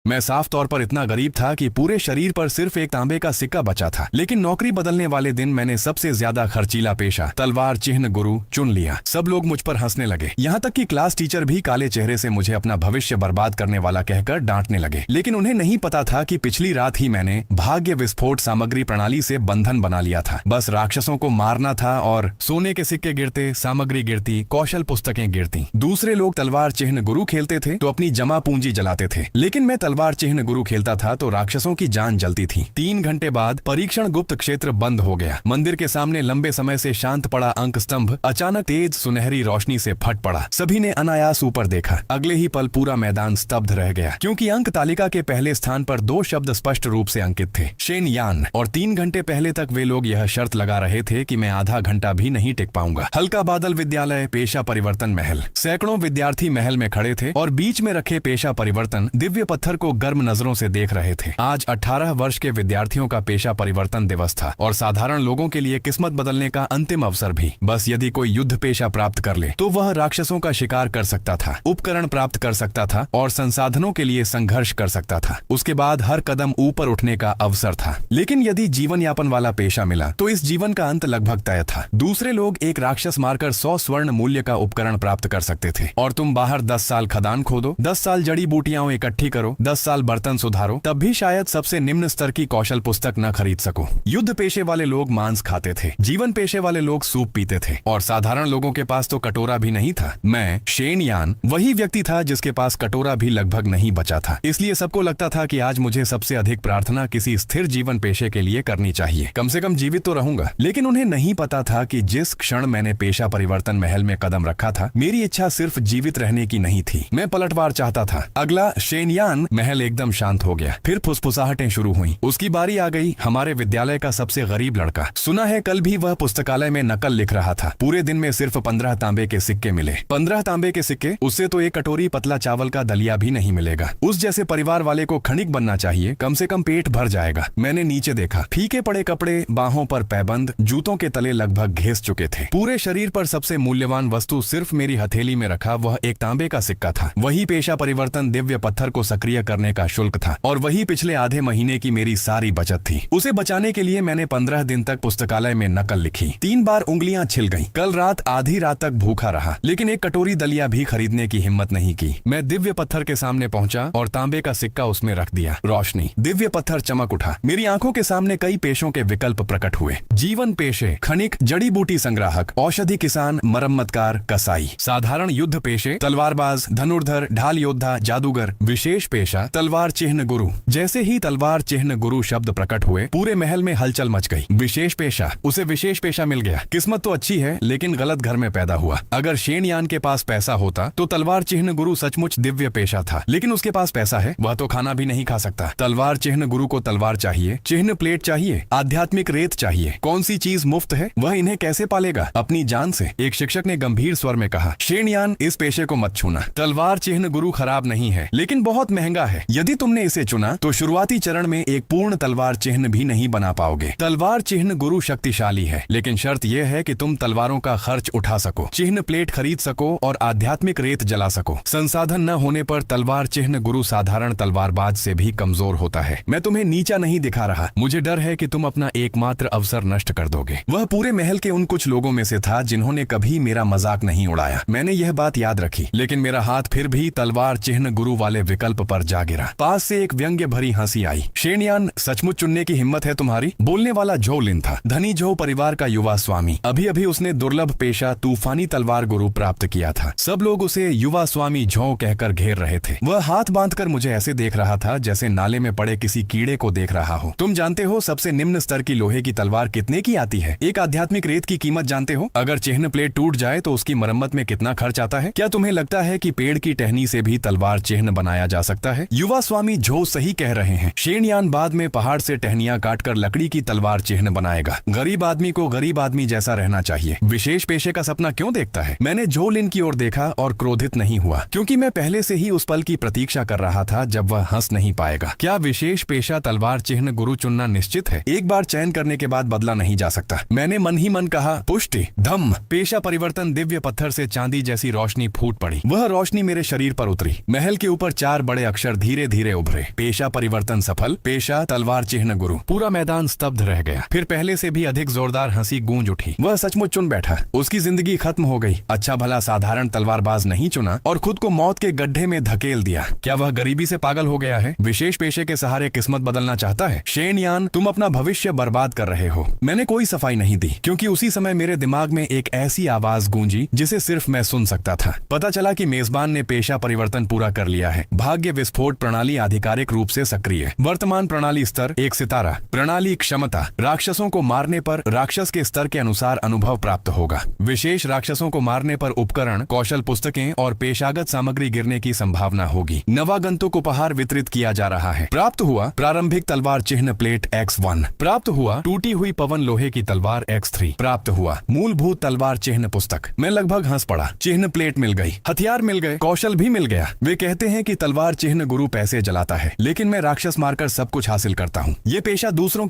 मैं साफ तौर पर इतना गरीब था कि पूरे शरीर पर सिर्फ एक तांबे का सिक्का बचा था। लेकिन नौकरी बदलने वाले दिन मैंने सबसे ज्यादा खर्चीला पेशा तलवार चिह्न गुरु चुन लिया। सब लोग मुझ पर हंसने लगे, यहाँ तक कि क्लास टीचर भी काले चेहरे से मुझे अपना भविष्य बर्बाद करने वाला कहकर डांटने लगे। लेकिन उन्हें नहीं पता था कि पिछली रात ही मैंने भाग्य विस्फोट सामग्री प्रणाली से बंधन बना लिया था। बस राक्षसों को मारना था और सोने के सिक्के गिरते, सामग्री गिरती, कौशल पुस्तकें गिरती। दूसरे लोग तलवार चिह्न गुरु खेलते थे तो अपनी जमा पूंजी जलाते थे, लेकिन मैं तलवार चिह्न गुरु खेलता था तो राक्षसों की जान जलती थी। 3 घंटे बाद परीक्षण गुप्त क्षेत्र बंद हो गया। मंदिर के सामने लंबे समय से शांत पड़ा अंक स्तंभ अचानक तेज सुनहरी रोशनी से फट पड़ा। सभी ने अनायास ऊपर देखा। अगले ही पल पूरा मैदान स्तब्ध रह गया, क्योंकि अंक तालिका के पहले स्थान पर 2 शब्द स्पष्ट रूप से अंकित थे, शेन यान। और 3 घंटे पहले तक वे लोग यह शर्त लगा रहे थे कि मैं आधा घंटा भी नहीं टिक पाऊंगा। हल्का बादल विद्यालय पेशा परिवर्तन महल। सैकड़ों विद्यार्थी महल में खड़े थे और बीच में रखे पेशा परिवर्तन दिव्य पत्थर को गर्म नजरों से देख रहे थे। आज 18 वर्ष के विद्यार्थियों का पेशा परिवर्तन दिवस था और साधारण लोगों के लिए किस्मत बदलने का अंतिम अवसर भी। बस यदि कोई युद्ध पेशा प्राप्त कर ले तो वह राक्षसों का शिकार कर सकता था, उपकरण प्राप्त कर सकता था और संसाधनों के लिए संघर्ष कर सकता था। उसके बाद हर कदम ऊपर उठने का अवसर था। लेकिन यदि जीवन यापन वाला पेशा मिला तो इस जीवन का अंत लगभग तय था। दूसरे लोग एक राक्षस मारकर 100 स्वर्ण मूल्य का उपकरण प्राप्त कर सकते थे और तुम बाहर 10 साल खदान खोदो, 10 साल जड़ी बूटियां इकट्ठी करो, 10 साल बर्तन सुधारो, तब भी शायद सबसे निम्न स्तर की कौशल पुस्तक न खरीद सको। युद्ध पेशे वाले लोग मांस खाते थे, जीवन पेशे वाले लोग सूप पीते थे और साधारण लोगों के पास तो कटोरा भी नहीं था। मैं शेन यान वही व्यक्ति था जिसके पास कटोरा भी लगभग नहीं बचा था। इसलिए सबको लगता था कि आज मुझे सबसे अधिक प्रार्थना किसी स्थिर जीवन पेशे के लिए करनी चाहिए। कम से कम जीवित तो रहूंगा। लेकिन उन्हें नहीं पता था कि जिस क्षण मैंने पेशा परिवर्तन महल में कदम रखा था, मेरी इच्छा सिर्फ जीवित रहने की नहीं थी, मैं पलटवार चाहता था। अगला शेनयान महल एकदम शांत हो गया। फिर फुसफुसाहटें शुरू हुई। उसकी बारी आ गई। हमारे विद्यालय का सबसे गरीब लड़का, सुना है कल भी वह पुस्तकालय में नकल लिख रहा था। पूरे दिन में सिर्फ 15 तांबे के सिक्के मिले। 15 तांबे के सिक्के, उससे तो एक कटोरी पतला चावल का दलिया भी नहीं मिलेगा। उस जैसे परिवार वाले को खनिक बनना चाहिए, कम से कम पेट भर जाएगा। मैंने नीचे देखा, फीके पड़े कपड़े, बाहों पर पैबंद, जूतों के तले लगभग घिस चुके थे। पूरे शरीर पर सबसे मूल्यवान वस्तु सिर्फ मेरी हथेली में रखा वह एक तांबे का सिक्का था। वही पेशा परिवर्तन दिव्य पत्थर को सक्रिय करने का शुल्क था और वही पिछले आधे महीने की मेरी सारी बचत थी। उसे बचाने के लिए मैंने 15 दिन तक पुस्तकालय में नकल लिखी। 3 बार उंगलियां छिल गईं। कल रात आधी रात तक भूखा रहा, लेकिन एक कटोरी दलिया भी खरीदने की हिम्मत नहीं की। मैं दिव्य पत्थर के सामने पहुंचा और तांबे का सिक्का उसमें रख दिया। रोशनी, दिव्य पत्थर चमक उठा। मेरी आंखों के सामने कई पेशों के विकल्प प्रकट हुए। जीवन पेशे, खनिक, जड़ी बूटी संग्राहक, औषधि किसान, मरम्मतकार, कसाई। साधारण युद्ध पेशे, तलवारबाज, धनुर्धर, ढाल योद्धा, जादूगर। विशेष पेशा, तलवार चिह्न गुरु। जैसे ही तलवार चिह्न गुरु शब्द प्रकट हुए, पूरे महल में हलचल मच गई। विशेष पेशा, उसे विशेष पेशा मिल गया। किस्मत तो अच्छी है, लेकिन गलत घर में पैदा हुआ। अगर शेनयान के पास पैसा होता तो तलवार चिह्न गुरु सचमुच दिव्य पेशा था, लेकिन उसके पास पैसा है, वह तो खाना भी नहीं खा सकता। तलवार चिह्न गुरु को तलवार चाहिए, चिह्न प्लेट चाहिए, आध्यात्मिक रेत चाहिए। कौन सी चीज मुफ्त है? वह इन्हें कैसे पालेगा? अपनी जान से। एक शिक्षक ने गंभीर स्वर में कहा, शेनयान, इस पेशे को मत छूना। तलवार चिह्न गुरु खराब नहीं है, लेकिन बहुत महंगा है। यदि तुमने इसे चुना तो शुरुआती चरण में एक पूर्ण तलवार चिह्न भी नहीं बना पाओगे। तलवार चिह्न गुरु शक्तिशाली है, लेकिन शर्त यह है कि तुम तलवारों का खर्च उठा सको, चिह्न प्लेट खरीद सको और आध्यात्मिक रेत जला सको। संसाधन न होने पर तलवार चिह्न गुरु साधारण तलवारबाज से भी कमजोर होता है। मैं तुम्हें नीचा नहीं दिखा रहा, मुझे डर है कि तुम अपना एकमात्र अवसर नष्ट कर दोगे। वह पूरे महल के उन कुछ लोगों में से था जिन्होंने कभी मेरा मजाक नहीं उड़ाया। मैंने यह बात याद रखी, लेकिन मेरा हाथ फिर भी तलवार चिह्न गुरु वाले विकल्प पर जा गिरा। पास से एक व्यंग्य भरी हंसी आई। शेनयान, सचमुच चुनने की हिम्मत है तुम्हारी? बोलने वाला झो लिन था, धनी झो परिवार का युवा स्वामी। अभी अभी उसने दुर्लभ पेशा तूफानी तलवार गुरु प्राप्त किया था। सब लोग उसे युवा स्वामी झो कहकर घेर रहे थे। वह हाथ बांधकर मुझे ऐसे देख रहा था जैसे नाले में पड़े किसी कीड़े को देख रहा हो। तुम जानते हो सबसे निम्न स्तर की लोहे की तलवार कितने की आती है? एक आध्यात्मिक रेत की कीमत जानते हो? अगर चिह्न प्लेट टूट जाए तो उसकी मरम्मत में कितना खर्च आता है? क्या तुम्हें लगता है कि पेड़ की टहनी से भी तलवार चिह्न बनाया जा सकता है? युवा स्वामी झो सही कह रहे हैं। शेनयान बाद में पहाड़ से टहनियां काटकर लकड़ी की तलवार चिह्न बनाएगा। गरीब आदमी को गरीब आदमी जैसा रहना चाहिए। विशेष पेशे का सपना क्यों देखता है? मैंने झो लिन की ओर देखा और क्रोधित नहीं हुआ, क्योंकि मैं पहले से ही उस पल की प्रतीक्षा कर रहा था जब वह हंस नहीं पाएगा। क्या विशेष पेशा तलवार चिह्न गुरु चुनना निश्चित है? एक बार चयन करने के बाद बदला नहीं जा सकता। मैंने मन ही मन कहा, पुष्टि, धम्म। पेशा परिवर्तन दिव्य पत्थर से चांदी जैसी रोशनी फूट पड़ी। वह रोशनी मेरे शरीर पर उतरी। महल के ऊपर 4 बड़े अक्षर धीरे धीरे उभरे। पेशा परिवर्तन सफल, पेशा तलवार चिन्ह गुरु। पूरा मैदान स्तब्ध रह गया। फिर पहले से भी अधिक जोरदार हंसी गूंज उठी। वह सचमुच चुन बैठा। उसकी जिंदगी खत्म हो गई। अच्छा भला साधारण तलवारबाज नहीं चुना और खुद को मौत के गड्ढे में धकेल दिया। क्या वह गरीबी से पागल हो गया है? विशेष पेशे के सहारे किस्मत बदलना चाहता है? शेन यान, तुम अपना भविष्य बर्बाद कर रहे हो। मैंने कोई सफाई नहीं दी, क्योंकि उसी समय मेरे दिमाग में एक ऐसी आवाज गूंजी जिसे सिर्फ मैं सुन सकता था। पता चला कि मेजबान ने पेशा परिवर्तन पूरा कर लिया है। भाग्य विस्फोट प्रणाली आधिकारिक रूप से सक्रिय। वर्तमान प्रणाली स्तर 1 सितारा। प्रणाली क्षमता, राक्षसों को मारने पर राक्षस के स्तर के अनुसार अनुभव प्राप्त होगा। विशेष राक्षसों को मारने पर उपकरण, कौशल पुस्तकें और पेशागत सामग्री गिरने की संभावना होगी। नवागंतुक उपहार वितरित किया जा रहा है। प्राप्त हुआ प्रारंभिक तलवार चिन्ह प्लेट X1। प्राप्त हुआ टूटी हुई पवन लोहे की तलवार X3। प्राप्त हुआ मूलभूत तलवार चिन्ह पुस्तक। मैं लगभग हंस पड़ा। चिन्ह प्लेट मिल गई, हथियार मिल गए, कौशल भी मिल गया। वे कहते हैं कि तलवार चिन्ह गुरु पैसे जलाता है, लेकिन मैं राक्षस मारकर सब कुछ हासिल करता हूँ। ये पेशा दूसरों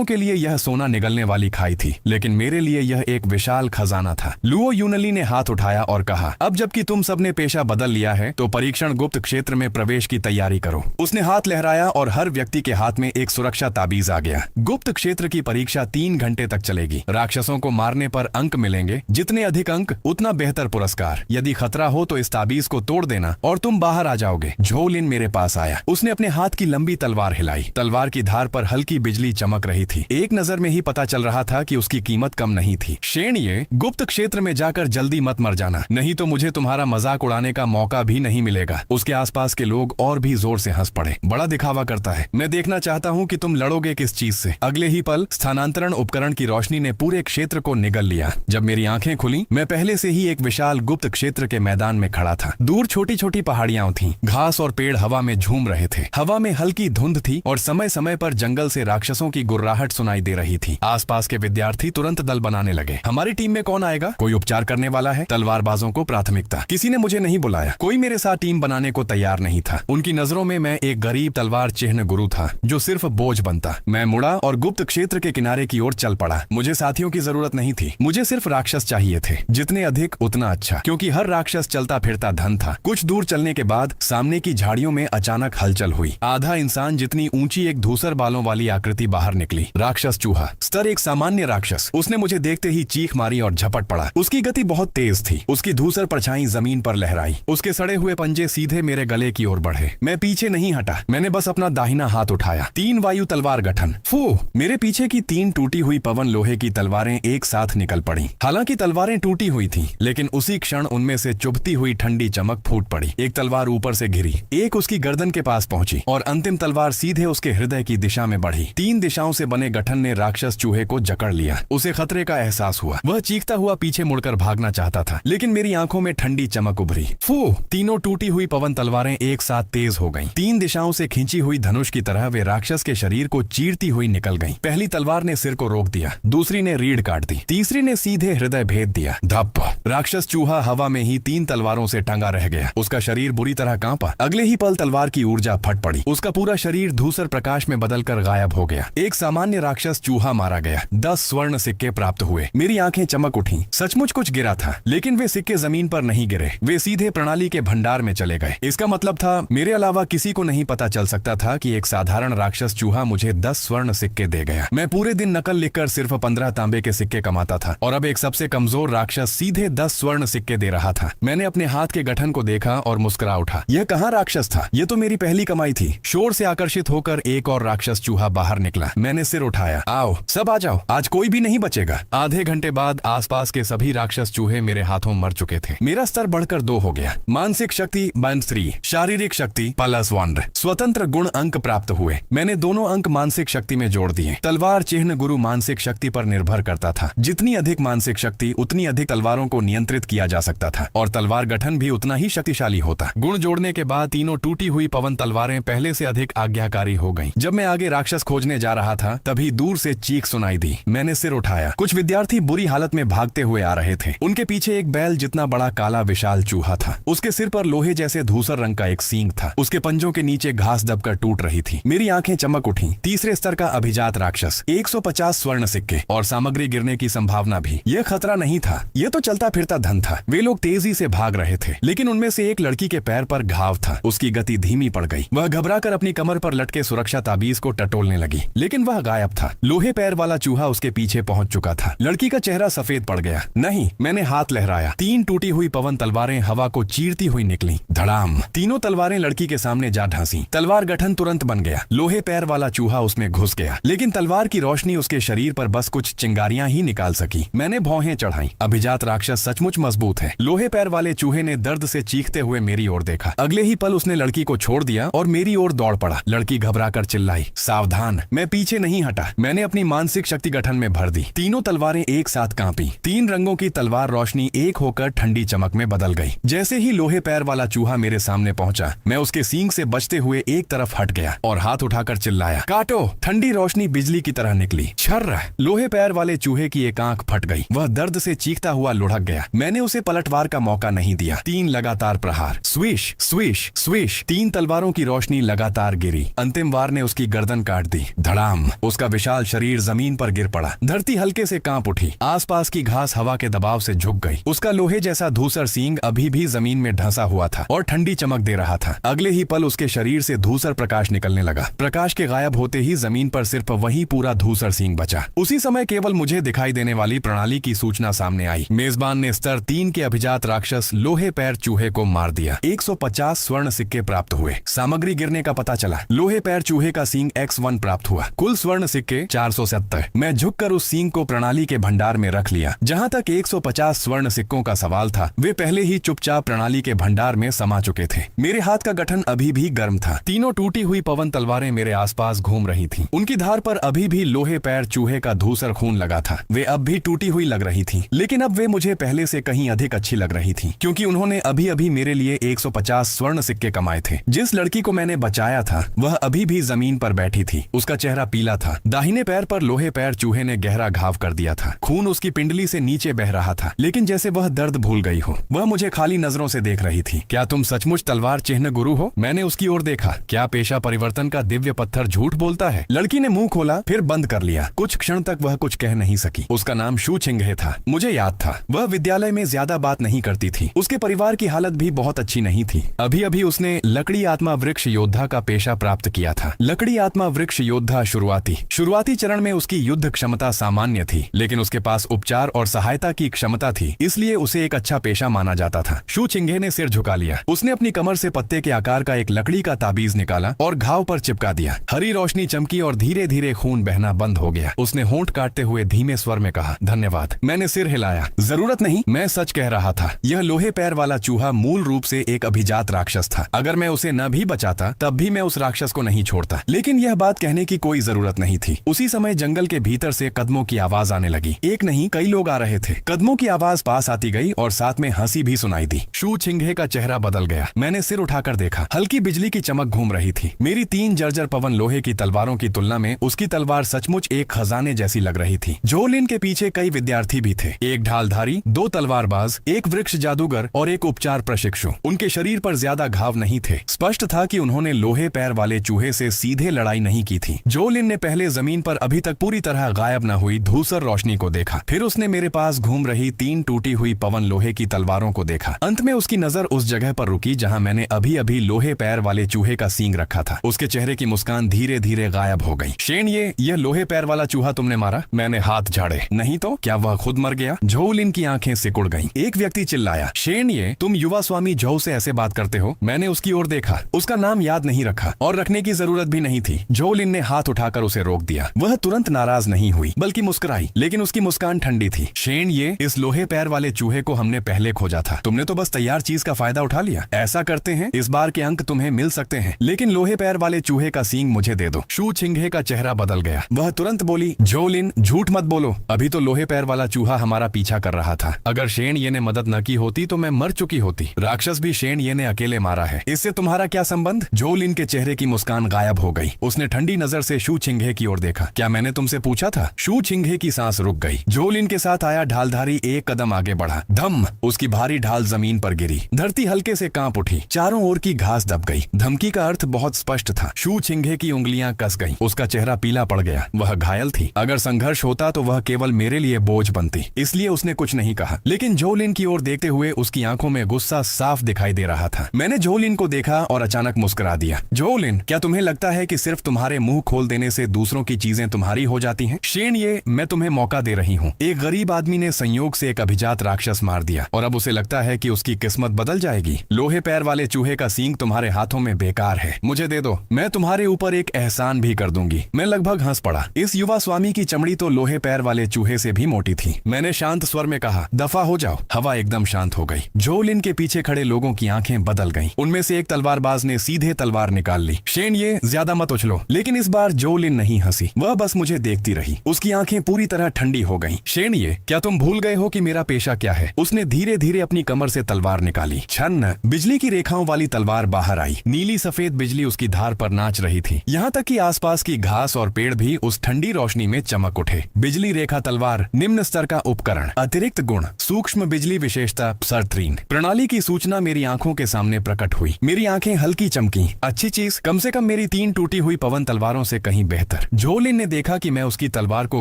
के लिए यह सोना निगलने वाली खाई थी, लेकिन मेरे लिए यह एक विशाल खजाना था। लुओ यूनली ने हाथ उठाया और कहा, अब जबकि तुम सबने पेशा बदल लिया है तो परीक्षण गुप्त क्षेत्र में प्रवेश की तैयारी करो। उसने हाथ लहराया और हर व्यक्ति के हाथ में एक सुरक्षा ताबीज आ गया। गुप्त क्षेत्र की परीक्षा 3 घंटे तक चलेगी। राक्षसों को मारने पर अंक मिलेंगे, जितने अधिक अंक उतना बेहतर पुरस्कार। यदि खतरा हो तो इस ताबीज को तोड़ देना और तुम बाहर आ जाओगे। झोलिन मेरे पास आया। उसने अपने हाथ की लंबी तलवार हिलाई। तलवार की धार पर हल्की बिजली चमक रही थी। एक नजर में ही पता चल रहा था कि उसकी कीमत कम नहीं थी। शेन, ये गुप्त क्षेत्र में जाकर जल्दी मत मर जाना, नहीं तो मुझे तुम्हारा मजाक उड़ाने का मौका भी नहीं मिलेगा। उसके आसपास के लोग और भी जोर से हंस पड़े। बड़ा दिखावा करता है। मैं देखना चाहता हूँ कि तुम लड़ोगे किस चीज से। अगले ही पल स्थानांतरण उपकरण की रोशनी ने पूरे क्षेत्र को निगल लिया। जब मेरी आंखें खुली, मैं पहले से ही एक विशाल गुप्त क्षेत्र के मैदान में खड़ा था। दूर छोटी छोटी पहाड़ियां थीं। घास और पेड़ हवा में झूम रहे थे। हवा में हल्की धुंध थी और समय समय पर जंगल से राक्षसों की गुर्राहट सुनाई दे रही थी। आसपास के विद्यार्थी तुरंत दल बनाने लगे। हमारी टीम में कौन आएगा? कोई उपचार करने वाला है? तलवारबाजों को प्राथमिकता। किसी ने मुझे नहीं बुलाया। कोई मेरे साथ टीम बनाने को तैयार नहीं था। उनकी नजरों में मैं एक गरीब तलवार चिन्ह गुरु था, जो सिर्फ बोझ बनता। मैं मुड़ा और गुप्त क्षेत्र के किनारे की ओर चल पड़ा। मुझे साथियों की जरूरत नहीं थी। मुझे सिर्फ राक्षस चाहिए थे। जितने अधिक उतना अच्छा, क्योंकि हर राक्षस चलता फिरता धन था। कुछ दूर चलने के बाद सामने की झाड़ियों में अचानक हलचल हुई। आधा इंसान जितनी ऊंची एक धूसर बालों वाली आकृति बाहर निकली। राक्षस चूहा, स्तर 1 सामान्य राक्षस। उसने मुझे देखते ही चीख मारी और झपट पड़ा। उसकी गति बहुत तेज थी। उसकी धूसर परछाई जमीन पर लहराई। उसके सड़े हुए पंजे सीधे मेरे गले की ओर बढ़े। मैं पीछे नहीं हटा। मैंने बस अपना दाहिना हाथ उठाया। 3 वायु तलवार गठन। फू! मेरे पीछे की 3 टूटी हुई पवन लोहे की तलवारें एक साथ निकल पड़ी। हालांकि तलवारें टूटी हुई थीं, लेकिन उसी क्षण उनमें से चुभती हुई ठंडी चमक फूट पड़ी। एक तलवार ऊपर से घिरी, एक उसकी गर्दन के पास पहुंची और अंतिम तलवार सीधे उसके हृदय की दिशा में बढ़ी। 3 दिशाओं से बने गठन ने राक्षस चूहे को जकड़ लिया। उसे खतरे का एहसास हुआ। वह चीखता हुआ पीछे मुड़कर भागना चाहता था, लेकिन मेरी आंखों में ठंडी चमक उभरी। फू! तीनों टूटी हुई पवन तलवारें एक साथ तेज हो गईं। 3 दिशाओं से खींची हुई धनुष की तरह वे राक्षस के शरीर को चीरती हुई निकल गईं। पहली तलवार ने सिर को रोक दिया, दूसरी ने रीढ़ काट दी, तीसरी ने सीधे हृदय भेद दिया। धप! राक्षस चूहा हवा में ही 3 तलवारों से टंगा रह गया। उसका शरीर बुरी तरह कांपा। अगले ही पल तलवार की ऊर्जा फट पड़ी। उसका पूरा शरीर धूसर प्रकाश में बदलकर गायब हो गया। एक सामान्य राक्षस चूहा मारा गया। 10 स्वर्ण सिक्के प्राप्त हुए। मेरी आंखें चमक उठी। सचमुच कुछ गिरा था, लेकिन वे सिक्के जमीन पर नहीं गिरे। वे सीधे प्रणाली के भंडार में चले गए। इसका मतलब था मेरे अलावा किसी को नहीं पता चल सकता था कि एक साधारण राक्षस चूहा मुझे 10 स्वर्ण सिक्के दे गया। मैं पूरे दिन नकल लिखकर सिर्फ 15 तांबे के सिक्के कमाता था, और अब एक सबसे कमजोर राक्षस सीधे 10 स्वर्ण सिक्के दे रहा था। मैंने अपने हाथ के गठन को देखा और मुस्कुरा उठा। यह कहाँ राक्षस था? यह तो मेरी पहली कमाई थी। शोर से आकर्षित होकर एक और राक्षस चूहा बाहर निकला। मैंने सिर उठाया। आओ, सब आ जाओ, आज कोई भी नहीं बचेगा। आधे घंटे बाद आसपास के सभी राक्षस चूहे मेरे हाथों मर चुके थे। मेरा स्तर बढ़कर 2 हो गया। मानसिक शक्ति -3, शारीरिक शक्ति +1, स्वतंत्र गुण अंक प्राप्त हुए। मैंने दोनों अंक मानसिक शक्ति में जोड़ दिए। तलवार चिन्ह गुरु मानसिक शक्ति पर निर्भर करता था। जितनी अधिक मानसिक शक्ति, उतनी अधिक तलवारों को नियंत्रित किया जा सकता था, और तलवार गठन भी उतना ही शक्तिशाली होता। गुण जोड़ने के बाद तीनों टूटी हुई पवन तलवारें पहले से अधिक आज्ञाकारी हो गईं। जब मैं आगे राक्षस खोजने जा रहा था, तभी दूर से चीख सुनाई दी। मैंने सिर उठाया। कुछ विद्यार्थी बुरी हालत में भागते हुए आ रहे थे। उनके पीछे एक बैल जितना बड़ा काला विशाल चूहा था। उसके सिर पर लोहे जैसे धूसर रंग का एक सींग था। उसके पंजों के नीचे घास दबकर टूट रही थी। मेरी आंखें चमक उठी। तीसरे स्तर का अभिजात राक्षस, 150 स्वर्ण सिक्के और सामग्री गिरने की संभावना भी। यह खतरा नहीं था, यह तो चलता फिरता धन था। वे लोग तेजी से भाग रहे थे, लेकिन उनमें से एक लड़की के पैर पर घाव था। उसकी गति धीमी पड़ गई। वह घबराकर अपनी कमर पर लटके सुरक्षा ताबीज को टटोलने लगी, लेकिन वह गायब था। लोहे पैर वाला चूहा उसके पीछे पहुंच चुका था। लड़की का चेहरा सफेद पड़ गया। नहीं, मैंने हाथ लहराया। 3 टूटी हुई पवन तलवारें हवा को चीरती हुई निकली। धड़ाम, तीनों तलवारें लड़की के सामने जा ढांसी। तलवार गठन तुरंत बन गया। लोहे पैर वाला चूहा उसमें घुस गया, लेकिन तलवार की रोशनी उसके शरीर पर बस कुछ चिंगारियां ही निकाल सकी। मैंने भौहें चढ़ाई। अभिजात राक्षस सचमुच मजबूत है। लोहे पैर वाले चूहे ने दर्द से चीखते हुए मेरी ओर देखा। अगले ही पल उसने लड़की को छोड़ दिया और मेरी ओर दौड़ पड़ा। लड़की घबराकर चिल्लाई, सावधान। मैं पीछे नहीं हटा। मैंने अपनी मानसिक शक्ति गठन में भर दी। तीनों तलवारें एक साथ कांपी। 3 रंगों की तलवार रोशनी एक होकर ठंडी चमक में बदल गई। जैसे ही लोहे पैर वाला चूहा मेरे सामने पहुंचा, मैं उसके सींग से बचते हुए एक तरफ हट गया और हाथ उठाकर चिल्लाया, काटो। ठंडी रोशनी बिजली की तरह निकली। छर्र। लोहे पैर वाले चूहे की एक आंख फट गई। वह दर्द से चीखता हुआ लुढ़क गया। मैंने उसे पलटवार का मौका नहीं दिया। 3 लगातार प्रहार। Swish swish swish. 3 तलवारों की रोशनी लगातार गिरी। अंतिम वार ने उसकी गर्दन काट दी। धड़ाम। उसका विशाल शरीर जमीन पर गिर पड़ा। धरती हल्के से कांप उठी। आसपास की घास हवा के दबाव से झुक गई। उसका लोहे जैसा धूसर सींग अभी भी जमीन में ढंसा हुआ था और ठंडी चमक दे रहा था। अगले ही पल उसके शरीर से धूसर प्रकाश निकलने लगा। प्रकाश के गायब होते ही जमीन पर सिर्फ वही पूरा धूसर सींग बचा। उसी समय केवल मुझे दिखाई देने वाली प्रणाली की सूचना सामने आई। मेजबान ने स्तर 3 के अभिजात राक्षस लोहे पैर चूहे को मार दिया। 150 स्वर्ण सिक्के प्राप्त हुए। सामग्री गिरने का पता चला। लोहे पैर चूहे का सींग X1 प्राप्त हुआ। कुल स्वर्ण सिक्के 470। मैं झुककर उस सींग को प्रणाली के भंडार में रख लिया। जहां तक 150 स्वर्ण सिक्कों का सवाल था, वे पहले ही चुपचाप प्रणाली के भंडार में समा चुके थे। मेरे हाथ का गठन अभी भी गर्म था। तीनों टूटी हुई पवन तलवारें मेरे आसपास घूम रही थीं। उनकी धार पर अभी भी लोहे पैर चूहे का धूसर खून लगा था। वे अब भी टूटी हुई लग रही थीं, लेकिन अब वे मुझे पहले से कहीं अधिक अच्छी लग रही थीं, क्योंकि उन्होंने अभी अभी मेरे लिए 150 स्वर्ण सिक्के कमाए थे। जिस लड़की को मैंने बचाया था, वह अभी भी जमीन पर बैठी थी। उसका चेहरा पीला था। दाहिने पैर पर लोहे पैर चूहे ने गहरा घाव कर दिया था। खून उसकी पिंडली से नीचे बह रहा था, लेकिन जैसे वह दर्द भूल गई हो। वह मुझे खाली नजरों से देख रही थी। क्या तुम सचमुच तलवार चिन्ह गुरु हो? मैंने उसकी ओर देखा। क्या पेशा परिवर्तन का दिव्य पत्थर झूठ बोलता है? लड़की ने मुंह खोला, फिर बंद कर लिया। कुछ क्षण तक वह कुछ कह नहीं सकी। उसका नाम शू छिंगहे था। मुझे याद था। वह विद्यालय में ज्यादा बात नहीं करती थी। उसके परिवार की हालत भी बहुत अच्छी नहीं थी। अभी अभी उसने लकड़ी आत्मा वृक्ष योद्धा का पेशा प्राप्त किया था। लकड़ी आत्मा वृक्ष योद्धा शुरुआती चरण में उसकी युद्ध क्षमता सामान्य थी, लेकिन उसके पास उपचार और सहायता की क्षमता थी, इसलिए उसे एक अच्छा पेशा माना जाता था। शू छिंगहे ने सिर झुका लिया। उसने अपनी कमर से पत्ते के आकार का एक लकड़ी का ताबीज निकाला और घाव पर चिपका दिया। हरी रोशनी चमकी और धीरे धीरे खून बहना बंद हो गया। उसने होंठ काटते हुए धीमे स्वर में कहा, धन्यवाद। मैंने सिर हिलाया। जरूरत नहीं, मैं सच कह रहा था। यह लोहे पैर वाला चूहा मूल रूप से एक अभिजात राक्षस था। अगर मैं उसे न भी बचाता, तब भी मैं उस राक्षस को नहीं छोड़ता। लेकिन यह बात कहने की कोई जरूरत नहीं थी। उसी समय जंगल के भीतर से कदमों की आवाज आने लगी। एक नहीं, कई लोग आ रहे थे। कदमों की आवाज पास आती गई और साथ में हंसी भी सुनाई दी। शू छिंगहे का चेहरा बदल गया। मैंने सिर उठाकर देखा। हल्की बिजली की चमक घूम रही थी। मेरी 3 जर्जर पवन लोहे की तलवारों की तुलना में उसकी तलवार सचमुच एक खजाने जैसी लग रही थी। जोलिन के पीछे कई विद्यार्थी भी थे। एक ढालधारी, 2 तलवारबाज, एक वृक्ष जादूगर और एक उपचार प्रशिक्षु। उनके शरीर पर ज्यादा घाव नहीं थे। स्पष्ट था कि उन्होंने लोहे पैर वाले चूहे से सीधे लड़ाई नहीं की थी। जोलिन ने पहले जमीन पर अभी तक पूरी तरह गायब न हुई धूसर रोशनी को देखा। फिर उसने मेरे पास घूम रही 3 टूटी हुई पवन लोहे की तलवारों को देखा। अंत में उसकी नजर उस जगह पर रुकी जहां मैंने अभी अभी लोहे पैर वाले चूहे का सींग रखा था। उसके चेहरे की मुस्कान धीरे धीरे गायब हो गई। शेन, यह लोहे पैर वाला चूहा तुमने मारा? मैंने हाथ झाड़े। नहीं तो क्या वह खुद मर गया? झोलिन की आंखें सिकुड़ गईं। एक व्यक्ति चिल्लाया, शेन, तुम युवा स्वामी झो से ऐसे बात करते हो? मैंने उसकी ओर देखा। उसका नाम याद नहीं रखा और रखने की जरूरत भी नहीं थी। झोलिन ने हाथ उठाकर उसे रोक दिया। वह तुरंत नाराज नहीं हुई, बल्कि मुस्कुराई, लेकिन उसकी मुस्कान ठंडी थी। शेन, इस लोहे पैर वाले चूहे को हमने पहले खोजा था। तुमने तो बस तैयार चीज का फायदा उठा लिया। ऐसा करते हैं, इस बार के अंक तुम्हें मिल सकते हैं, लेकिन लोहे पैर वाले चूहे का सींग मुझे दे दो। शू छिंगहे का चेहरा बदल गया। वह तुरंत बोली, जोलिन, झूठ मत बोलो। अभी तो लोहे पैर वाला चूहा हमारा पीछा कर रहा था। अगर शेन ने मदद न की होती तो मैं मर चुकी होती। राक्षस भी शेन ने अकेले मारा है। इससे तुम्हारा क्या संबंध? जोलिन के चेहरे की मुस्कान गायब हो गई। उसने ठंडी नजर से शू छिंगहे की ओर देखा। क्या मैंने तुमसे पूछा था? शू छिंगहे की सांस रुक गई। जोलिन के साथ आया ढालधारी एक कदम आगे बढ़ा। धम, उसकी भारी ढाल जमीन पर गिरी। धरती हल्के से कांप उठी। चारों ओर की घास दब गई। धमकी का अर्थ बहुत स्पष्ट था। शू छिंगहे की उंगलियां कस गईं। उसका चेहरा पीला पड़ गया। वह घायल थी। अगर संघर्ष होता तो वह केवल मेरे लिए बोझ बनती, इसलिए उसने कुछ नहीं कहा। लेकिन जोलिन की ओर देखते हुए उसकी आंखों में गुस्सा साफ दिखाई दे रहा था। मैंने जोलिन झोलिन को देखा और अचानक मुस्कुरा दिया। झोलिन, क्या तुम्हें लगता है कि सिर्फ तुम्हारे मुंह खोल देने से दूसरों की चीजें तुम्हारी हो जाती हैं? शेन ये, मैं तुम्हें मौका दे रही हूँ। एक गरीब आदमी ने संयोग से एक अभिजात राक्षस मार दिया और अब उसे लगता है कि उसकी किस्मत बदल जाएगी। लोहे पैर वाले चूहे का सींग तुम्हारे हाथों में बेकार है, मुझे दे दो, मैं तुम्हारे ऊपर एक एहसान भी कर दूंगी। मैं लगभग हंस पड़ा। इस युवा स्वामी की चमड़ी तो लोहे पैर वाले चूहे से भी मोटी थी। मैंने शांत स्वर में कहा, दफा हो जाओ। हवा एकदम शांत हो गई। झोलिन के पीछे खड़े लोगों की आंखें बदल गईं। उनमें से एक तलवारबाज ने सीधे तलवार निकाल ली। शेन ये, ज्यादा मत उछलो। लेकिन इस बार झोलिन नहीं हंसी, वह बस मुझे देखती रही। उसकी आंखें पूरी तरह ठंडी हो गईं। शेन ये, क्या तुम भूल गए हो कि मेरा पेशा क्या है? उसने धीरे धीरे अपनी कमर से तलवार निकाली। छन्न, बिजली की रेखाओं वाली तलवार बाहर आई। नीली सफेद बिजली उसकी धार पर नाच रही थी। यहाँ तक कि आसपास की घास और पेड़ भी उस ठंडी रोशनी में चमक उठे। बिजली रेखा तलवार निम्न स्तर का उपकरण, अतिरिक्त गुण, सूक्ष्म बिजली विशेषता सर्त्रीन प्रणाली की सूचना मेरी आंखों के सामने प्रकट हुई। मेरी आंखें हल्की चमकी। अच्छी चीज, कम से कम मेरी 3 टूटी हुई पवन तलवारों से कहीं बेहतर। झोलिन ने देखा कि मैं उसकी तलवार को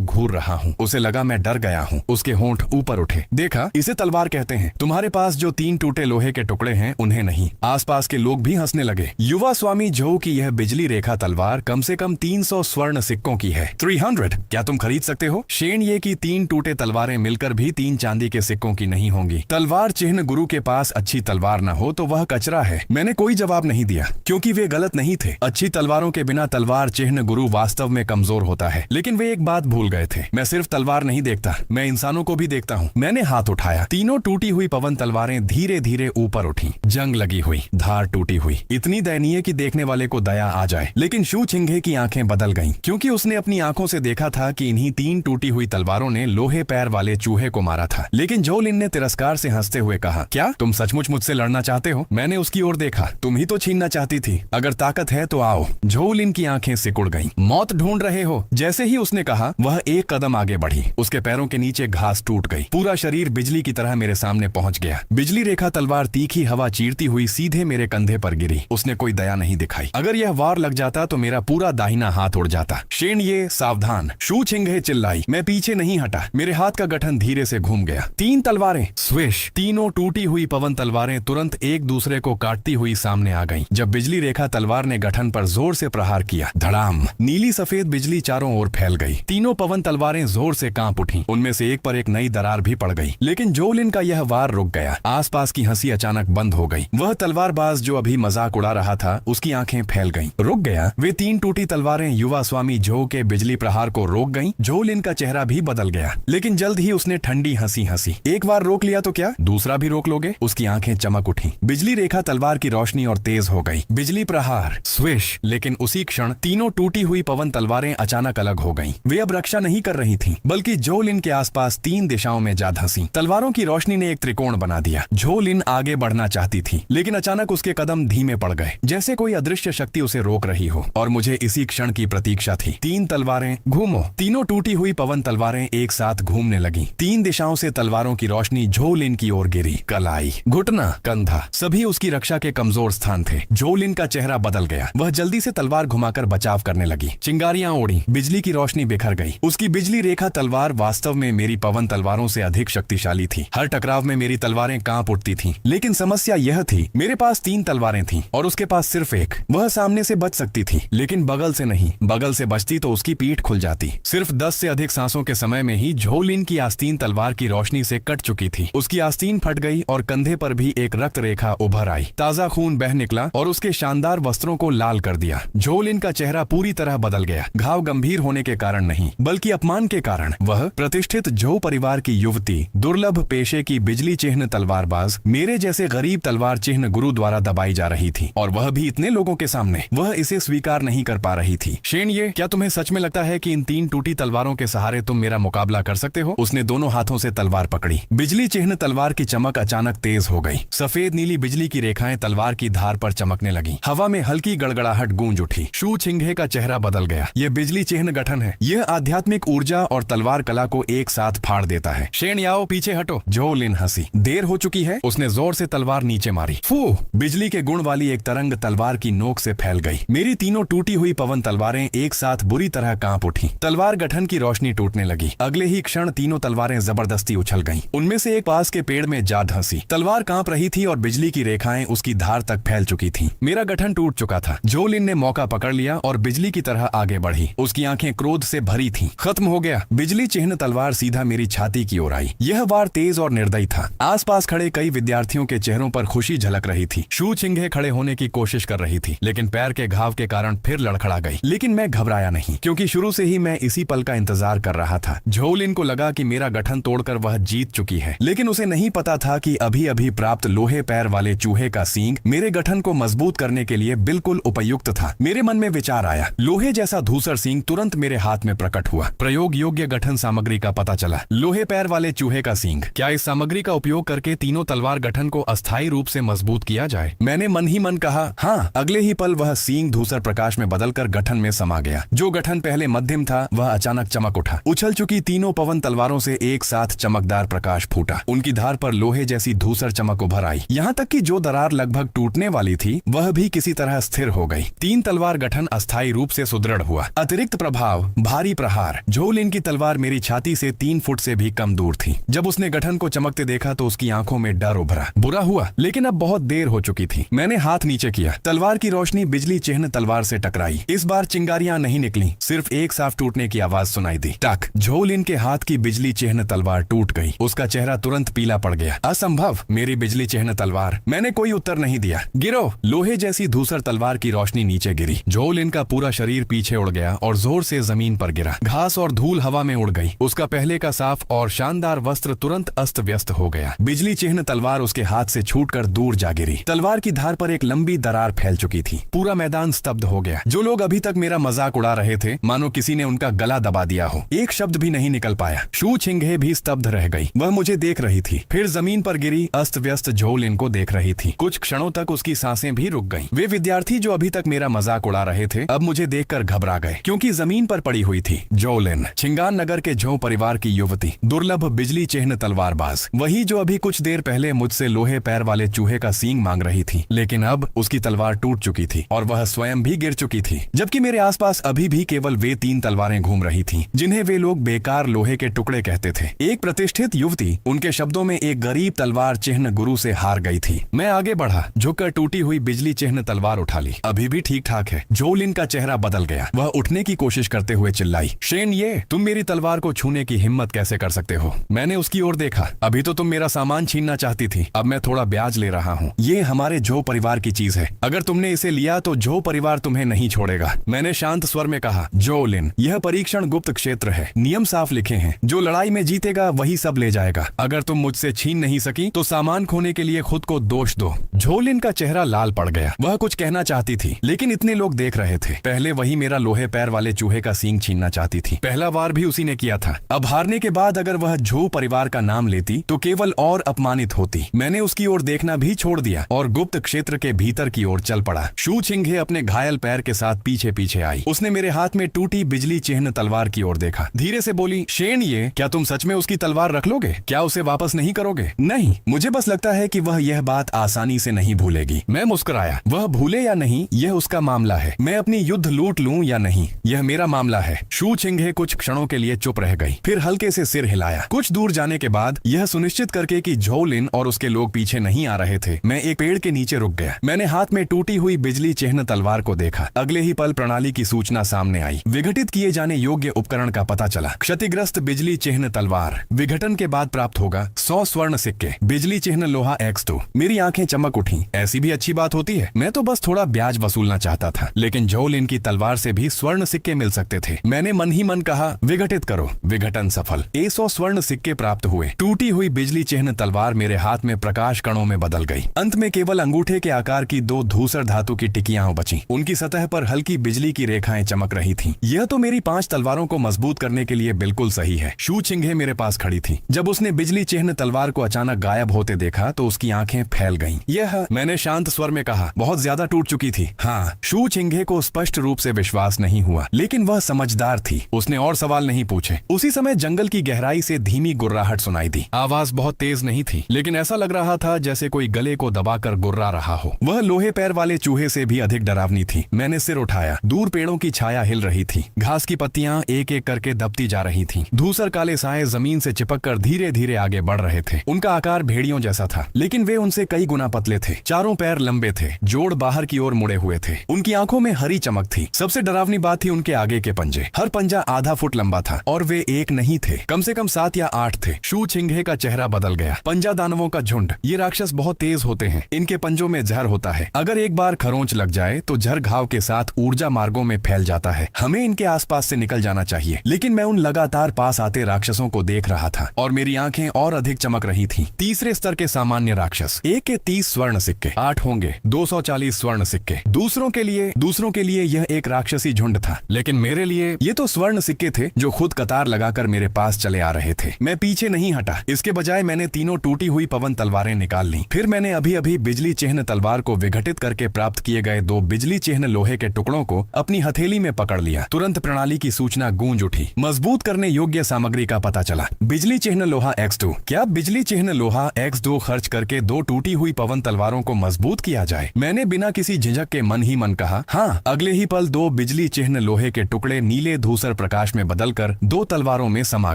घूर रहा हूँ। उसे लगा मैं डर गया हूँ। उसके होंठ ऊपर उठे। देखा, इसे तलवार कहते हैं। तुम्हारे पास जो 3 टूटे लोहे के टुकड़े हैं उन्हें नहीं। आसपास के लोग भी हंसने लगे। युवा स्वामी झो की यह बिजली रेखा तलवार कम से कम 300 स्वर्ण सिक्कों की है। 300, क्या तुम खरीद सकते हो? शेन ये की 3 टूटे तलवारें मिलकर भी 3 चांदी के सिक्कों की नहीं होंगी। तलवार चिन्ह गुरु के पास अच्छी तलवार न हो तो वह कचरा है। मैंने कोई जवाब नहीं दिया क्योंकि वे गलत नहीं थे। अच्छी तलवारों के बिना तलवार चिन्ह गुरु वास्तव में कमजोर होता है। लेकिन वे एक बात भूल गए थे, मैं सिर्फ तलवार नहीं देखता, मैं इंसानों को भी देखता हूँ। मैंने हाथ उठाया। तीनों टूटी हुई पवन तलवारें धीरे धीरे ऊपर उठी। जंग लगी हुई, धार टूटी हुई, इतनी दयनीय कि देखने वाले को दया आ जाए। लेकिन शू छिंघे की आंखें बदल गईं क्योंकि उसने अपनी आंखों से देखा था कि इन्हीं 3 टूटी हुई तलवारों ने लोहे पैर वाले चूहे को मारा था। लेकिन झोलिन ने तिरस्कार से हंसते हुए कहा, क्या तुम सचमुच मुझसे लड़ना चाहते हो? मैंने उसकी ओर देखा। तुम ही तो छीनना चाहती थी। अगर ताकत है तो आओ। झोलिन की आंखें सिकुड़ गईं। मौत ढूंढ रहे हो? जैसे ही उसने कहा, वह एक कदम आगे बढ़ी। उसके पैरों के नीचे घास टूट गई। पूरा शरीर बिजली की तरह मेरे सामने पहुंच गया। बिजली रेखा तलवार तीखी हवा चीरती हुई सीधे मेरे कंधे पर गिरी। उसने कोई दया नहीं दिखाई। अगर यह वार लग जाता तो मेरा पूरा दाहिना हाथ उड़ जाता। शेन ये, सावधान। शू छिंघे चिल्लाई। मैं पीछे नहीं हटा। मेरे हाथ का गठन धीरे से घूम गया। 3 तलवारें, स्विश। तीनों टूटी हुई पवन तलवारें तुरंत एक दूसरे को काटती हुई सामने आ गईं। जब बिजली रेखा तलवार ने गठन पर जोर से प्रहार किया, धड़ाम, नीली सफेद बिजली चारों ओर फैल गई। तीनों पवन तलवारें जोर से कांप उठी। उनमें से एक पर एक नई दरार भी पड़ गई। लेकिन झोलिन का यह वार रुक गया। आसपास की हंसी अचानक बंद हो गई। वह तलवारबाज जो अभी मजाक उड़ा रहा था, उसकी आंखें फैल गईं। रुक गया। वे 3 टूटी तलवारें युवा स्वामी झो के बिजली प्रहार को रोक गईं। झोलिन का चेहरा भी बदल गया। लेकिन जल्द ही उसने ठंडी हंसी हंसी। एक बार रोक लिया तो क्या दूसरा भी रोक लोगे? उसकी आंखें चमक उठी। बिजली रेखा तलवार की रोशनी और तेज हो गई। बिजली प्रहार, स्विश। लेकिन उसी क्षण तीनों टूटी हुई पवन तलवारें अचानक अलग हो गईं। वे अब रक्षा नहीं कर रही थीं, बल्कि झोलिन के आसपास 3 दिशाओं में जा धंसी। तलवारों की रोशनी ने एक त्रिकोण बना दिया। झोलिन आगे बढ़ना चाहती थी, लेकिन अचानक उसके कदम धीमे पड़ गए, जैसे कोई अदृश्य शक्ति उसे रोक रही हो। और मुझे इसी क्षण की प्रतीक्षा थी। 3 तलवारें, घूमो। तीनों टूटी हुई पवन तलवारें एक साथ घूमने लगी। 3 दिशाओं से तलवारों की रोशनी झोलिन की ओर गिरी। कलाई, घुटना, कंधा, सभी उसकी रक्षा के कमजोर स्थान थे। झोलिन का चेहरा बदल गया। वह जल्दी से तलवार घुमाकर बचाव करने लगी। चिंगारियां उड़ी। बिजली की रोशनी बिखर गई। उसकी बिजली रेखा तलवार वास्तव में मेरी पवन तलवारों से अधिक शक्तिशाली थी। हर टकराव में मेरी तलवारें कांप उठती थीं। लेकिन समस्या यह थी, मेरे पास 3 तलवारें थीं और उसके पास सिर्फ एक। वह सामने से बच सकती थी, लेकिन बगल से नहीं। बगल से बचती तो उसकी पीठ खुल जाती। सिर्फ 10 से अधिक सांसों के समय में ही झोलिन की आस्तीन तलवार की रोशनी से कट चुकी थी। उसकी आस्तीन फट गई और कंधे पर भी एक रक्त रेखा उभर आई। ताजा खून बह निकला और उसके शानदार वस्त्रों को लाल कर दिया। झोलिन का चेहरा पूरी तरह बदल गया। घाव गंभीर होने के कारण नहीं, बल्कि अपमान के कारण। वह प्रतिष्ठित झो परिवार की युवती, दुर्लभ पेशे की बिजली चिन्ह तलवारबाज, मेरे जैसे गरीब तलवार चिन्ह गुरु द्वारा दबाई जा रही थी, और वह भी इतने लोगों के सामने। वह इसे स्वीकार नहीं कर पा रही थी। शेन ये, क्या तुम्हें सच में लगता है कि इन 3 टूटी तलवारों के सहारे तुम मेरा मुकाबला कर सकते हो? उसने दोनों हाथों से तलवार पकड़ी। बिजली चिन्ह तलवार की चमक अचानक तेज हो गई। सफेद नीली बिजली की रेखाएं तलवार की धार पर चमकने लगी। हवा में हल्की गड़गड़ाहट गूंज उठी। शू छिंघे का चेहरा बदल गया। यह बिजली चिन्ह गठन है। यह आध्यात्मिक ऊर्जा और तलवार कला को एक साथ फाड़ देता है। शेन याओ, पीछे हटो। झोलिन हंसी। देर हो चुकी है। उसने जोर से तलवार नीचे मारी। फू! बिजली के गुण वाली एक तरंग तलवार की नोक से फैल गई। मेरी तीनों टूटी हुई पवन तलवारें एक साथ बुरी तरह कांप उठी। तलवार गठन की रोशनी टूटने लगी। अगले ही क्षण तीनों तलवारें जबरदस्ती उछल गईं। उनमें से एक पास के पेड़ में जा धंसी। तलवार कांप रही थी और बिजली की रेखाएं उसकी उसकी धार तक फैल चुकी थी। मेरा गठन टूट चुका था। झो लिन ने मौका पकड़ लिया और बिजली की तरह आगे बढ़ी। उसकी आंखें क्रोध से भरी थीं। खत्म हो गया। बिजली चिन्ह तलवार सीधा मेरी छाती की ओर आई। यह वार तेज और निर्दयी था। आसपास खड़े कई विद्यार्थियों के चेहरों पर खुशी झलक रही थी। शू चिंघे खड़े होने की कोशिश कर रही थी, लेकिन पैर के घाव के कारण फिर लड़खड़ा गई। लेकिन मैं घबराया नहीं, क्योंकि शुरू से ही मैं इसी पल का इंतजार कर रहा था। झो लिन को लगा कि मेरा गठन तोड़कर वह जीत चुकी है, लेकिन उसे नहीं पता था कि अभी अभी प्राप्त लोहे पैर वाले चूहे का सींग मेरे गठन को मजबूत करने के लिए बिल्कुल उपयुक्त था। मेरे मन में विचार आया। लोहे जैसा धूसर सींग तुरंत मेरे हाथ में प्रकट हुआ। प्रयोग योग्य गठन सामग्री का पता चला। लोहे पैर वाले चूहे का सींग। क्या इस सामग्री का उपयोग करके तीनों तलवार गठन को अस्थायी रूप से मजबूत किया जाए? मैंने मन ही मन कहा हाँ। अगले ही पल वह सींग धूसर प्रकाश में बदलकर गठन में समा गया। जो गठन पहले मध्यम था वह अचानक चमक उठा। उछल चुकी तीनों पवन तलवारों से एक साथ चमकदार प्रकाश फूटा। उनकी धार पर लोहे जैसी धूसर चमक उभर आई। यहाँ तक कि जो दरार लगभग टूटने वाली थी वह भी किसी तरह स्थिर हो गई। तीन तलवार गठन अस्थायी रूप से सुदृढ़ हुआ। अतिरिक्त प्रभाव, भारी प्रहार। झो लिन की तलवार मेरी छाती से 3 फुट से भी कम दूर थी। जब उसने गठन को चमकते देखा तो उसकी आंखों में डर उभरा। बुरा हुआ, लेकिन अब बहुत देर हो चुकी थी। मैंने हाथ नीचे किया। तलवार की रोशनी बिजली चिन्ह तलवार से टकराई। इस बार चिंगारियां नहीं निकली, सिर्फ एक साफ टूटने की आवाज सुनाई दी। टक। झो लिन के हाथ की बिजली चिन्ह तलवार टूट गई। उसका चेहरा तुरंत पीला पड़ गया। असंभव, मेरी बिजली चिन्ह तलवार। मैंने कोई उत्तर नहीं दिया। गिरो। लोहे जैसी धूसर तलवार की रोशनी नीचे गिरी। झो लिन का पूरा शरीर पीछे उड़ गया और जोर से जमीन पर गिरा। घास और धूल हवा में उड़ गई। उसका पहले का साफ और शानदार वस्त्र तुरंत अस्त व्यस्त हो गया। बिजली चिन्ह तलवार उसके हाथ से छूटकर दूर जा गिरी। तलवार की धार पर एक लंबी दरार फैल चुकी थी। पूरा मैदान स्तब्ध हो गया। जो लोग अभी तक मेरा मजाक उड़ा रहे थे, मानो किसी ने उनका गला दबा दिया हो। एक शब्द भी नहीं निकल पाया। शू चिंघे भी स्तब्ध रह गई। वह मुझे देख रही थी, फिर जमीन पर गिरी अस्त व्यस्त झो लिन को देख रही थी। कुछ क्षणों तक उसकी सांसें भी रुक गईं। वे विद्यार्थी जो अभी तक मेरा मजाक उड़ा रहे थे अब मुझे देखकर घबरा गए, क्योंकि जमीन पर पड़ी हुई थी झो लिन, छिंगान नगर के झो परिवार की युवती, दुर्लभ बिजली चिन्ह तलवारबाज, वही जो अभी कुछ देर पहले मुझसे लोहे पैर वाले चूहे का सींग मांग रही थी। लेकिन अब उसकी तलवार टूट चुकी थी और वह स्वयं भी गिर चुकी थी, जबकि मेरे आसपास अभी भी केवल वे 3 तलवारें घूम रही थीं, जिन्हें वे लोग बेकार लोहे के टुकड़े कहते थे। एक प्रतिष्ठित युवती, उनके शब्दों में एक गरीब तलवार चिन्ह गुरु से हार गई थी। मैं आगे बढ़ा, झुककर टूटी हुई बिजली चिन्ह तलवार उठा ली। अभी भी ठीक ठाक है। झो लिन का चेहरा बदल गया। वह उठने की कोशिश करते हुए चिल्लाई, शेन ये, तुम मेरी तलवार को छूने की हिम्मत कैसे कर सकते हो? मैंने उसकी ओर देखा। अभी तो तुम मेरा सामान छीनना चाहती थी, अब मैं थोड़ा ब्याज ले रहा हूँ। ये हमारे झो परिवार की चीज है। अगर तुमने इसे लिया तो झो परिवार तुम्हें नहीं छोड़ेगा। मैंने शांत स्वर में कहा, झो लिन, यह परीक्षण गुप्त क्षेत्र है। नियम साफ लिखे हैं। जो लड़ाई में जीतेगा वही सब ले जाएगा। अगर तुम मुझसे छीन नहीं सकी तो सामान खोने के लिए खुद को दोष दो। झो लिन का चेहरा लाल पड़ गया। वह कुछ कहना चाहती थी, लेकिन इतने लोग देख रहे थे। पहले वही मेरा लोहे पैर वाले चूहे का सींग छीनना चाहती थी। पहला वार भी उसी ने किया था। अब हारने के बाद अगर वह झो परिवार का नाम लेती तो केवल और अपमानित होती। मैंने उसकी ओर देखना भी छोड़ दिया और गुप्त क्षेत्र के भीतर की ओर चल पड़ा। शू चिंघे अपने घायल पैर के साथ पीछे पीछे आई। उसने मेरे हाथ में टूटी बिजली चिन्ह तलवार की ओर देखा। धीरे से बोली, शेन ये, क्या तुम सच में उसकी तलवार रख लोगे? क्या उसे वापस नहीं करोगे? नहीं, मुझे बस लगता है कि वह यह बात आसानी से नहीं भूलेगी। मैं मुस्कुराया। वह भूले या नहीं यह उसका मामला है। मैं अपनी युद्ध लूट लूं या नहीं यह मेरा मामला है। शू चिंघे कुछ क्षणों के लिए चुप रह गई, फिर हल्के से सिर हिलाया। कुछ दूर जाने के बाद यह सुनिश्चित करके कि झो लिन और उसके लोग पीछे नहीं आ रहे थे, मैं एक पेड़ के नीचे रुक गया। मैंने हाथ में टूटी हुई बिजली चिन्ह तलवार को देखा। अगले ही पल प्रणाली की सूचना सामने आई। विघटित किए जाने योग्य उपकरण का पता चला। क्षतिग्रस्त बिजली चिन्ह तलवार, विघटन के बाद प्राप्त होगा 100 स्वर्ण सिक्के। बिजली चिन्ह लोहा X2। मेरी आंखें चमक उठी। ऐसी भी अच्छी बात होती है। मैं तो बस थोड़ा ब्याज वसूलना चाहता था, लेकिन झो लिन की तलवार से भी स्वर्ण सिक्के मिल सकते थे। मैंने मन ही मन कहा, विघटित करो। विघटन सफल। 100 स्वर्ण सिक्के प्राप्त हुए। टूटी हुई बिजली चिन्ह तलवार मेरे हाथ में प्रकाश कणों में बदल गई। अंत में केवल अंगूठे के आकार की 2 धूसर धातु की टिकियां बची। उनकी सतह पर हल्की बिजली की रेखाएं चमक रही थीं। यह तो मेरी 5 तलवारों को मजबूत करने के लिए बिल्कुल सही है। शू चिंघे मेरे पास खड़ी थी। जब उसने बिजली चिन्ह तलवार को अचानक गायब होते देखा तो उसकी आंखें फैल गईं। यह, मैंने शांत स्वर में कहा, बहुत ज्यादा टूट चुकी थी। हाँ। शू चिंघे को स्पष्ट रूप से विश्वास नहीं हुआ, लेकिन वह समझदार थी। उसने और सवाल नहीं पूछे। उसी समय जंगल की गहराई से धीमी गुर्राहट सुनाई दी। आवाज बहुत तेज नहीं थी, लेकिन ऐसा लग रहा था जैसे कोई गले को दबाकर गुर्रा रहा हो। वह लोहे पैर वाले चूहे से भी अधिक डरावनी थी। मैंने सिर उठाया। दूर पेड़ों की छाया हिल रही थी। घास की पत्तियां एक एक करके दबती जा रही थीं। धूसर काले साए जमीन से चिपककर धीरे धीरे आगे बढ़ रहे थे। उनका आकार भेड़ियों जैसा था, लेकिन वे उनसे कई गुना पतले थे, चारों पैर लंबे थे, जोड़ बाहर की ओर मुड़े हुए थे। उनकी आंखों में हरी चमक थी। सबसे डरावनी बात थी उनके आगे के पंजे। हर पंजा आधा फुट लंबा था और वे एक नहीं थे, कम से कम 7 या 8 थे। शू छिंघे का चेहरा बदल गया। पंजा दानवों का झुंड। ये राक्षस बहुत तेज होते हैं। इनके पंजों में जहर होता है। अगर एक बार खरोंच लग जाए तो जहर घाव के साथ ऊर्जा मार्गों में फैल जाता है। हमें इनके आसपास से निकल जाना चाहिए। लेकिन मैं उन लगातार पास आते राक्षसों को देख रहा था और मेरी आंखें और अधिक चमक रही थीं। तीसरे स्तर के सामान्य राक्षस, 1 के 30 स्वर्ण सिक्के, 8 होंगे 240 स्वर्ण सिक्के। दूसरों के लिए यह एक राक्षसी झुंड था, लेकिन मेरे लिए ये तो स्वर्ण सिक्के थे जो खुद कतार लगाकर मेरे पास चले आ रहे थे। मैं पीछे नहीं हटा। इसके बजाय मैंने तीनों टूटी हुई पवन तलवारें निकाल ली। फिर मैंने अभी अभी बिजली चिन्ह तलवार को विघटित करके प्राप्त किए गए 2 बिजली चिन्ह लोहे के टुकड़ों को अपनी हथेली में पकड़ लिया। तुरंत प्रणाली की सूचना गूंज उठी। मजबूत करने योग्य सामग्री का पता चला। बिजली चिन्ह लोहा X2। क्या बिजली चिन्ह लोहा X2 खर्च करके 2 टूटी हुई पवन तलवारों को मजबूत किया जाए? मैंने बिना किसी झिझक के मन ही मन कहा हाँ। अगले ही पल 2 बिजली चिन्ह लोहे के टुकड़े नीले धूसर प्रकाश में बदलकर 2 तलवारों में समा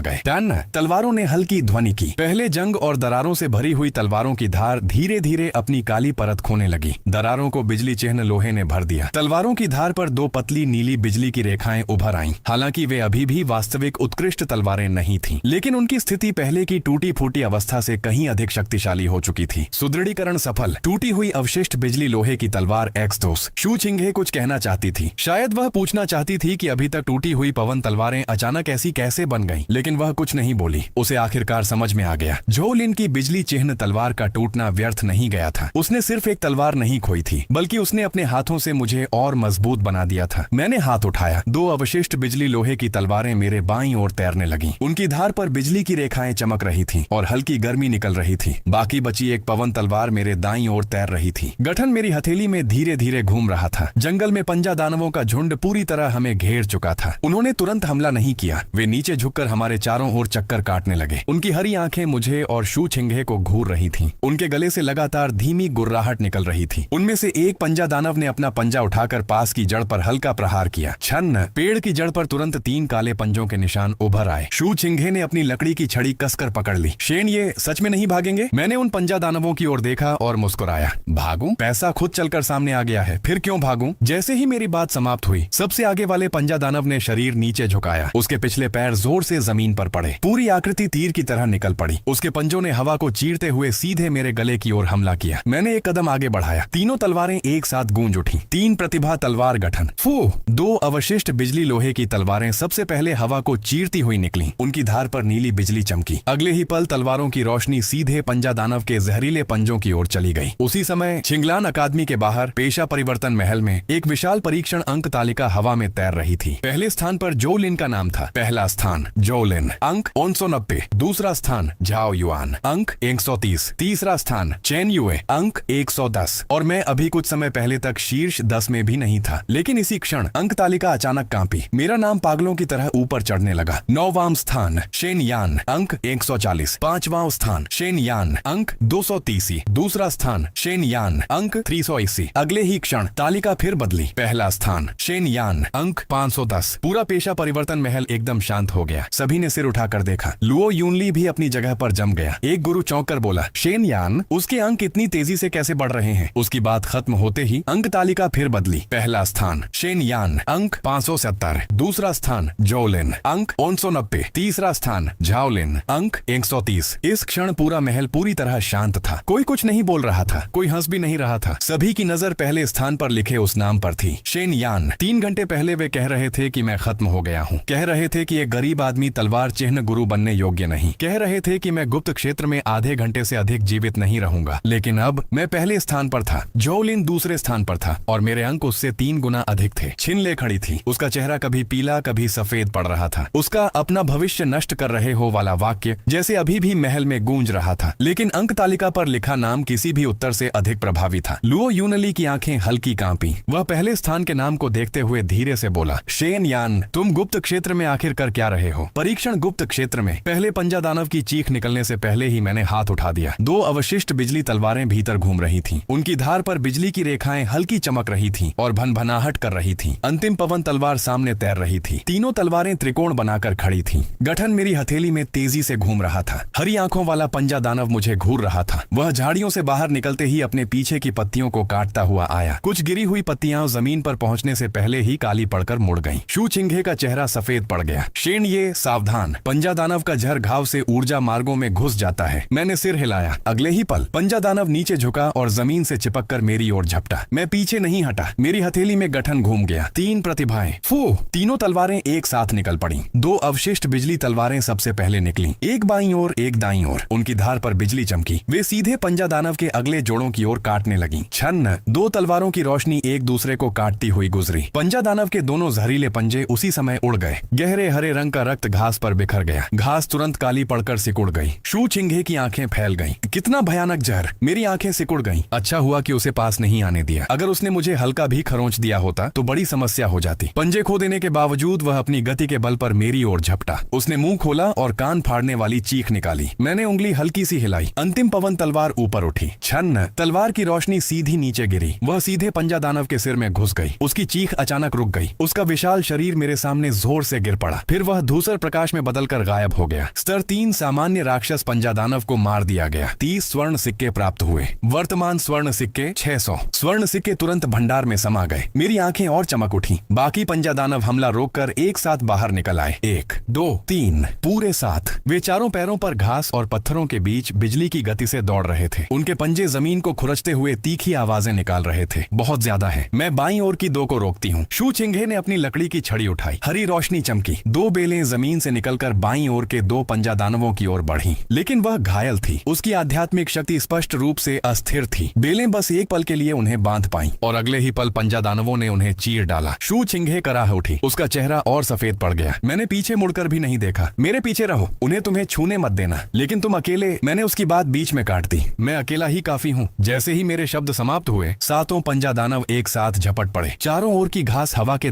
गए। टन। तलवारों ने हल्की ध्वनि की। पहले जंग और दरारों से भरी हुई तलवारों की धार धीरे धीरे अपनी काली परत खोने लगी। दरारों को बिजली चिन्ह लोहे ने भर दिया। तलवारों की धार पर 2 पतली नीली बिजली की रेखाएं उभर आईं। हालांकि वे अभी भी वास्तविक उत्कृष्ट तलवारें नहीं थीं, लेकिन उनकी स्थिति पहले की टूटी फूटी अवस्था से कहीं अधिक शक्तिशाली हो चुकी थी। सुदृढ़ीकरण सफल। टूटी हुई अवशिष्ट बिजली लोहे की तलवार X2। शू छिंघे कुछ कहना चाहती थी। शायद वह पूछना चाहती थी कि अभी तक टूटी हुई पवन तलवारें अचानक ऐसी कैसे बन गईं, लेकिन वह कुछ नहीं बोली। उसे आखिरकार समझ में आ गया। झोउ लिन की बिजली चिन्ह तलवार का टूटना व्यर्थ नहीं गया था। उसने सिर्फ एक तलवार नहीं खोई थी, बल्कि उसने अपने हाथों से मुझे और मजबूत बना दिया था। मैंने हाथ उठाया। 2 अवशिष्ट बिजली लोहे की तलवारें मेरे बाईं ओर तैरने लगीं। उनकी धार पर बिजली की रेखाएं चमक रही थीं और हल्की गर्मी निकल रही थी। बाकी बची एक पवन तलवार मेरे दाईं ओर तैर रही थी। गठन मेरी हथेली में धीरे धीरे घूम रहा था। जंगल में पंजा दानवों का झुंड पूरी तरह हमें घेर चुका था। उन्होंने तुरंत हमला नहीं किया। वे नीचे झुककर हमारे चारों ओर चक्कर काटने लगे। उनकी हरी आंखें मुझे और शू छिंघे को घूर रही थीं। उनके गले से लगातार धीमी गुर्राहट निकल रही थी। उनमें से एक पंजा दानव ने अपना पंजा उठाकर पास की जड़ पर हल्का प्रहार किया। छन्न। पेड़ की जड़ पर तुरंत 3 काले पंजों के निशान उभर आए। शू छिंघे ने अपनी लकड़ी की छड़ी कसकर पकड़ ली। शेन, ये सच में नहीं भागेंगे? मैंने उन पंजा दानवों की ओर देखा और मुस्कुराया। भागूं? पैसा खुद चलकर सामने आ गया है, फिर क्यों भागूं? जैसे ही मेरी बात समाप्त हुई, सबसे आगे वाले पंजा दानव ने शरीर नीचे झुकाया। उसके पिछले पैर जोर से जमीन पर पड़े। पूरी आकृति तीर की तरह निकल पड़ी। उसके पंजों ने हवा को चीरते हुए सीधे मेरे गले की ओर हमला किया। मैंने एक कदम आगे बढ़ाया। तीनों तलवारें एक साथ गूंज उठी। 3 प्रतिभा तलवार गठन। फू। 2 अवशिष्ट बिजली लोहे की तलवारें सबसे पहले हवा को चीरती हुई निकली। उनकी धार पर नीली बिजली चमकी। अगले ही पल तलवारों की रोशनी सीधे पंजा दानव के जहरीले पंजों की ओर चली गई। उसी समय छिंगलान अकादमी के बाहर पेशा परिवर्तन महल में एक विशाल परीक्षण अंक तालिका हवा में तैर रही थी। पहले स्थान पर झोउ लिन का नाम था। पहला स्थान झोउ लिन, अंक 990। दूसरा स्थान झाओ युआन, अंक 130। तीसरा स्थान चेन युए, अंक 110। और मैं अभी कुछ समय पहले तक शीर्ष 10 में भी नहीं था। लेकिन इसी क्षण अंक तालिका अचानक कांपी। मेरा नाम पागलों की तरह ऊपर चढ़ने लगा। 9वां स्थान शेन यान, अंक 140। 5वां स्थान शेन यान, अंक 230। दूसरा स्थान शेन यान, अंक 380। अगले ही क्षण तालिका फिर बदली। पहला स्थान शेन यान, अंक 510। पूरा पेशा परिवर्तन महल एकदम शांत हो गया। सभी ने सिर उठाकर देखा। लुओ यूनली भी अपनी जगह पर जम गया। एक गुरु चौंक कर बोला, शेन यान, उसके अंक इतनी तेजी से कैसे बढ़ रहे हैं? उसकी बात खत्म होते ही अंक तालिका फिर बदली। पहला स्थान शेन यान, अंक 570। दूसरा स्थान झोउ लिन, अंक 990। तीसरा स्थान झाओ लिन, अंक 130। इस क्षण पूरा महल पूरी तरह शांत था। कोई कुछ नहीं बोल रहा था, कोई हंस भी नहीं रहा था। सभी की नजर पहले स्थान पर लिखे उस नाम पर थी, शेन यान। 3 घंटे पहले वे कह रहे थे कि मैं खत्म हो गया हूँ। कह रहे थे कि एक गरीब आदमी तलवार चिन्ह गुरु बनने योग्य नहीं। कह रहे थे कि मैं गुप्त क्षेत्र में आधे घंटे से अधिक जीवित नहीं रहूंगा। लेकिन अब मैं पहले स्थान पर था, झोउ लिन दूसरे स्थान पर था और मेरे अंक उससे 3 गुना अधिक थे। छिन ले खड़ी थी। उसका चेहरा कभी पीला कभी सफेद पड़ रहा था। उसका अपना भविष्य नष्ट कर रहे हो वाला वाक्य जैसे अभी भी महल में गूंज रहा था। लेकिन अंक तालिका पर लिखा नाम किसी भी उत्तर से अधिक प्रभावी था। लुओ यूनली की आंखें हल्की कांपी। वह पहले स्थान के नाम को देखते हुए धीरे से बोला, शेन यान, तुम गुप्त क्षेत्र में आखिर कर क्या रहे हो? परीक्षण गुप्त क्षेत्र में। पहले पंजा दानव की चीख निकलने से पहले ही मैंने हाथ उठा दिया। 2 अवशिष्ट बिजली तलवारें भीतर घूम रही थीं। उनकी धार पर बिजली की रेखाएं हल्की चमक रही थीं और भनभनाहट कर रही थीं। अंतिम पवन तलवार सामने तैर रही थी। तीनों तलवारें त्रिकोण बनाकर खड़ी थीं। गठन मेरी हथेली में तेजी से घूम रहा था। हरी आंखों वाला पंजा दानव मुझे घूर रहा था। वह झाड़ियों से बाहर निकलते ही अपने पीछे की पत्तियों को काटता हुआ आया। कुछ गिरी हुई पत्तियां जमीन पर पहुंचने से पहले ही काली पड़कर मुड़ गईं। शू चिंघे का चेहरा सफेद पड़ गया। शेन ये सावधान, पंजा दानव का जहर घाव से ऊर्जा मार्गों में घुस जाता है। मैंने सिर हिलाया। अगले ही पल पंजा दानव नीचे झुका और जमीन से चिपक कर मेरी ओर झपटा। मैं पीछे नहीं हटा। मेरी हथेली में गठन घूम गया। 3 प्रतिभाएं। फू! तीनों तलवारें एक साथ निकल पड़ी। 2 अवशिष्ट बिजली तलवारें सबसे पहले निकली, एक बाईं ओर एक दाईं ओर। उनकी धार पर बिजली चमकी। वे सीधे पंजा दानव के अगले जोड़ों की ओर काटने लगी। छन्न! 2 तलवारों की रोशनी एक दूसरे को काटती हुई गुजरी। पंजा दानव के दोनों जहरीले पंजे उसी समय उड़ गए। गहरे हरे रंग का रक्त घास पर बिखर गया। घास तुरंत काली पड़कर सिकुड़ गई। शू चिंघे की आंखें फैल गईं। कितना भयानक जहर! मेरी आंखें सिकुड़ गईं। अच्छा हुआ कि उसे पास नहीं आने दिया। अगर उसने मुझे हल्का भी खरोंच दिया होता तो बड़ी समस्या हो जाती। पंजे खो देने के बावजूद वह अपनी गति के बल पर मेरी ओर झपटा। उसने मुंह खोला और कान फाड़ने वाली चीख निकाली। मैंने उंगली हल्की सी हिलाई। अंतिम पवन तलवार ऊपर उठी। छन्न! तलवार की रोशनी सीधी नीचे गिरी। वह सीधे पंजा दानव के सिर में घुस गई। उसकी चीख अचानक रुक गई। उसका विशाल शरीर मेरे सामने जोर से गिर पड़ा। फिर वह धूसर प्रकाश में बदलकर गायब हो गया। स्तर 3 सामान्य राक्षस पंजा दानव को मार दिया गया। 30 स्वर्ण सिक्के प्राप्त हुए। वर्तमान स्वर्ण सिक्के 600। स्वर्ण सिक्के तुरंत भंडार में समा गए। मेरी आंखें और चमक उठी। बाकी पंजा दानव हमला रोककर एक साथ बाहर निकल आए। 1, 2, 3 पूरे 7। वे चारों पैरों पर घास और पत्थरों के बीच बिजली की गति से दौड़ रहे थे। उनके पंजे जमीन को खुरचते हुए तीखी आवाजें निकाल रहे थे। बहुत ज्यादा है। मैं बाईं ओर की 2 को रोकती हूँ। शू चिंघे ने अपनी लकड़ी की छड़ी उठाई। हरी रोशनी चमकी। 2 बेलें जमीन से निकलकर बाईं ओर के 2 पंजा दानवों की ओर बढ़ी। लेकिन वह घायल थी। उसकी आध्यात्मिक शक्ति स्पष्ट रूप से अस्थिर थी। बेलें बस एक पल के लिए उन्हें बांध पाईं और अगले ही पल पंजा दानवों ने उन्हें चीर डाला। शू चिंघे कराह उठी। उसका चेहरा और सफेद पड़ गया। मैंने पीछे मुड़कर भी नहीं देखा। मेरे पीछे रहो, उन्हें तुम्हें छूने मत देना। लेकिन तुम अकेले। मैंने उसकी बात बीच में काट दी। मैं अकेला ही काफी हूँ। जैसे ही मेरे शब्द समाप्त हुए, 7 पंजा दानव एक साथ झपट पड़े। चारों ओर की घास हवा के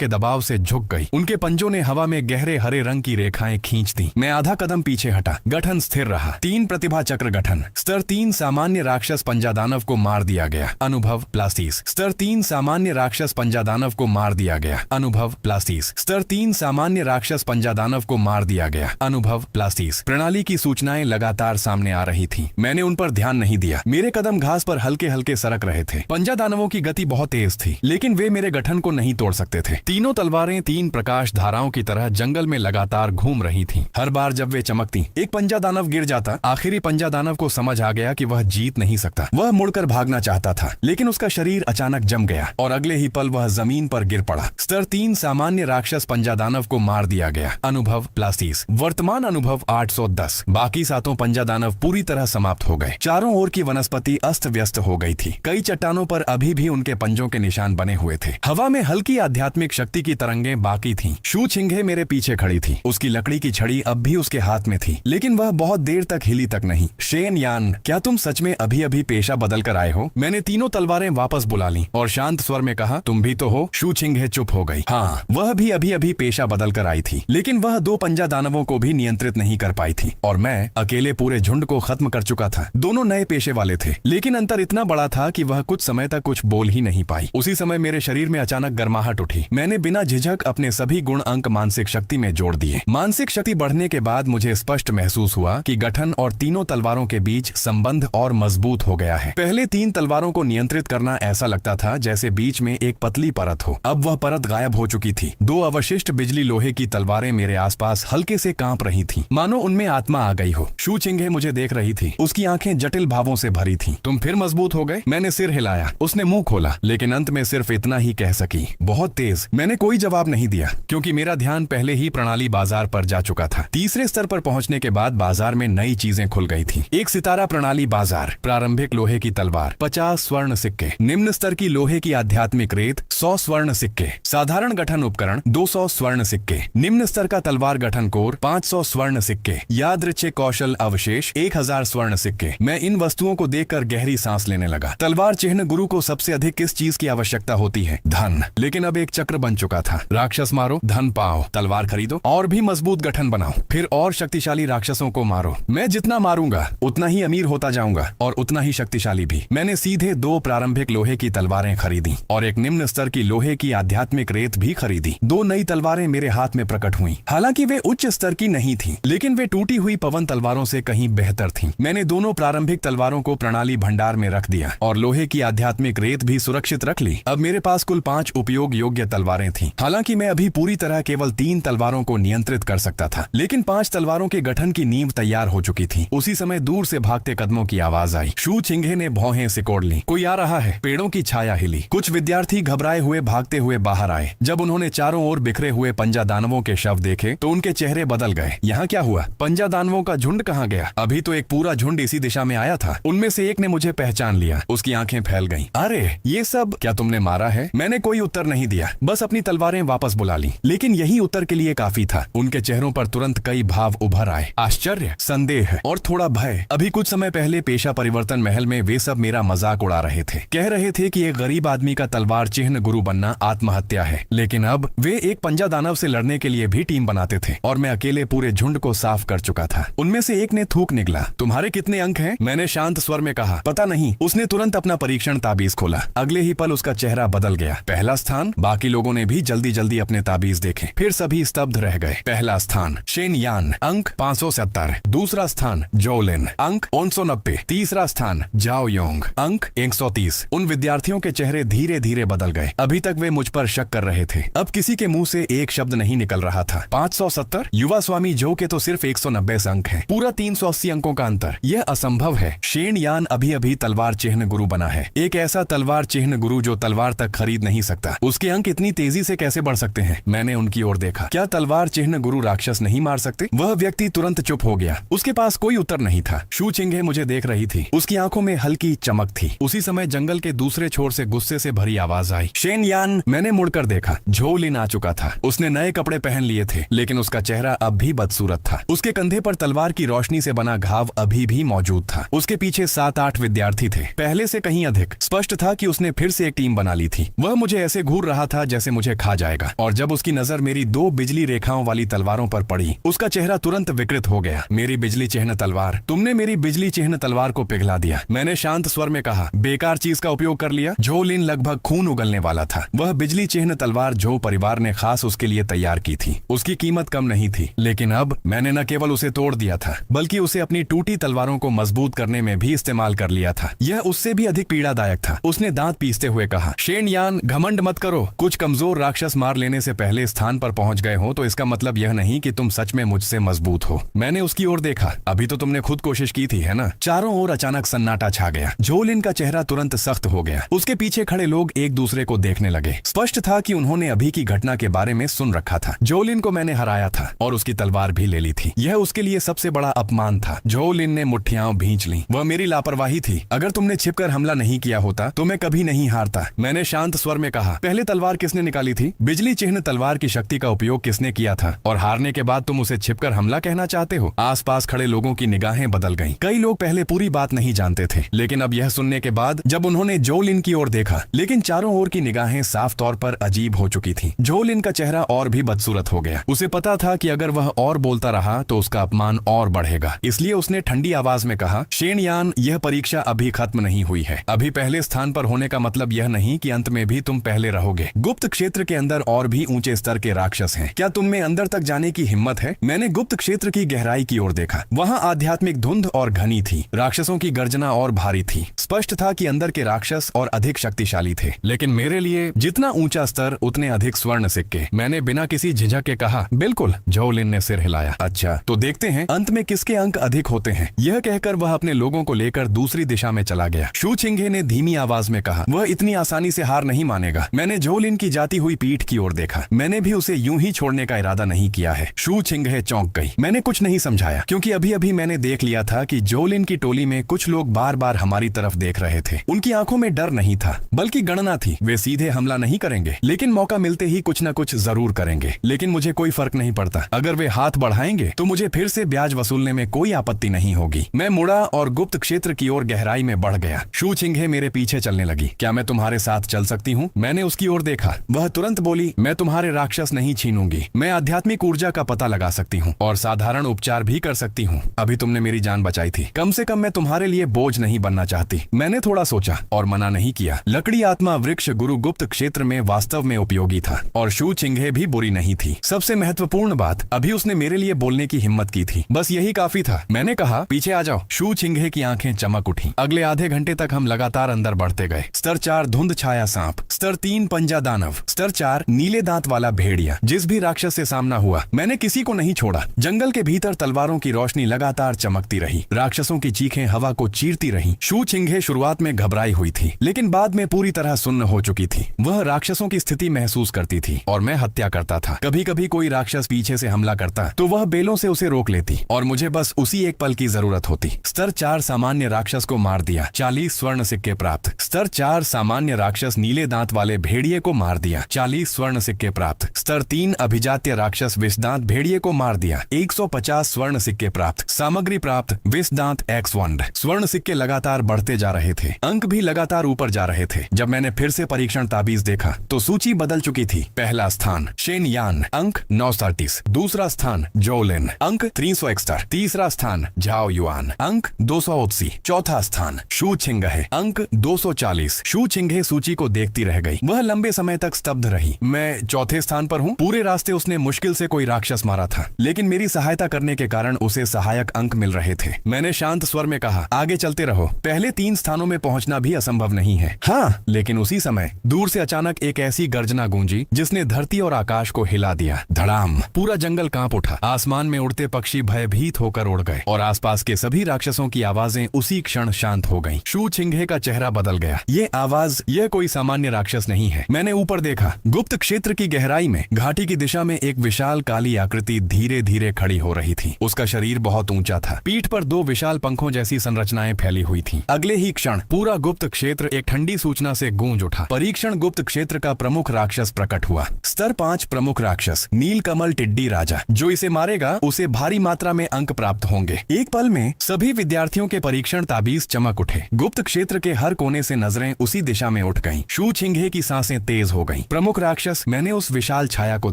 दबाव से झुक गई। उनके पंजों ने हवा में गहरे हरे रंग की रेखाएं खींच दी। मैं आधा कदम पीछे हटा। गठन स्थिर रहा। 3 प्रतिभा चक्र गठन। स्तर 3 सामान्य राक्षस पंजा दानव को मार दिया गया। अनुभव +30। स्तर 3 सामान्य राक्षस पंजा दानव को मार दिया गया। अनुभव +30। स्तर 3 सामान्य राक्षस पंजा दानव को मार दिया गया। अनुभव +30। प्रणाली की सूचनाएं लगातार सामने आ रही थी। मैंने उन पर ध्यान नहीं दिया। मेरे कदम घास पर हल्के हल्के सरक रहे थे। पंजा दानवों की गति बहुत तेज थी, लेकिन वे मेरे गठन को नहीं तोड़ सकते थे। तीनों तलवारें 3 प्रकाश धाराओं की तरह जंगल में लगातार घूम रही थीं। हर बार जब वे चमकती, एक पंजा दानव गिर जाता। आखिरी पंजा दानव को समझ आ गया कि वह जीत नहीं सकता। वह मुड़कर भागना चाहता था, लेकिन उसका शरीर अचानक जम गया और अगले ही पल वह जमीन पर गिर पड़ा। स्तर 3 सामान्य राक्षस पंजा दानव को मार दिया गया। अनुभव +30। वर्तमान अनुभव 810। बाकी 7 पंजा दानव पूरी तरह समाप्त हो गए। चारों ओर की वनस्पति अस्त व्यस्त हो गई थी। कई चट्टानों पर अभी भी उनके पंजों के निशान बने हुए थे। हवा में हल्की आध्यात्मिक शक्ति की तरंगें बाकी थीं। शू चिंघे मेरे पीछे खड़ी थी। उसकी लकड़ी की छड़ी अब भी उसके हाथ में थी, लेकिन वह बहुत देर तक हिली तक नहीं। शेन यान, क्या तुम सच में अभी अभी पेशा बदल कर आए हो? मैंने तीनों तलवारें वापस बुला ली और शांत स्वर में कहा, तुम भी तो हो? शू चिंघे चुप हो गई। हाँ, वह भी अभी अभी पेशा बदल कर आई थी, लेकिन वह 2 पंजा दानवों को भी नियंत्रित नहीं कर पाई थी और मैं अकेले पूरे झुंड को खत्म कर चुका था। दोनों नए पेशे वाले थे, लेकिन अंतर इतना बड़ा था कि वह कुछ समय तक कुछ बोल ही नहीं पाई। उसी समय मेरे शरीर में अचानक गर्माहट उठी। मैंने बिना झिझक अपने सभी गुण अंक मानसिक शक्ति में जोड़ दिए। मानसिक शक्ति बढ़ने के बाद मुझे स्पष्ट महसूस हुआ कि गठन और तीनों तलवारों के बीच संबंध और मजबूत हो गया है। पहले 3 तलवारों को नियंत्रित करना ऐसा लगता था जैसे बीच में एक पतली परत हो। अब वह परत गायब हो चुकी थी। 2 अवशिष्ट बिजली लोहे की तलवारें मेरे आसपास हल्के से कांप रही थीं, मानो उनमें आत्मा आ गई हो। शू चिंघे मुझे देख रही थी। उसकी आंखें जटिल भावों से भरी थीं। तुम फिर मजबूत हो गए? मैंने सिर हिलाया। उसने मुंह खोला, लेकिन अंत में सिर्फ इतना ही कह सकी, बहुत तेज। मैंने कोई जवाब नहीं दिया, क्योंकि मेरा ध्यान पहले ही प्रणाली बाजार पर जा चुका था। तीसरे स्तर पर पहुंचने के बाद बाजार में नई चीजें खुल गई थी। एक सितारा प्रणाली बाजार। प्रारंभिक लोहे की तलवार 50 स्वर्ण सिक्के। निम्न स्तर की लोहे की आध्यात्मिक रेत 100 स्वर्ण सिक्के। साधारण गठन उपकरण 200 स्वर्ण सिक्के। निम्न स्तर का तलवार गठन कोर 500 स्वर्ण सिक्के। यादृच्छिक कौशल अवशेष 1000 स्वर्ण सिक्के। मैं इन वस्तुओं को देखकर गहरी सांस लेने लगा। तलवार चिन्ह गुरु को सबसे अधिक किस चीज की आवश्यकता होती है? धन। लेकिन अब एक चक्र बन चुका था। राक्षस मारो, धन पाओ। तलवार खरीदो, और भी मजबूत गठन बनाओ, फिर और शक्तिशाली राक्षसों को मारो। मैं जितना मारूंगा उतना ही अमीर होता जाऊंगा और उतना ही शक्तिशाली भी। मैंने सीधे 2 प्रारंभिक लोहे की तलवारें खरीदी और एक निम्न स्तर की लोहे की आध्यात्मिक रेत भी खरीदी। 2 नई तलवारें मेरे हाथ में प्रकट हुई। हालांकि वे उच्च स्तर की नहीं थी, लेकिन वे टूटी हुई पवन तलवारों से कहीं बेहतर थीं। मैंने दोनों दोनों प्रारंभिक तलवारों को प्रणाली भंडार में रख दिया और लोहे की आध्यात्मिक रेत भी सुरक्षित रख ली। अब मेरे पास कुल 5 उपयोग योग्य तलवारें थीं। हालांकि मैं अभी पूरी तरह केवल 3 तलवारों को नियंत्रित कर सकता था, लेकिन 5 तलवारों के गठन की नींव तैयार हो चुकी थी। उसी समय दूर से भागते कदमों की आवाज आई। शू चिंघे ने भौहें सिकोड़ ली। कोई आ रहा है। पेड़ों की छाया हिली। कुछ विद्यार्थी घबराए हुए भागते हुए बाहर आए। जब उन्होंने चारों ओर बिखरे हुए पंजा दानवों के शव देखे तो उनके चेहरे बदल गए। यहाँ क्या हुआ? पंजा दानवों का झुंड कहाँ गया? अभी तो एक पूरा झुंड इसी दिशा में आया था। उनमें से एक ने मुझे पहचान लिया। उसकी आंखें फैल गईं। अरे ये सब क्या तुमने मारा है? मैंने कोई उत्तर नहीं दिया, बस अपनी तलवारें वापस बुला ली। लेकिन यही उत्तर के लिए काफी था। उनके चेहरों पर तुरंत कई भाव उभर आए। आश्चर्य, संदेह और थोड़ा भय। अभी कुछ समय पहले पेशा परिवर्तन महल में वे सब मेरा मजाक उड़ा रहे थे। कह रहे थे कि एक गरीब आदमी का तलवार चिन्ह गुरु बनना आत्महत्या है। लेकिन अब वे एक पंजा दानव से लड़ने के लिए भी टीम बनाते थे और मैं अकेले पूरे झुंड को साफ कर चुका था। उनमें से एक ने थूक निकला। तुम्हारे कितने अंक हैं? मैंने शांत स्वर में कहा। पता नहीं। उसने तुरंत अपना परीक्षण ताबीज खोला। अगले ही पल उसका चेहरा बदल गया। पहला स्थान। बाकी लोगों ने भी जल्दी जल्दी अपने ताबीज देखे। फिर सभी स्तब्ध रह गए। पहला स्थान शेन यान, अंक 570। दूसरा स्थान जोलिन, अंक 990। तीसरा स्थान जाओ योंग, अंक 130। उन विद्यार्थियों के चेहरे धीरे धीरे बदल गए। अभी तक वे मुझ पर शक कर रहे थे। अब किसी के मुंह से एक शब्द नहीं निकल रहा था। 570? युवा स्वामी जो के तो सिर्फ 190 अंक हैं। पूरा 380 अंकों का अंतर। यह असंभव है। शेन यान अभी अभी तलवार चिन्ह गुरु बना है। एक ऐसा तलवार चिन्ह गुरु जो तलवार तक खरीद नहीं सकता। उसके अंक इतनी तेजी से कैसे बढ़ सकते हैं? मैंने उनकी ओर देखा। क्या तलवार चिन्ह गुरु राक्षस नहीं मार सकते? वह व्यक्ति तुरंत चुप हो गया। उसके पास कोई उत्तर नहीं था। शू चिंघे मुझे देख रही थी। उसकी आंखों में हल्की चमक थी। उसी समय जंगल के दूसरे छोर से गुस्से से भरी आवाज आई। शेन यान। मैंने मुड़कर देखा। झोलिन आ चुका था। उसने नए कपड़े पहन लिए थे, लेकिन उसका चेहरा अब भी बदसूरत था। उसके कंधे पर तलवार की रोशनी से बना घाव अभी भी मौजूद था। उसके पीछे 7-8 विद्यार्थी थे, पहले से कहीं अधिक। स्पष्ट था कि उसने फिर से एक टीम बना ली थी। वह मुझे ऐसे घूर रहा था जैसे मुझे खा जाएगा। और जब उसकी नजर मेरी 2 बिजली रेखाओं वाली तलवारों पर पड़ी, उसका चेहरा तुरंत विकृत हो गया। मेरी बिजली चिन्ह तलवार। तुमने मेरी बिजली चिन्ह तलवार को पिघला दिया। मैंने शांत स्वर में कहा। बेकार चीज का उपयोग कर लिया। झोलिन लगभग खून उगलने वाला था। वह बिजली चिन्ह तलवार जो परिवार ने खास उसके लिए तैयार की थी, उसकी कीमत कम नहीं थी। लेकिन अब मैंने न केवल उसे तोड़ दिया था, बल्कि उसे अपनी टूटी तलवारों को मजबूत करने में भी इस्तेमाल कर लिया था। यह उससे भी अधिक पीड़ादायक था। उसने दांत पीसते हुए कहा। शेन यान, घमंड मत करो। कुछ कमजोर राक्षस मार लेने से पहले स्थान पर पहुंच गए हो तो इसका मतलब यह नहीं कि तुम सच में मुझसे मजबूत हो। मैंने उसकी ओर देखा। अभी तो तुमने खुद कोशिश की थी, है ना? चारों ओर अचानक सन्नाटा छा गया। झोलिन का चेहरा तुरंत सख्त हो गया। उसके पीछे खड़े लोग एक दूसरे को देखने लगे। स्पष्ट था कि उन्होंने अभी की घटना के बारे में सुन रखा था। झोलिन को मैंने हराया था और उसकी तलवार भी ले ली थी। यह उसके लिए सबसे बड़ा अपमान था। झोलिन ने मुट्ठियां भींच ली। वह मेरी लापरवाही थी। अगर तुमने छिपकर हमला नहीं किया होता तो मैं कभी नहीं हारता। मैंने शांत स्वर में कहा। पहले तलवार किसने निकाली थी? बिजली चिन्ह तलवार की शक्ति का उपयोग किसने किया था? और हारने के बाद तुम उसे छिपकर हमला कहना चाहते हो? आसपास खड़े लोगों की निगाहें बदल गईं। कई लोग पहले पूरी बात नहीं जानते थे, लेकिन अब यह सुनने के बाद जब उन्होंने झोलिन की ओर देखा, लेकिन चारों ओर की निगाहें साफ तौर पर अजीब हो चुकी थी। झोलिन का चेहरा और भी बदसूरत हो गया। उसे पता था कि अगर वह और बोलता रहा तो उसका अपमान और बढ़ेगा। इसलिए उसने ठंडी आवाज में कहा। शेन यान, यह परीक्षा अभी खत्म नहीं हुई है। अभी पहले स्थान पर होने का मतलब यह नहीं कि अंत में भी तुम पहले रहोगे। गुप्त क्षेत्र के अंदर और भी ऊंचे स्तर के राक्षस हैं। क्या तुम में अंदर तक जाने की हिम्मत है? मैंने गुप्त क्षेत्र की गहराई की ओर देखा। वहां आध्यात्मिक धुंध और घनी थी। राक्षसों की गर्जना और भारी थी। स्पष्ट था कि अंदर के राक्षस और अधिक शक्तिशाली थे। लेकिन मेरे लिए जितना ऊंचा स्तर उतने अधिक स्वर्ण सिक्के। मैंने बिना किसी झिझक के कहा। बिल्कुल। झोलिन ने सिर हिलाया। अच्छा, तो देखते हैं अंत में किसके अंक अधिक होते हैं। यह कहकर वह अपने लोगों को लेकर दूसरी दिशा में चला गया। शू चिंघे ने धीमी आवाज में कहा। वह इतनी आसानी से हार नहीं मानेगा। मैंने झोलिन की जाती हुई पीठ की ओर देखा। मैंने भी उसे यूं ही छोड़ने का इरादा नहीं किया है। शू चिंघे चौंक गई। मैंने कुछ नहीं समझाया, क्योंकि अभी अभी मैंने देख लिया था कि झोलिन की टोली में कुछ लोग बार बार हमारी तरफ देख रहे थे। उनकी आंखों में डर नहीं था, बल्कि गणना थी। वे सीधे हमला नहीं करेंगे, लेकिन मौका मिलते ही कुछ न कुछ जरूर करेंगे। लेकिन मुझे कोई फर्क नहीं पड़ता। अगर वे हाथ बढ़ाएंगे तो मुझे फिर से ब्याज वसूलने में कोई आपत्ति नहीं होगी। मैं मुड़ा और गुप्त क्षेत्र की ओर गहराई में बढ़ गया। शू चिंघे मेरे पीछे चलने लगी। क्या मैं तुम्हारे साथ चल सकती हूँ? मैंने उसकी ओर देखा। वह तुरंत बोली। मैं तुम्हारे राक्षस नहीं छीनूंगी। मैं आध्यात्मिक ऊर्जा का पता लगा सकती हूँ और साधारण उपचार भी कर सकती हूँ। अभी तुमने मेरी जान बचाई थी। कम से कम मैं तुम्हारे लिए बोझ नहीं बनना चाहती। मैंने थोड़ा सोचा और मना नहीं किया। लकड़ी आत्मा वृक्ष गुरु गुप्त क्षेत्र में वास्तव में उपयोगी था और शू चिंघे भी बुरी नहीं थी। सबसे महत्वपूर्ण बात, अभी उसने मेरे लिए बोलने की हिम्मत की थी। बस यही काफी था। मैंने कहा, पीछे आ जाओ। जाओ। शू छिंघे की आंखें चमक उठी। अगले आधे घंटे तक हम लगातार अंदर बढ़ते गए। स्तर 4 धुंध छाया सांप, स्तर 3 पंजा दानव, स्तर 4 नीले दांत वाला भेड़िया। जिस भी राक्षस से सामना हुआ मैंने किसी को नहीं छोड़ा। जंगल के भीतर तलवारों की रोशनी लगातार चमकती रही। राक्षसों की चीखें हवा को चीरती रहीं। शू छिंघे शुरुआत में घबराई हुई थी, लेकिन बाद में पूरी तरह सुन्न हो चुकी थी। वह राक्षसों की स्थिति महसूस करती थी और मैं हत्या करता था। कभी कभी कोई राक्षस पीछे से हमला करता तो वह बेलों से उसे रोक लेती और मुझे बस उसी एक पल की जरूरत होती। स्तर 4 सामान्य राक्षस को मार दिया, 40 स्वर्ण सिक्के प्राप्त। स्तर 4 सामान्य राक्षस नीले दांत वाले भेड़िए को मार दिया, 40 स्वर्ण सिक्के प्राप्त। स्तर 3 अभिजात्य राक्षस विषदांत भेड़िए को मार दिया, 150 स्वर्ण सिक्के प्राप्त। सामग्री प्राप्त विषदांत एक्स वंड। स्वर्ण सिक्के लगातार बढ़ते जा रहे थे, अंक भी लगातार ऊपर जा रहे थे। जब मैंने फिर से परीक्षण ताबीज देखा तो सूची बदल चुकी थी। पहला स्थान शेन यान, अंक 930। दूसरा स्थान जोलिन, अंक 361। तीसरा स्थान झाओ युआन, अंक 280। चौथा स्थान शू छिंघे, अंक 240। शू छिंघे सूची को देखती रह गई। वह लंबे समय तक स्तब्ध रही। मैं चौथे स्थान पर हूँ। पूरे रास्ते उसने मुश्किल से कोई राक्षस मारा था, लेकिन मेरी सहायता करने के कारण उसे सहायक अंक मिल रहे थे। मैंने शांत स्वर में कहा, आगे चलते रहो। पहले 3 स्थानों में पहुंचना भी असंभव नहीं है। हाँ, लेकिन उसी समय दूर से अचानक एक ऐसी गर्जना गूंजी जिसने धरती और आकाश को हिला दिया। धड़ाम! पूरा जंगल कांप उठा। आसमान में उड़ते पक्षी भयभीत होकर उड़ गए और आसपास के सभी राक्षसों की आवाजें उसी क्षण शांत हो गईं। शू छिंघे का चेहरा बदल गया। ये आवाज, यह कोई सामान्य राक्षस नहीं है। मैंने ऊपर देखा। गुप्त क्षेत्र की गहराई में घाटी की दिशा में एक विशाल काली आकृति धीरे धीरे खड़ी हो रही थी। उसका शरीर बहुत ऊंचा था। पीठ पर 2 विशाल पंखों जैसी संरचनाएं फैली हुई थीं। अगले ही क्षण पूरा गुप्त क्षेत्र एक ठंडी सूचना से गूंज उठा। परीक्षण गुप्त क्षेत्र का प्रमुख राक्षस प्रकट हुआ। स्तर 5 प्रमुख राक्षस नीलकमल टिड्डी राजा। जो इसे मारेगा उसे भारी मात्रा में अंक प्राप्त होंगे। एक पल में सभी विद्यार्थियों के परीक्षण ताबीज चमक उठे। गुप्त क्षेत्र के हर कोने से नजरें उसी दिशा में उठ गईं। शू छिंघे की सांसें तेज हो गईं। प्रमुख राक्षस, मैंने उस विशाल छाया को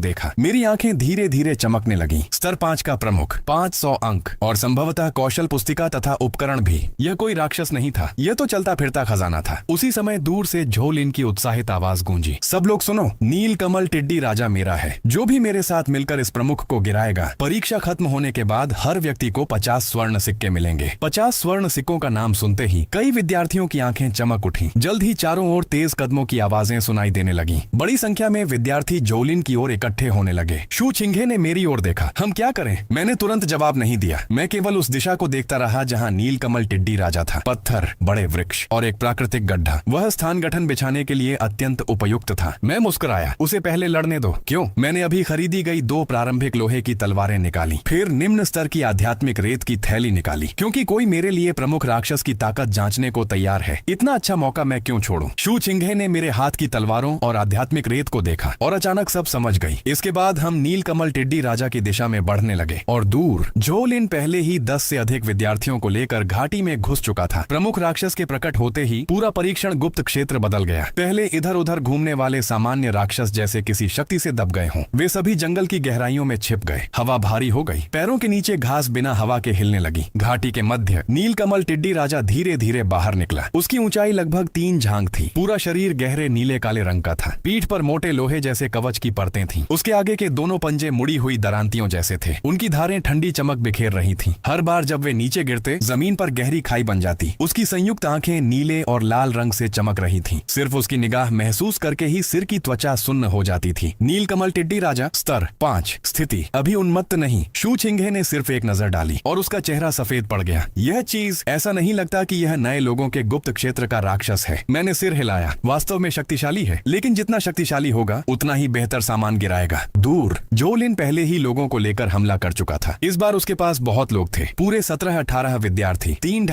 देखा। मेरी आंखें धीरे धीरे चमकने लगीं। स्तर 5 का प्रमुख, 500 अंक और संभवतः कौशल पुस्तिका तथा उपकरण भी। यह कोई राक्षस नहीं था, यह तो चलता फिरता खजाना था। उसी समय दूर से झोलिन की उत्साहित आवाज गूंजी, सब लोग सुनो, नीलकमल टिड्डी राजा मेरा है। जो भी मेरे साथ मिलकर इस प्रमुख को गिराएगा, परीक्षा खत्म होने के बाद हर व्यक्ति को 50 स्वर्ण सिक्के मिलेंगे। 50 स्वर्ण सिक्कों का नाम सुनते ही कई विद्यार्थियों की आंखें चमक उठी। जल्द ही चारों ओर तेज कदमों की आवाजें सुनाई देने लगी। बड़ी संख्या में विद्यार्थी जोलिन की ओर इकट्ठे होने लगे। शू छिंघे ने मेरी ओर देखा। हम क्या करें? मैंने तुरंत जवाब नहीं दिया। मैं केवल उस दिशा को देखता रहा जहां नीलकमल टिड्डी राजा था। पत्थर, बड़े वृक्ष और एक प्राकृतिक गड्ढा। वह स्थान गठन बिछाने के लिए अत्यंत उपयुक्त था। मैं मुस्कुराया। उसे पहले लड़ने दो। क्यों? मैंने अभी खरीदी गई 2 प्रारंभिक लोहे की तलवारें निकाली। फिर निम्न स्तर की आध्यात्मिक रेत की थैली निकाली, क्योंकि कोई मेरे लिए प्रमुख राक्षस की ताकत जांचने को तैयार है। इतना अच्छा मौका मैं क्यों छोड़ूं? शू छिंघे ने मेरे हाथ की तलवारों और आध्यात्मिक रेत को देखा और अचानक सब समझ गई। इसके बाद हम नीलकमल टिड्डी राजा की दिशा में बढ़ने लगे और दूर झोलिन पहले ही 10 से अधिक विद्यार्थियों को लेकर घाटी में घुस चुका था। प्रमुख राक्षस के प्रकट होते ही पूरा परीक्षण गुप्त क्षेत्र बदल गया। पहले इधर उधर घूमने वाले सामान्य राक्षस जैसे किसी शक्ति से दब गए हों, वे सभी जंगल की गहराइयों में छिप गए। हवा भारी हो गई। पैरों के नीचे घास बिना हवा के हिलने लगी। घाटी के मध्य नीलकमल टिड्डी राजा धीरे धीरे बाहर निकला। उसकी ऊंचाई लगभग 3 झांग थी। पूरा शरीर गहरे नीले काले रंग का था। पीठ पर मोटे लोहे जैसे कवच की परतें थीं। उसके आगे के दोनों पंजे मुड़ी हुई दरांतियों जैसे थे। उनकी धारें ठंडी चमक बिखेर रही थीं। हर बार जब वे नीचे गिरते, जमीन पर गहरी खाई बन जाती। उसकी संयुक्त आंखें नीले और लाल रंग से चमक रही थीं। सिर्फ उसकी निगाह महसूस करके ही सिर की त्वचा सुन्न हो जाती थी। नीलकमल टिड्डी राजा, स्तर 5, स्थिति अभी उन्मत्त नहीं। शू छिंघे ने सिर्फ एक नजर डाली और उसका चेहरा सफेद पड़ गया। यह चीज, ऐसा नहीं लगता कि यह नए लोगों के गुप्त क्षेत्र का राक्षस है। मैंने सिर हिलाया। वास्तव में शक्तिशाली है, लेकिन जितना शक्तिशाली होगा उतना ही बेहतर सामान गिराएगा। दूर जोलिन पहले ही लोगों को लेकर हमला कर चुका था। इस बार उसके पास बहुत लोग थे। पूरे 17-18 विद्यार्थी, 3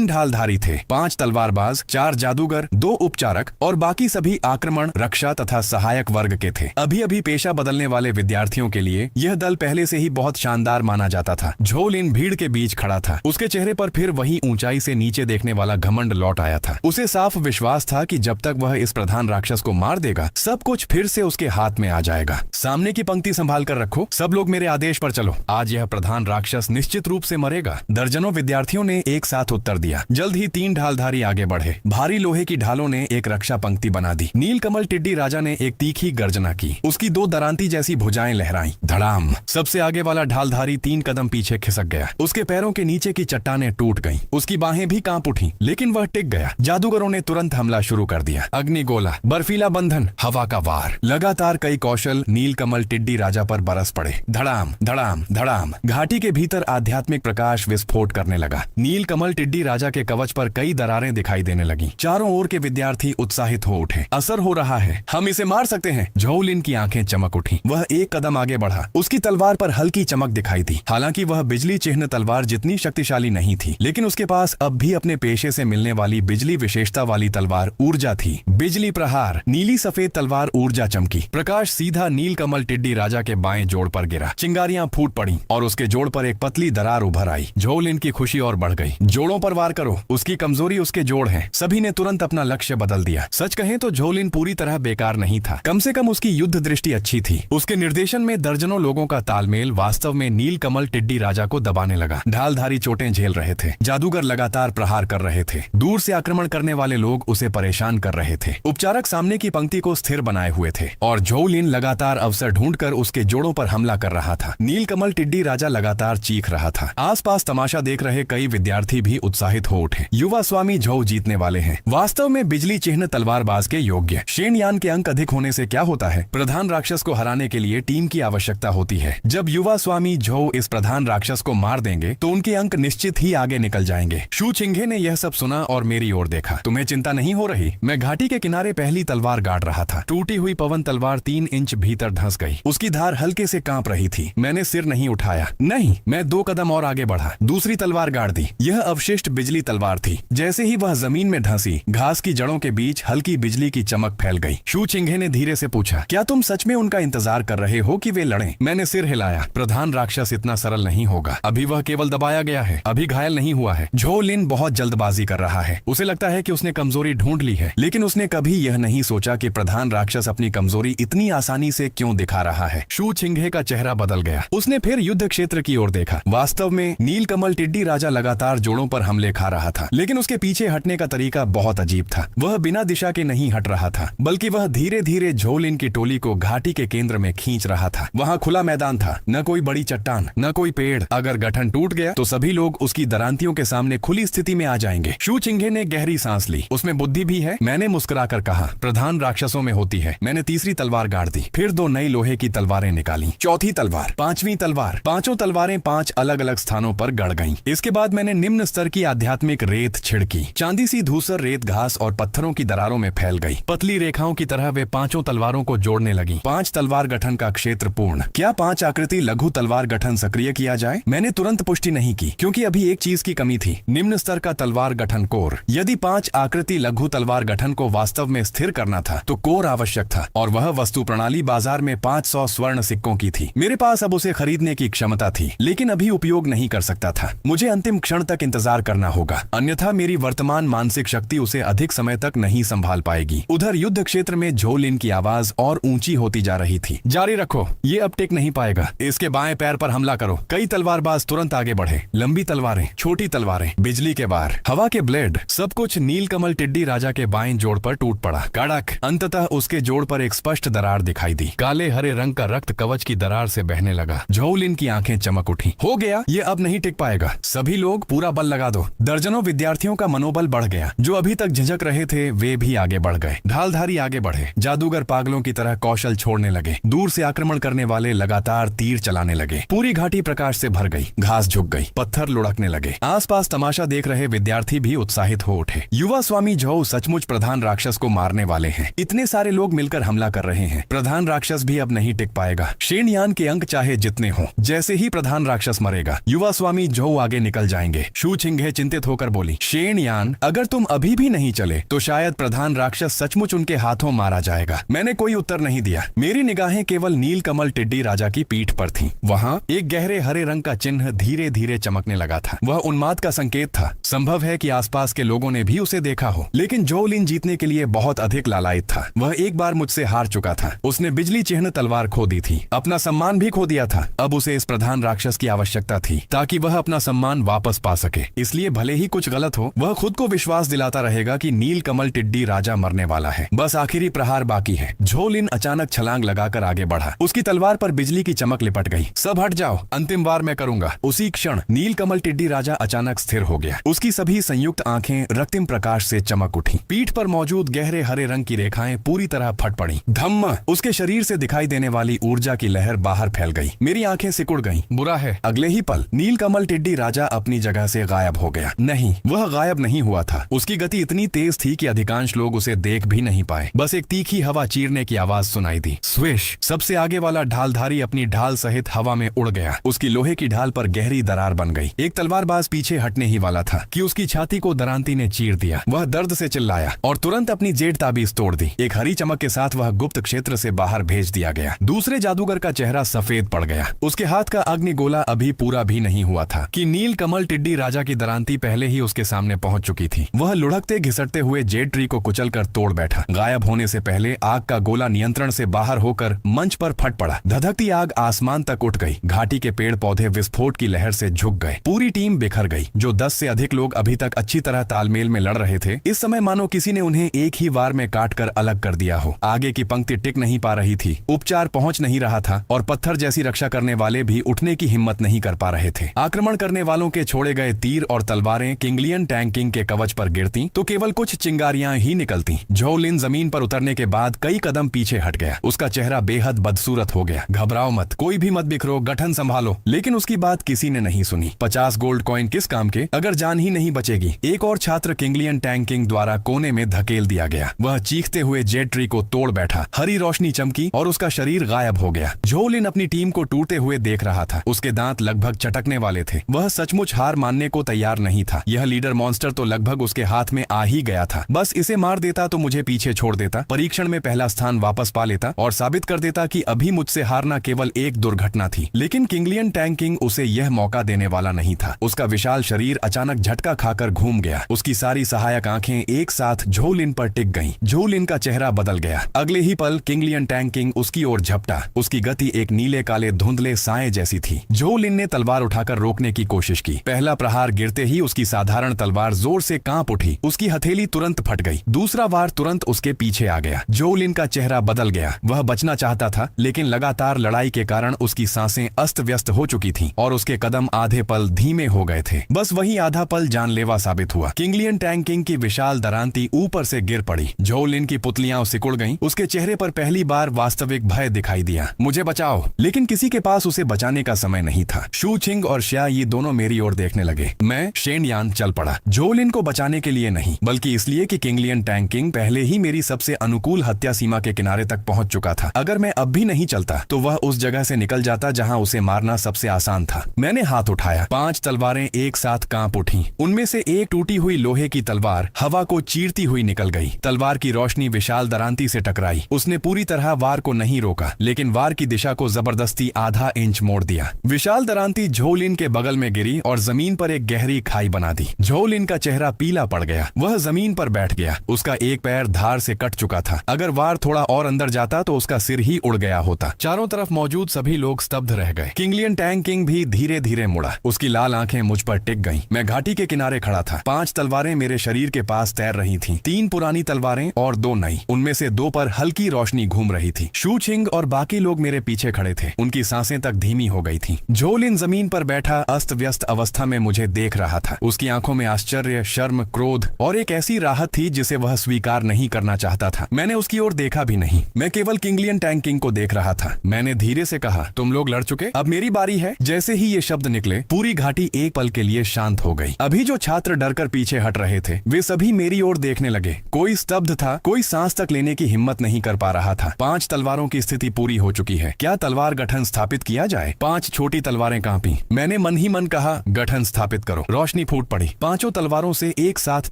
ढालधारी थे, 5 तलवारबाज, 4 जादूगर, 2 उपचारक और बाकी सभी आक्रमण, रक्षा तथा सहायक वर्ग के थे। अभी अभी पेशा बदलने वाले विद्यार्थियों के लिए यह दल पहले से ही बहुत शानदार माना जाता था। झोलिन भीड़ के बीच खड़ा था। उसके चेहरे पर फिर वही ऊंचाई से नीचे देखने वाला घमंड लौट आया था। उसे साफ विश्वास था कि जब तक वह इस प्रधान राक्षस को मार देगा, सब कुछ फिर से उसके हाथ में आ जाएगा। सामने की पंक्ति संभाल कर रखो। सब लोग मेरे आदेश पर चलो। आज यह प्रधान राक्षस निश्चित रूप से मरेगा। दर्जनों विद्यार्थियों ने एक साथ उत्तर दिया। जल्द ही 3 ढालधारी आगे बढ़े। भारी लोहे की ढालों ने एक रक्षा पंक्ति बना दी। नीलकमल टिड्डी राजा ने एक तीखी गर्जना की। उसकी 2 दरांती जैसी भुजाएं लहराईं। धड़ाम! सबसे आगे वाला ढालधारी 3 कदम पीछे खिसक गया। उसके पैरों के नीचे की चट्टानें टूट गईं। उसकी बाहें भी कांप उठीं, लेकिन वह टिक गया। जादूगरों ने तुरंत हमला शुरू कर दिया। अग्निगोला, बर्फीला बंधन, हवा का वार। लगातार कई कौशल नीलकमल टिड्डी राजा पर बरस पड़े। धड़ाम धड़ाम धड़ाम। घाटी के भीतर आध्यात्मिक प्रकाश विस्फोट करने लगा। नीलकमल टिड्डी राजा के कवच पर कई दरारें दिखाई देने लगीं। चारों ओर के विद्यार्थी उत्साहित हो उठे। असर हो रहा है, हम इसे मार सकते हैं। झोलिन की आंखें चमक उठी। वह एक कदम आगे बढ़ा। उसकी तलवार पर हल्की चमक दिखाई दी। हालांकि वह बिजली चिन्ह तलवार जितनी शक्तिशाली नहीं थी, लेकिन उसके पास अब भी अपने पेशे से मिलने वाली बिजली विशेषता वाली तलवार ऊर्जा थी। बिजली प्रहार। नीली सफेद तलवार ऊर्जा चमकी। प्रकाश सीधा नीलकमल टिड्डी राजा के बाएं जोड़ पर गिरा। चिंगारियां फूट पड़ी और उसके जोड़ पर एक पतली दरार उभर आई। झोलिन की खुशी और बढ़ गई। जोड़ों पर वार करो, उसकी कमजोरी उसके जोड़ हैं। सभी ने तुरंत अपना लक्ष्य बदल दिया। सच कहें तो झोलिन पूरी तरह बेकार नहीं था। कम से कम उसकी युद्ध दृष्टि अच्छी थी। उसके निर्देशन में दर्जनों लोगों का तालमेल वास्तव में नीलकमल टिड्डी राजा को दबाने लगा। ढालधारी चोटें झेल रहे थे। जादूगर लगातार प्रहार कर रहे थे। दूर से आक्रमण करने वाले लोग उसे परेशान कर रहे थे। उपचारक सामने की पंक्ति को स्थिर बनाए हुए थे और झोलिन लगातार अवसर ढूंढकर उसके जोड़ों पर हमला कर रहा था। नीलकमल टिड्डी राजा लगातार चीख रहा था। आसपास तमाशा देख रहे कई विद्यार्थी भी उत्साहित हो उठे। युवा स्वामी झो जीतने वाले हैं। वास्तव में बिजली चिन्ह तलवारबाज के योग्य। शेनयान के अंक अधिक होने से क्या होता है? प्रधान राक्षस को हराने के लिए टीम की आवश्यकता होती है। जब युवा स्वामी झो इस प्रधान राक्षस को मार देंगे तो उनके अंक निश्चित ही आगे निकल जाएंगे। शू चिंघे ने यह सब सुना और मेरी ओर देखा। तुम्हें चिंता नहीं हो रही? मैं घाटी के किनारे पहली तलवार गाड़ रहा था। टूटी हुई पवन तलवार 3 इंच भीतर धंस गई। उसकी धार हल्के से कांप रही थी। मैंने सिर नहीं उठाया। नहीं, मैं 2 कदम और आगे बढ़ा। दूसरी तलवार गाड़ दी। यह अवशिष्ट बिजली तलवार थी। जैसे ही वह जमीन में धंसी, घास की जड़ों के बीच हल्की बिजली की चमक फैल गई। शू चिंघे ने धीरे से पूछा, क्या तुम सच में उनका इंतजार कर रहे हो कि वे लड़ें? मैंने सिर हिलाया। प्रधान राक्षस इतना सरल नहीं होगा। अभी वह केवल दबाया गया है, अभी घायल नहीं हुआ है। झोलिन बहुत जल्दबाजी कर रहा है। उसे लगता है कि उसने कमजोरी ढूंढ ली है, लेकिन उसने कभी यह नहीं सोचा कि प्रधान राक्षस अपनी कमजोरी इतनी आसानी से क्यों दिखा रहा है। शू चिंघे का चेहरा बदल गया। उसने फिर युद्ध क्षेत्र की ओर देखा। वास्तव में नीलकमल टिड्डी राजा लगातार जोड़ों पर हमले खा रहा था, लेकिन उसके पीछे हटने का तरीका बहुत अजीब था। वह बिना दिशा के नहीं हट रहा था, बल्कि वह धीरे धीरे झोलिन की टोली को घाटी के केंद्र में खींच रहा था। वहाँ खुला मैदान था, न कोई बड़ी चट्टान, न कोई पेड़। अगर गठन टूट गया तो सभी लोग उसकी दरांतियों के सामने खुली स्थिति में आ जाएंगे। शू चिंघे ने गहरी सांस ली। उसमें बुद्धि भी है, मैंने मुस्कुराकर कहा। प्रधान राक्षसों में होती है। मैंने तीसरी तलवार गाड़ दी। फिर 2 नई लोहे की तलवारें निकाली। चौथी तलवार, 5वीं तलवार। 5 तलवारें 5 अलग अलग स्थानों पर गड़ गईं। इसके बाद मैंने निम्न स्तर की आध्यात्मिक रेत छिड़की। चांदी सी धूसर रेत घास और पत्थरों की दरारों में फैल गई। पतली रेखाओं की तरह वे 5 तलवारों को जोड़ने लगी। 5 तलवार गठन का क्षेत्र पूर्ण। क्या 5 आकृति लघु तलवार गठन सक्रिय किया जाए? मैंने तुरंत पुष्टि नहीं की, क्योंकि अभी एक चीज की कमी थी। निम्न स्तर का तलवार गठन कोर। यदि 5 आकृति लघु तलवार गठन को वास्तव में स्थिर करना था तो कोर आवश्यक था, और वह वस्तु प्रणाली बाजार में 500 स्वर्ण सिक्कों की थी। मेरे पास अब उसे खरीदने की क्षमता थी, लेकिन अभी उपयोग नहीं कर सकता था। मुझे अंतिम क्षण तक इंतजार करना होगा, अन्यथा मेरी वर्तमान मानसिक शक्ति उसे अधिक समय तक नहीं संभाल पाएगी। उधर युद्ध क्षेत्र में झोलिन की आवाज और ऊंची होती जा रही थी। जारी रखो, ये अब टिक नहीं पाएगा। इसके बाएं पैर पर हमला करो। कई तलवारबाज तुरंत आगे बढ़े। लंबी तलवारें, छोटी तलवारें, बिजली के बार, हवा के ब्लेड, सब कुछ नीलकमल टिड्डी राजा के बाएं जोड़ पर टूट पड़ा। कड़क। अंततः उसके जोड़ पर एक स्पष्ट दरार दिखाई दी। काले हरे रंग का रक्त कवच की दरार से बहने लगा। झोलिन की आंखें चमक उठी। हो गया, ये अब नहीं टिक पाएगा। सभी लोग पूरा बल लगा दो। दर्जनों विद्यार्थियों का मनोबल बढ़ गया। जो अभी तक झिझक रहे थे वे भी आगे बढ़ गए। ढालधारी आगे बढ़े। जादूगर पागलों की तरह कौशल छोड़ने लगे। दूर से आक्रमण करने वाले लगातार तीर चलाने लगे। पूरी घाटी प्रकाश से भर गई। घास झुक गई। पत्थर लुढ़कने लगे। आसपास तमाशा देख रहे विद्यार्थी भी उत्साहित हो उठे। युवा स्वामी झो सचमुच प्रधान राक्षस को मारने वाले हैं। इतने सारे लोग मिलकर हमला कर रहे हैं। प्रधान राक्षस भी अब नहीं टिक पाएगा। शेनयान के अंक चाहे जितने हों, जैसे ही प्रधान राक्षस मरेगा युवा स्वामी झो आगे निकल जाएंगे। शू चिंघे चिंतित होकर बोली, शेनयान, अगर तुम अभी भी नहीं चले तो शायद प्रधान राक्षस सचमुच उनके हाथों मारा जाएगा। मैंने कोई उत्तर नहीं दिया। मेरी निगाहें केवल नीलकमल टिड्डी राजा की पीठ पर थीं। वहां एक गहरे हरे रंग का चिन्ह धीरे धीरे चमकने लगा था। वह उन्माद का संकेत था। संभव है कि आसपास के लोगों ने भी उसे देखा हो, लेकिन झोलिन जीतने के लिए बहुत अधिक लालायित था। वह एक बार मुझसे हार चुका था। उसने बिजली चिन्ह तलवार खो दी थी, अपना सम्मान भी खो दिया था। अब उसे इस प्रधान राक्षस की आवश्यकता थी ताकि वह अपना सम्मान वापस पा सके। इसलिए भले ही कुछ गलत हो, वह खुद को विश्वास दिलाता रहेगा कि नीलकमल टिड्डी राजा मरने वाला है। बस आखिरी प्रहार बाकी है। झोलिन अचानक छलांग लगाकर आगे बढ़ा। उसकी तलवार पर बिजली की चमक लिपट गई। सब हट जाओ, अंतिम वार मैं करूंगा। उसी क्षण नीलकमल टिड्डी राजा अचानक स्थिर हो गया। उसकी सभी संयुक्त आंखें रक्तिम प्रकाश से चमक उठी। पीठ पर मौजूद गहरे हरे रंग की रेखाएं पूरी तरह फट पड़ी। धम्म, उसके शरीर से दिखाई देने वाली ऊर्जा की लहर बाहर फैल गई। मेरी आंखें सिकुड़ गईं। बुरा है। अगले ही पल नीलकमल टिड्डी राजा अपनी जगह से गायब हो गया। नहीं, वह गायब नहीं हुआ था। उसकी गति इतनी तेज थी कि अधिकांश लोग उसे देख भी नहीं पाए। बस एक तीखी हवा चीरने की आवाज सुनाई दी। स्विश, सबसे आगे वाला ढालधारी अपनी ढाल सहित हवा में उड़ गया। उसकी लोहे की ढाल पर गहरी दरार बन गई। एक तलवारबाज पीछे हटने ही वाला था कि उसकी छाती को दरांती ने चीर दिया। वह दर्द से चिल्लाया और तुरंत अपनी जेड ताबीज तोड़ दी। एक हरी चमक के साथ वह गुप्त क्षेत्र से बाहर भेज दिया गया। दूसरे जादूगर का चेहरा सफेद पड़ गया। उसके हाथ का अग्निगोला अभी पूरा भी नहीं हुआ था कि नीलकमल टिड्डी राजा की दरांती पहले ही उसके सामने पहुंच चुकी थी। वह लुढ़कते घिसटते हुए जेड ट्री को कुचलकर तोड़ बैठा। गायब होने से पहले आग का गोला नियंत्रण से बाहर होकर मंच पर फट पड़ा। धधकती आग आसमान तक उठ गई। घाटी के पेड़ पौधे विस्फोट की लहर से झुक गए। पूरी टीम बिखर गई। जो 10 से अधिक लोग अभी तक अच्छी तरह तालमेल में लड़ रहे थे, इस समय मानो किसी ने उन्हें एक ही वार में काट कर अलग कर दिया हो। आगे की पंक्ति टिक नहीं पा रही थी, उपचार पहुंच नहीं रहा था और पत्थर जैसी रक्षा करने वाले भी उठने की हिम्मत नहीं कर पा रहे थे। आक्रमण करने वालों के छोड़े गए तीर और तलवारें किंगलियन टैंग किंग के कवच पर गिरती तो केवल कुछ चिंगारियां ही निकलती। झोउ लिन जमीन पर उतरने के बाद कई कदम पीछे हट गया। उसका चेहरा बेहद बदसूरत हो गया। घबराओ मत, कोई भी मत बिखरो, गठन संभालो। लेकिन उसकी बात किसी ने नहीं सुनी। 50 गोल्ड कॉइन किस काम के अगर जान ही नहीं बचेगी। एक और छात्र किंगलियन टैंग किंग द्वारा कोने में धकेल दिया गया। वह चीखते हुए जेड ट्री को तोड़ बैठा। हरी रोशनी चमकी और उसका शरीर गायब हो गया। झोउ लिन अपनी टीम को टूटते हुए देख रहा था। उसके दांत लगभग चटकने वाले थे। वह सचमुच हार मानने को तैयार नहीं था। यह लीडर मॉन्स्टर तो लगभग उसके हाथ में आ ही गया था। बस इसे मार देता तो मुझे पीछे छोड़ देता, परीक्षण में पहला स्थान वापस पा लेता और साबित कर देता कि अभी मुझसे हारना केवल एक दुर्घटना थी। लेकिन किंगलियन टैंग किंग उसे यह मौका देने वाला नहीं था। उसका विशाल शरीर अचानक झटका खाकर घूम गया। उसकी सारी सहायक आंखें एक साथ झोउ लिन पर टिक गईं। झोउ लिन का चेहरा बदल गया। अगले ही पल किंगलियन टैंग किंग उसकी ओर झपटा। उसकी गति एक नीले काले धुंधले साए जैसी थी। झोउ लिन ने तलवार उठाकर रोकने की कोशिश की। पहला प्रहार गिरते ही उसकी साधारण तलवार जोर से कांप उठी। उसकी हथेली तुरंत फट गई। दूसरा वार तुरंत उसके पीछे आ गया। झोउ लिन का चेहरा बदल गया। वह बचना चाहता था, लेकिन लगातार लड़ाई के कारण उसकी सांसें अस्त व्यस्त हो चुकी थीं और उसके कदम आधे पल धीमे हो गए थे। बस वही आधा पल जानलेवा साबित हुआ। किंगलियन टैंग किंग की विशाल दरांती ऊपर से गिर पड़ी। झोउ लिन की पुतलियां सिकुड़ गईं। उसके चेहरे पर पहली बार वास्तविक भय दिखाई दिया। मुझे बचाओ। लेकिन किसी के पास उसे बचाने का समय नहीं था। शू छिंग और श्या ये दोनों मेरी ओर देखने लगे। मैं शेन यान चल पड़ा। झोउ लिन को बचाने के लिए नहीं, बल्कि इसलिए कि किंगलियन टैंग किंग पहले ही मेरी सबसे अनुकूल हत्या सीमा के किनारे तक पहुंच चुका था। अगर मैं अब भी नहीं चलता तो वह उस जगह से निकल जाता जहां उसे मारना सबसे आसान था। मैंने हाथ उठाया। 5 तलवारें एक साथ कांप उठी। उनमें से एक टूटी हुई लोहे की तलवार हवा को चीरती हुई निकल गई। तलवार की रोशनी विशाल दरांती से टकराई। उसने पूरी तरह वार को नहीं रोका, लेकिन वार की दिशा को जबरदस्ती आधा इंच मोड़ दिया। विशाल दरांती झोउ लिन के बगल में गिरी और जमीन पर एक गहरी खाई बना दी। झोउ लिन का चेहरा पीला पड़ गया। वह जमीन पर बैठ गया। उसका एक पैर धार से कट चुका था। अगर वार थोड़ा और अंदर जाता तो उसका सिर ही उड़ गया होता। चारों तरफ मौजूद सभी लोग स्तब्ध रह गए। किंगलियन टैंग किंग भी धीरे धीरे मुड़ा। उसकी लाल आंखें मुझ पर टिक गईं। मैं घाटी के किनारे खड़ा था। 5 तलवारें मेरे शरीर के पास तैर रही थीं। 3 पुरानी तलवारें और 2 नई। उनमें से 2 पर हल्की रोशनी घूम रही थी। शू छिंग और बाकी लोग मेरे पीछे खड़े थे। उनकी सांसें तक धीमी हो गई थीं। झोउ लिन जमीन पर बैठा अस्त व्यस्त अवस्था में मुझे देख रहा था। उसकी आंखों में आश्चर्य, शर्म, क्रोध और एक ऐसी राहत थी जिसे वह स्वीकार नहीं करना चाहता था। मैंने उसकी ओर देखा भी नहीं। मैं केवल किंगलियन टैंग किंग को देख रहा था। मैंने धीरे से कहा, तुम लोग लड़ चुके, अब मेरी बारी है। जैसे ही ये शब्द निकले, पूरी घाटी एक पल के लिए शांत हो गई। अभी जो छात्र डरकर पीछे हट रहे थे, वे सभी मेरी ओर देखने लगे। कोई स्तब्ध था, कोई सांस तक लेने की हिम्मत नहीं कर पा रहा था। 5 तलवारों की स्थिति पूरी हो चुकी है। क्या तलवार गठन स्थापित किया जाए? 5 छोटी तलवारें कांपी। मैंने मन ही मन कहा, गठन स्थापित करो। रोशनी फूट पड़ी। 5 तलवारों से एक साथ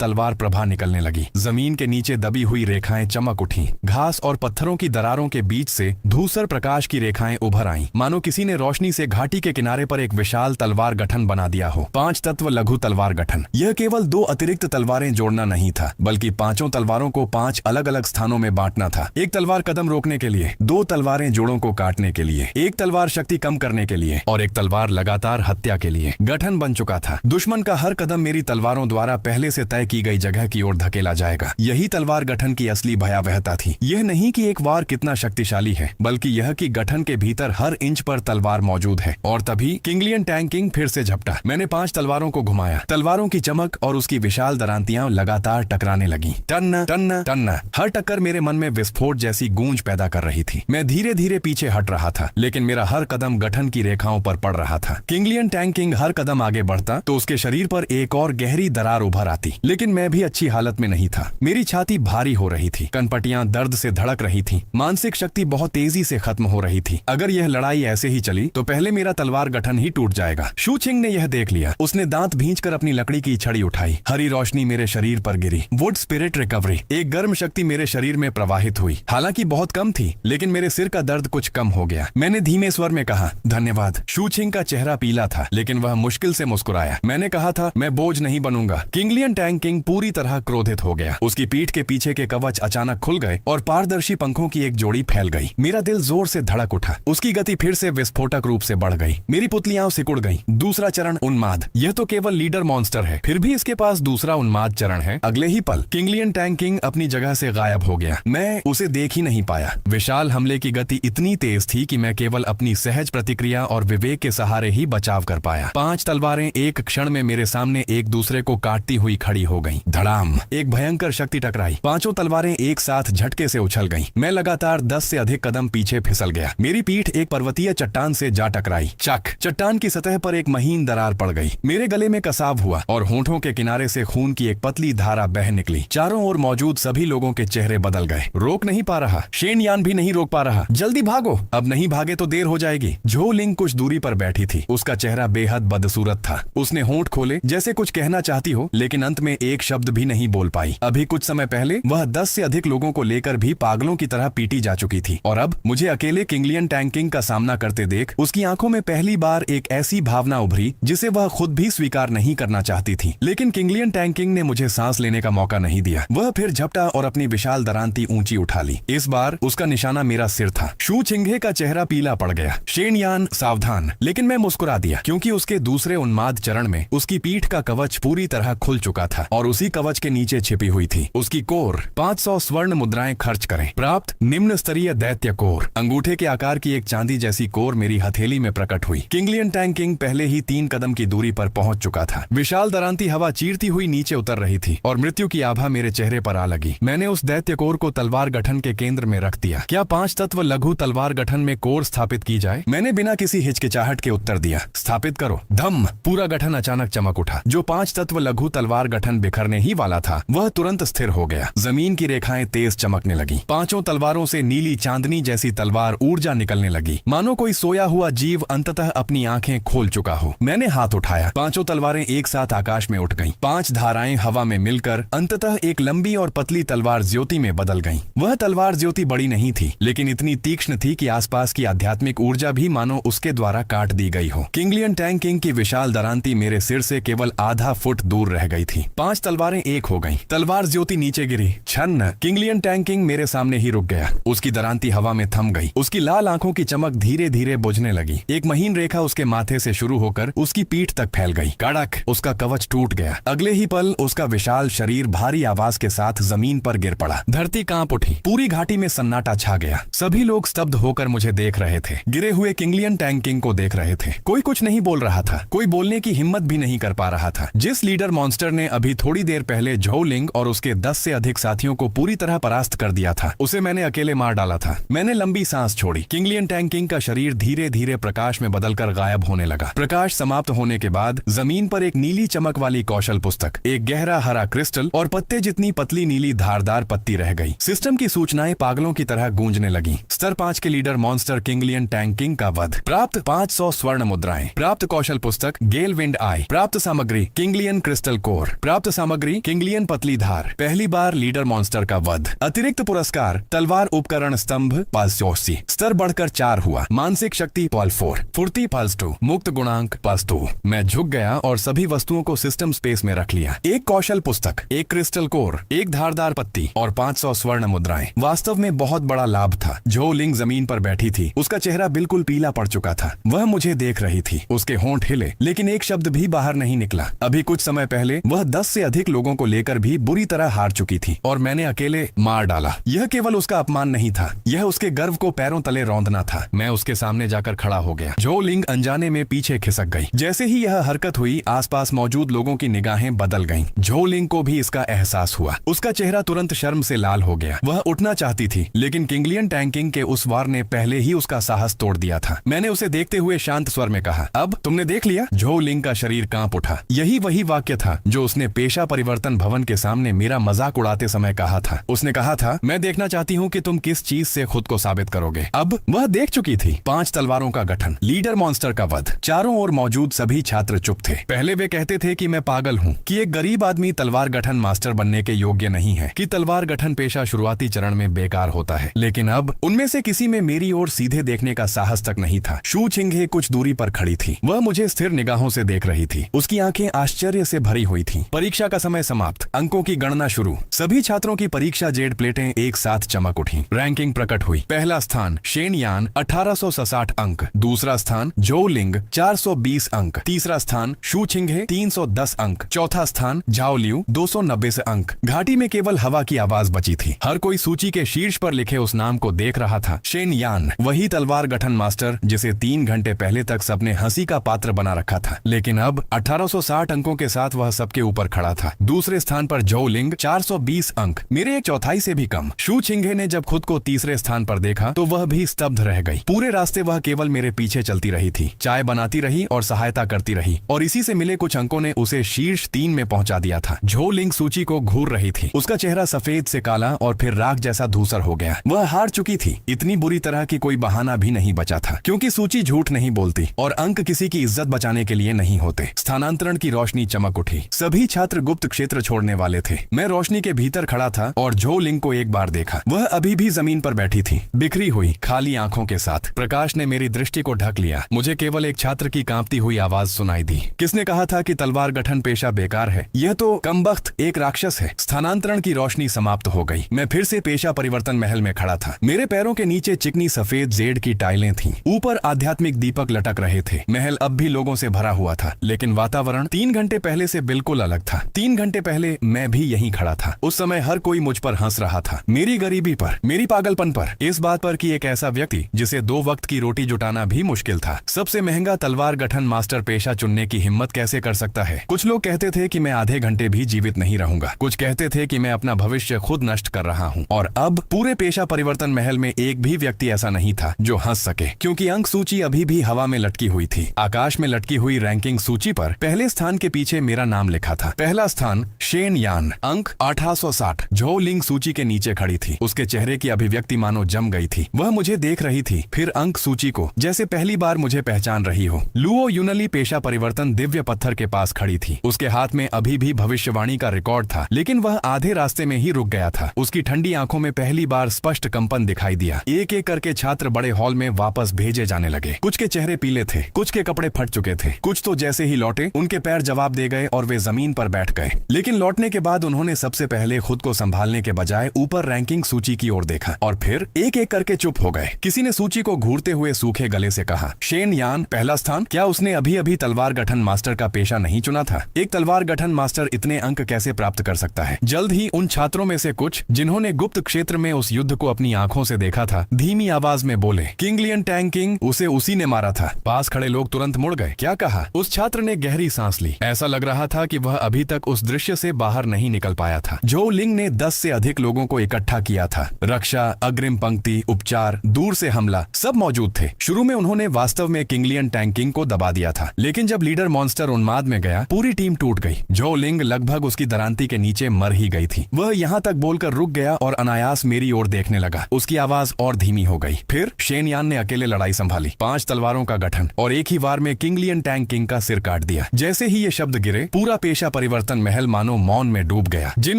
तलवार प्रभा निकलने लगी। जमीन के नीचे दबी हुई रेखाएं चमक उठी। घास और पत्थरों की दरारों के बीच से धूसर प्रकाश की रेखाएं उभर आईं, मानो किसी ने रोशनी से घाटी के किनारे पर एक विशाल तलवार गठन बना दिया हो। 5 तत्व लघु तलवार गठन। यह केवल 2 अतिरिक्त तलवारें जोड़ना नहीं था, बल्कि 5 तलवारों को 5 अलग अलग स्थानों में बांटना था। एक तलवार कदम रोकने के लिए, 2 तलवारें जोड़ों को काटने के लिए, एक तलवार शक्ति कम करने के लिए और एक तलवार लगातार हत्या के लिए। गठन बन चुका था। दुश्मन का हर कदम मेरी तलवारों द्वारा पहले से तय की गई जगह की ओर धकेला जाएगा। यही तलवार गठन की असली भयावहता थी। यह नहीं कि एक वार कितना शक्तिशाली है, बल्कि यह कि गठन के भीतर हर इंच पर तलवार मौजूद है। और तभी किंगलियन टैंग किंग फिर से झपटा। मैंने 5 तलवारों को घुमाया। तलवारों की चमक और उसकी विशाल दरांतियां लगातार टकराने लगी। टन्ना टन्ना टन्ना। हर टक्कर मेरे मन में विस्फोट जैसी गूंज पैदा कर रही थी। मैं धीरे धीरे पीछे हट रहा था, लेकिन मेरा हर कदम गठन की रेखाओं पर पड़ रहा था। किंगलियन टैंग किंग हर कदम आगे बढ़ता तो उसके शरीर पर एक और गहरी दरार उभर आती, लेकिन मैं भी अच्छी हालत में नहीं था। मेरी छाती भारी हो रही थी, कनपटियां दर्द से धड़क रही थी, मानसिक शक्ति बहुत तेजी से खत्म हो रही थी। अगर यह लड़ाई ऐसे ही चली तो पहले मेरा तलवार गठन ही टूट जाएगा। शू छिंग ने यह देख लिया। उसने दांत भींचकर अपनी लकड़ी की छड़ी उठाई। हरी रोशनी मेरे शरीर पर गिरी। Would spirit recovery. एक गर्म शक्ति मेरे शरीर में प्रवाहित हुई, हालांकि बहुत कम थी, लेकिन मेरे सिर का दर्द कुछ कम हो गया। मैंने धीमे स्वर में कहा, धन्यवाद। शू छिंग का चेहरा पीला था, लेकिन वह मुश्किल से मुस्कुराया। मैंने कहा था, मैं बोझ नहीं बनूंगा। किंगलियन टैंग किंग पूरी तरह क्रोधित हो गया। उसकी पीठ के पीछे के कवच अचानक खुल गए और पारदर्शी पंखों की एक जोड़ी फैल गई। मेरा दिल जोर से धड़क उठा। उसकी गति फिर से विस्फोटक रूप से बढ़ गई। मेरी पुतलियां सिकुड़ गईं। दूसरा चरण, उन्माद। यह तो केवल लीडर मॉन्स्टर है, फिर भी इसके पास दूसरा उन्माद चरण है। अगले ही पल किंगलियन टैंग किंग अपनी जगह से गायब हो गया। मैं उसे देख ही नहीं पाया। विशाल हमले की गति इतनी तेज थी कि मैं केवल अपनी सहज प्रतिक्रिया और विवेक के सहारे ही बचाव कर पाया। 5 तलवारें एक क्षण में मेरे सामने एक दूसरे को काटती हुई खड़ी हो गईं। धड़ाम। एक भयंकर शक्ति टकराई। 5 तलवारें एक साथ झटके से उछल गईं। मैं लगातार 10 से अधिक कदम पीछे फिसल गया। मेरी पीठ एक पर्वतीय चट्टान से जा टकराई। चक। चट्टान की सतह पर एक महीन दरार पड़ गई। मेरे गले में कसाव हुआ और होंठों के किनारे से खून की एक पतली धारा बह निकली। चारों ओर मौजूद सभी लोगों के चेहरे बदल गए। रोक नहीं पा रहा। शेन यान भी नहीं रोक पा रहा। जल्दी भागो, अब नहीं भागे तो देर हो जाएगी। झो लिंग कुछ दूरी पर बैठी थी। उसका चेहरा बेहद बदसूरत था। उसने होंठ खोले जैसे कुछ कहना चाहती हो, लेकिन अंत में एक शब्द भी नहीं बोल पाई। अभी कुछ समय पहले वह 10 से अधिक लोगों को लेकर भी पागलों की तरह पीटी जा चुकी थी, और अब मुझे अकेले किंगलियन टैंग किंग का सामना करते देख उसकी आंखों में पहली बार एक ऐसी भावना उभरी जिसे वह खुद भी स्वीकार नहीं करना चाहती थी। लेकिन किंगलियन टैंग किंग ने मुझे सांस लेने का मौका नहीं दिया। वह फिर झपटा और अपनी विशाल दरांती ऊंची उठा ली। इस बार उसका निशाना मेरा सिर था। शू छिंगे का चेहरा पीला पड़ गया। शेन यान, सावधान। लेकिन मैं मुस्कुरा दिया, क्योंकि उसके दूसरे उन्माद चरण में उसकी पीठ का कवच पूरी तरह खुल चुका था और उसी कवच के नीचे छिपी हुई थी उसकी कोर। 500 स्वर्ण मुद्राएं खर्च करें। प्राप्त निम्न स्तरीय दैत्य कोर। अंगूठे के आकार की एक चांदी जैसी कोर मेरी हथेली में प्रकट हुई। किंगलियन टैंग किंग पहले ही 3 कदम की दूरी पर पहुंच चुका था। विशाल दरांती हवा चीरती हुई नीचे उतर रही थी और मृत्यु की आभा मेरे चेहरे पर आ लगी। मैंने उस दैत्य कोर को तलवार गठन के केंद्र में रख दिया। क्या 5 तत्व लघु तलवार गठन में कोर स्थापित की जाए? मैंने बिना किसी हिचकिचाहट के उत्तर दिया, स्थापित करो। धम। पूरा गठन अचानक चमक उठा। जो 5 तत्व लघु तलवार गठन बिखरने ही वाला था वह तुरंत स्थिर हो गया। जमीन की रेखाएं तेज चमकने लगी। 5 तलवारों से नीली चांदनी जैसी तलवार ऊर्जा निकलने लगी, मानो कोई सोया हुआ जीव अंततः अपनी आंखें खोल चुका हो। मैंने हाथ उठाया। 5 तलवारें एक साथ आकाश में उठ गईं। 5 धाराएं हवा में मिलकर अंततः एक लंबी और पतली तलवार ज्योति में बदल गईं। वह तलवार ज्योति बड़ी नहीं थी, लेकिन इतनी तीक्ष्ण थी कि आसपास की आध्यात्मिक ऊर्जा भी मानो उसके द्वारा काट दी गई हो। किंगलियन टैंग किंग की विशाल दरांती मेरे सिर से केवल आधा फुट दूर रह गई थी। 5 तलवारें एक हो गईं। तलवार ज्योति नीचे गिरी। छन्न। किंगलियन टैंग किंग मेरे सामने ही रुक गया। उसकी दरांती हवा में थम गई। उसकी लाल आंखों की चमक धीरे धीरे बुझने लगी। एक महीन रेखा उसके माथे से शुरू होकर उसकी पीठ तक फैल गई। कड़क। उसका कवच टूट गया। अगले ही पल उसका विशाल शरीर भारी आवाज के साथ जमीन पर गिर पड़ा। धरती कांप उठी। पूरी घाटी में सन्नाटा छा गया। सभी लोग स्तब्ध होकर मुझे देख रहे थे, गिरे हुए किंगलियन टैंग किंग को देख रहे थे। कोई कुछ नहीं बोल रहा था, कोई बोलने की हिम्मत भी नहीं कर पा रहा था। जिस लीडर मॉन्स्टर ने अभी थोड़ी देर पहले झो लिंग और उसके 10 से अधिक साथियों को पूरी तरह परास्त कर दिया था, उसे मैंने अकेले मार डाला था। मैंने लंबी सांस छोड़ी। किंगलियन टैंग किंग का शरीर धीरे धीरे प्रकाश में बदलकर गायब होने लगा। प्रकाश समाप्त होने के बाद जमीन पर एक नीली चमक वाली कौशल पुस्तक, एक गहरा हरा क्रिस्टल और पत्ते जितनी पतली नीली धारदार पत्ती रह गई। सिस्टम की सूचनाएं पागलों की तरह गूंजने लगी। स्तर 5 के लीडर मॉन्स्टर किंगलियन टैंग किंग का वध। प्राप्त 500 स्वर्ण मुद्राएं। प्राप्त कौशल पुस्तक गेल विंड आई। प्राप्त सामग्री किंगलियन क्रिस्टल कोर। प्राप्त सामग्री किंगलियन पतली धार। पहली बार लीडर मॉन्स्टर का वध। अतिरिक्त पुरस्कार तलवार उपकरण स्तंभ +80। स्तर बढ़कर 4 हुआ। मानसिक शक्ति +4। फुर्ती +2। मुक्त गुणांक +2। मैं झुक गया और सभी वस्तुओं को सिस्टम स्पेस में रख लिया। एक कौशल पुस्तक, एक क्रिस्टल कोर, एक धारदार पत्ती और 500 स्वर्ण मुद्राएं। वास्तव में बहुत बड़ा लाभ था। झो लिंग जमीन पर बैठी थी। उसका चेहरा बिल्कुल पीला पड़ चुका था। वह मुझे देख रही थी। उसके होंठ हिले, लेकिन एक शब्द भी बाहर नहीं निकला। अभी कुछ समय पहले वह 10 से अधिक लोगों को लेकर भी बुरी तरह हार चुकी थी और मैंने अकेले मार डाला। यह केवल उसका अपमान नहीं था, यह उसके गर्व को पैरों तले रौंदना था। मैं उसके सामने जाकर खड़ा हो गया। झो लिंग अनजाने में पीछे नीचे खिसक गई। जैसे ही यह हरकत हुई, आसपास मौजूद लोगों की निगाहें बदल गईं। झो लिंग को भी इसका एहसास हुआ। उसका चेहरा तुरंत शर्म से लाल हो गया। वह उठना चाहती थी, लेकिन किंगलियन टैंकिंग के उस वार ने पहले ही उसका साहस तोड़ दिया था। मैंने उसे देखते हुए शांत स्वर में कहा, अब तुमने देख लिया? झो लिंग का शरीर कांप उठा। यही वही वाक्य था जो उसने पेशा परिवर्तन भवन के सामने मेरा मजाक उड़ाते समय कहा था। उसने कहा था, मैं देखना चाहती हूँ कि तुम किस चीज से खुद को साबित करोगे। अब वह देख चुकी थी। 5 तलवारों का गठन, लीडर मॉन्स्टर का वध। चारों ओर मौजूद सभी छात्र चुप थे। पहले वे कहते थे कि मैं पागल हूँ, कि एक गरीब आदमी तलवार गठन मास्टर बनने के योग्य नहीं है, कि तलवार गठन पेशा शुरुआती चरण में बेकार होता है। लेकिन अब उनमें से किसी में मेरी ओर सीधे देखने का साहस तक नहीं था। शू छिंगे कुछ दूरी पर खड़ी थी। वह मुझे स्थिर निगाहों से देख रही थी। उसकी आंखें आश्चर्य से भरी हुई थीं। परीक्षा का समय समाप्त, अंकों की गणना शुरू। सभी छात्रों की परीक्षा जेड प्लेटें एक साथ चमक उठी। रैंकिंग प्रकट हुई। पहला स्थान शेन यान 1860 अंक, दूसरा स्थान झो लिंग 420 अंक, तीसरा स्थान शू छिंगे 310 अंक, चौथा स्थान झाओ लियू 290 से अंक। घाटी में केवल हवा की आवाज बची थी। हर कोई सूची के शीर्ष पर लिखे उस नाम को देख रहा था। शेन यान, वही तलवार गठन मास्टर जिसे 3 घंटे पहले तक सबने हंसी का पात्र बना रखा था, लेकिन अब 1860 अंकों के साथ वह सबके ऊपर खड़ा था। दूसरे स्थान पर झो लिंग 420 अंक, मेरे एक चौथाई से भी कम। शू छिंगे ने जब खुद को तीसरे स्थान पर देखा तो वह भी स्तब्ध रह गई। पूरे रास्ते वह केवल मेरे पीछे चलती रही थी, चाय बनाती रही और सहायता करती रही, और इसी से मिले कुछ अंकों ने उसे शीर्ष 3 में पहुंचा दिया था। झो लिंग सूची को घूर रही थी। उसका चेहरा सफेद से काला और फिर राख जैसा धूसर हो गया। वह हार चुकी थी, इतनी बुरी तरह की कोई बहाना भी नहीं बचा था, क्योंकि सूची झूठ नहीं बोलती और अंक किसी की इज्जत बचाने के लिए नहीं होते। स्थानांतरण की रोशनी चमक उठी। सभी छात्र गुप्त क्षेत्र छोड़ने वाले थे। मैं रोशनी के भीतर खड़ा था और झो लिंग को एक बार देखा। वह अभी भी जमीन पर बैठी थी, बिखरी हुई खाली आंखों के साथ। प्रकाश ने मेरी दृष्टि को ढक लिया। मुझे केवल एक छात्र की कांपती हुई आवाज सुनाई दी, किसने कहा था कि तलवार गठन पेशा बेकार है? यह तो कमबख्त एक राक्षस है। स्थानांतरण की रोशनी समाप्त हो गई। मैं फिर से पेशा परिवर्तन महल में खड़ा था। मेरे पैरों के नीचे चिकनी सफेद जेड की टाइलें थीं। ऊपर आध्यात्मिक दीपक लटक रहे थे। महल अब भी लोगों से भरा हुआ था, लेकिन वातावरण 3 घंटे पहले से बिल्कुल अलग था। 3 घंटे पहले मैं भी यहीं खड़ा था। उस समय हर कोई मुझ पर हंस रहा था, मेरी गरीबी पर, मेरी पागलपन पर, इस बात पर कि एक ऐसा व्यक्ति जिसे 2 वक्त की रोटी जुटाना भी मुश्किल था, सबसे महंगा तलवार गठन मास्टर पेशा चुनने की हिम्मत कैसे कर सकता है। कुछ लोग कहते थे कि मैं आधे घंटे भी जीवित नहीं रहूंगा। कुछ कहते थे कि मैं अपना भविष्य खुद नष्ट कर रहा हूँ। और अब पूरे पेशा परिवर्तन महल में एक भी व्यक्ति ऐसा नहीं था जो हंस सके, क्योंकि अंक सूची अभी भी हवा में लटकी हुई थी। आकाश में लटकी हुई रैंकिंग सूची पर पहले स्थान के पीछे मेरा नाम लिखा था। पहला स्थान शेन यान, अंक 1860। झो लिंग सूची के नीचे खड़ी थी। उसके चेहरे की अभिव्यक्ति मानो जम गई थी। वह मुझे देख रही थी, फिर अंक सूची को, जैसे पहली बार मुझे पहचान रही हो। लुओ यूनली पेशा परिवर्तन दिव्य पत्थर के पास खड़ी थी। उसके हाथ में अभी भी भविष्यवाणी का रिकॉर्ड था, लेकिन वह आधे रास्ते में ही रुक गया था। उसकी ठंडी आंखों में पहली बार स्पष्ट कंपन दिखाई दिया। एक एक करके छात्र बड़े हॉल में वापस भेजे जाने लगे। कुछ के चेहरे पीले थे, कुछ के कपड़े फट चुके थे, कुछ तो जैसे ही लौटे उनके पैर जवाब दे गए और वे जमीन पर बैठ गए। लेकिन लौटने के बाद उन्होंने सबसे पहले खुद को संभालने के बजाय ऊपर रैंकिंग सूची की ओर देखा और फिर एक एक करके चुप हो गए। किसी ने सूची को घूरते हुए सूखे गले से कहा, शेन यान पहला स्थान? क्या उसने अभी अभी तलवार गठन मास्टर का पेशा नहीं चुना था? एक तलवार गठन मास्टर इतने अंक कैसे प्राप्त कर सकता है? जल्द ही उन छात्रों में से कुछ जिन्होंने गुप्त क्षेत्र में उस युद्ध को अपनी आंखों से देखा था, धीमी आवाज में बोले, किंगलियन टैंकिंग, उसे उसी ने मारा था। पास खड़े लोग तुरंत मुड़ गए। क्या कहा? उस छात्र ने गहरी सांस ली। ऐसा लग रहा था कि वह अभी तक उस दृश्य से बाहर नहीं निकल पाया था। झो लिंग ने 10 से अधिक लोगों को इकट्ठा किया था। रक्षा, अग्रिम पंक्ति, उपचार, दूर से हमला, सब मौजूद थे। शुरू में उन्होंने वास्तव में किंगलियन टैंकिंग को दबा दिया था, लेकिन जब लीडर मॉन्स्टर उन्माद में गया, पूरी टीम टूट गई। झो लिंग लगभग उसकी दरांती के नीचे मर ही गई थी। वह यहाँ तक बोलकर रुक गया और अनायास मेरी ओर देखने लगा। उसकी आवाज और धीमी हो गई। फिर शेन यान ने अकेले लड़ाई संभाली। 5 तलवारों का गठन और एक ही वार में किंगलियन टैंकिंग का सिर काट दिया। जैसे ही ये शब्द गिरे, पूरा पेशा परिवर्तन महल मानो मौन में डूब गया। जिन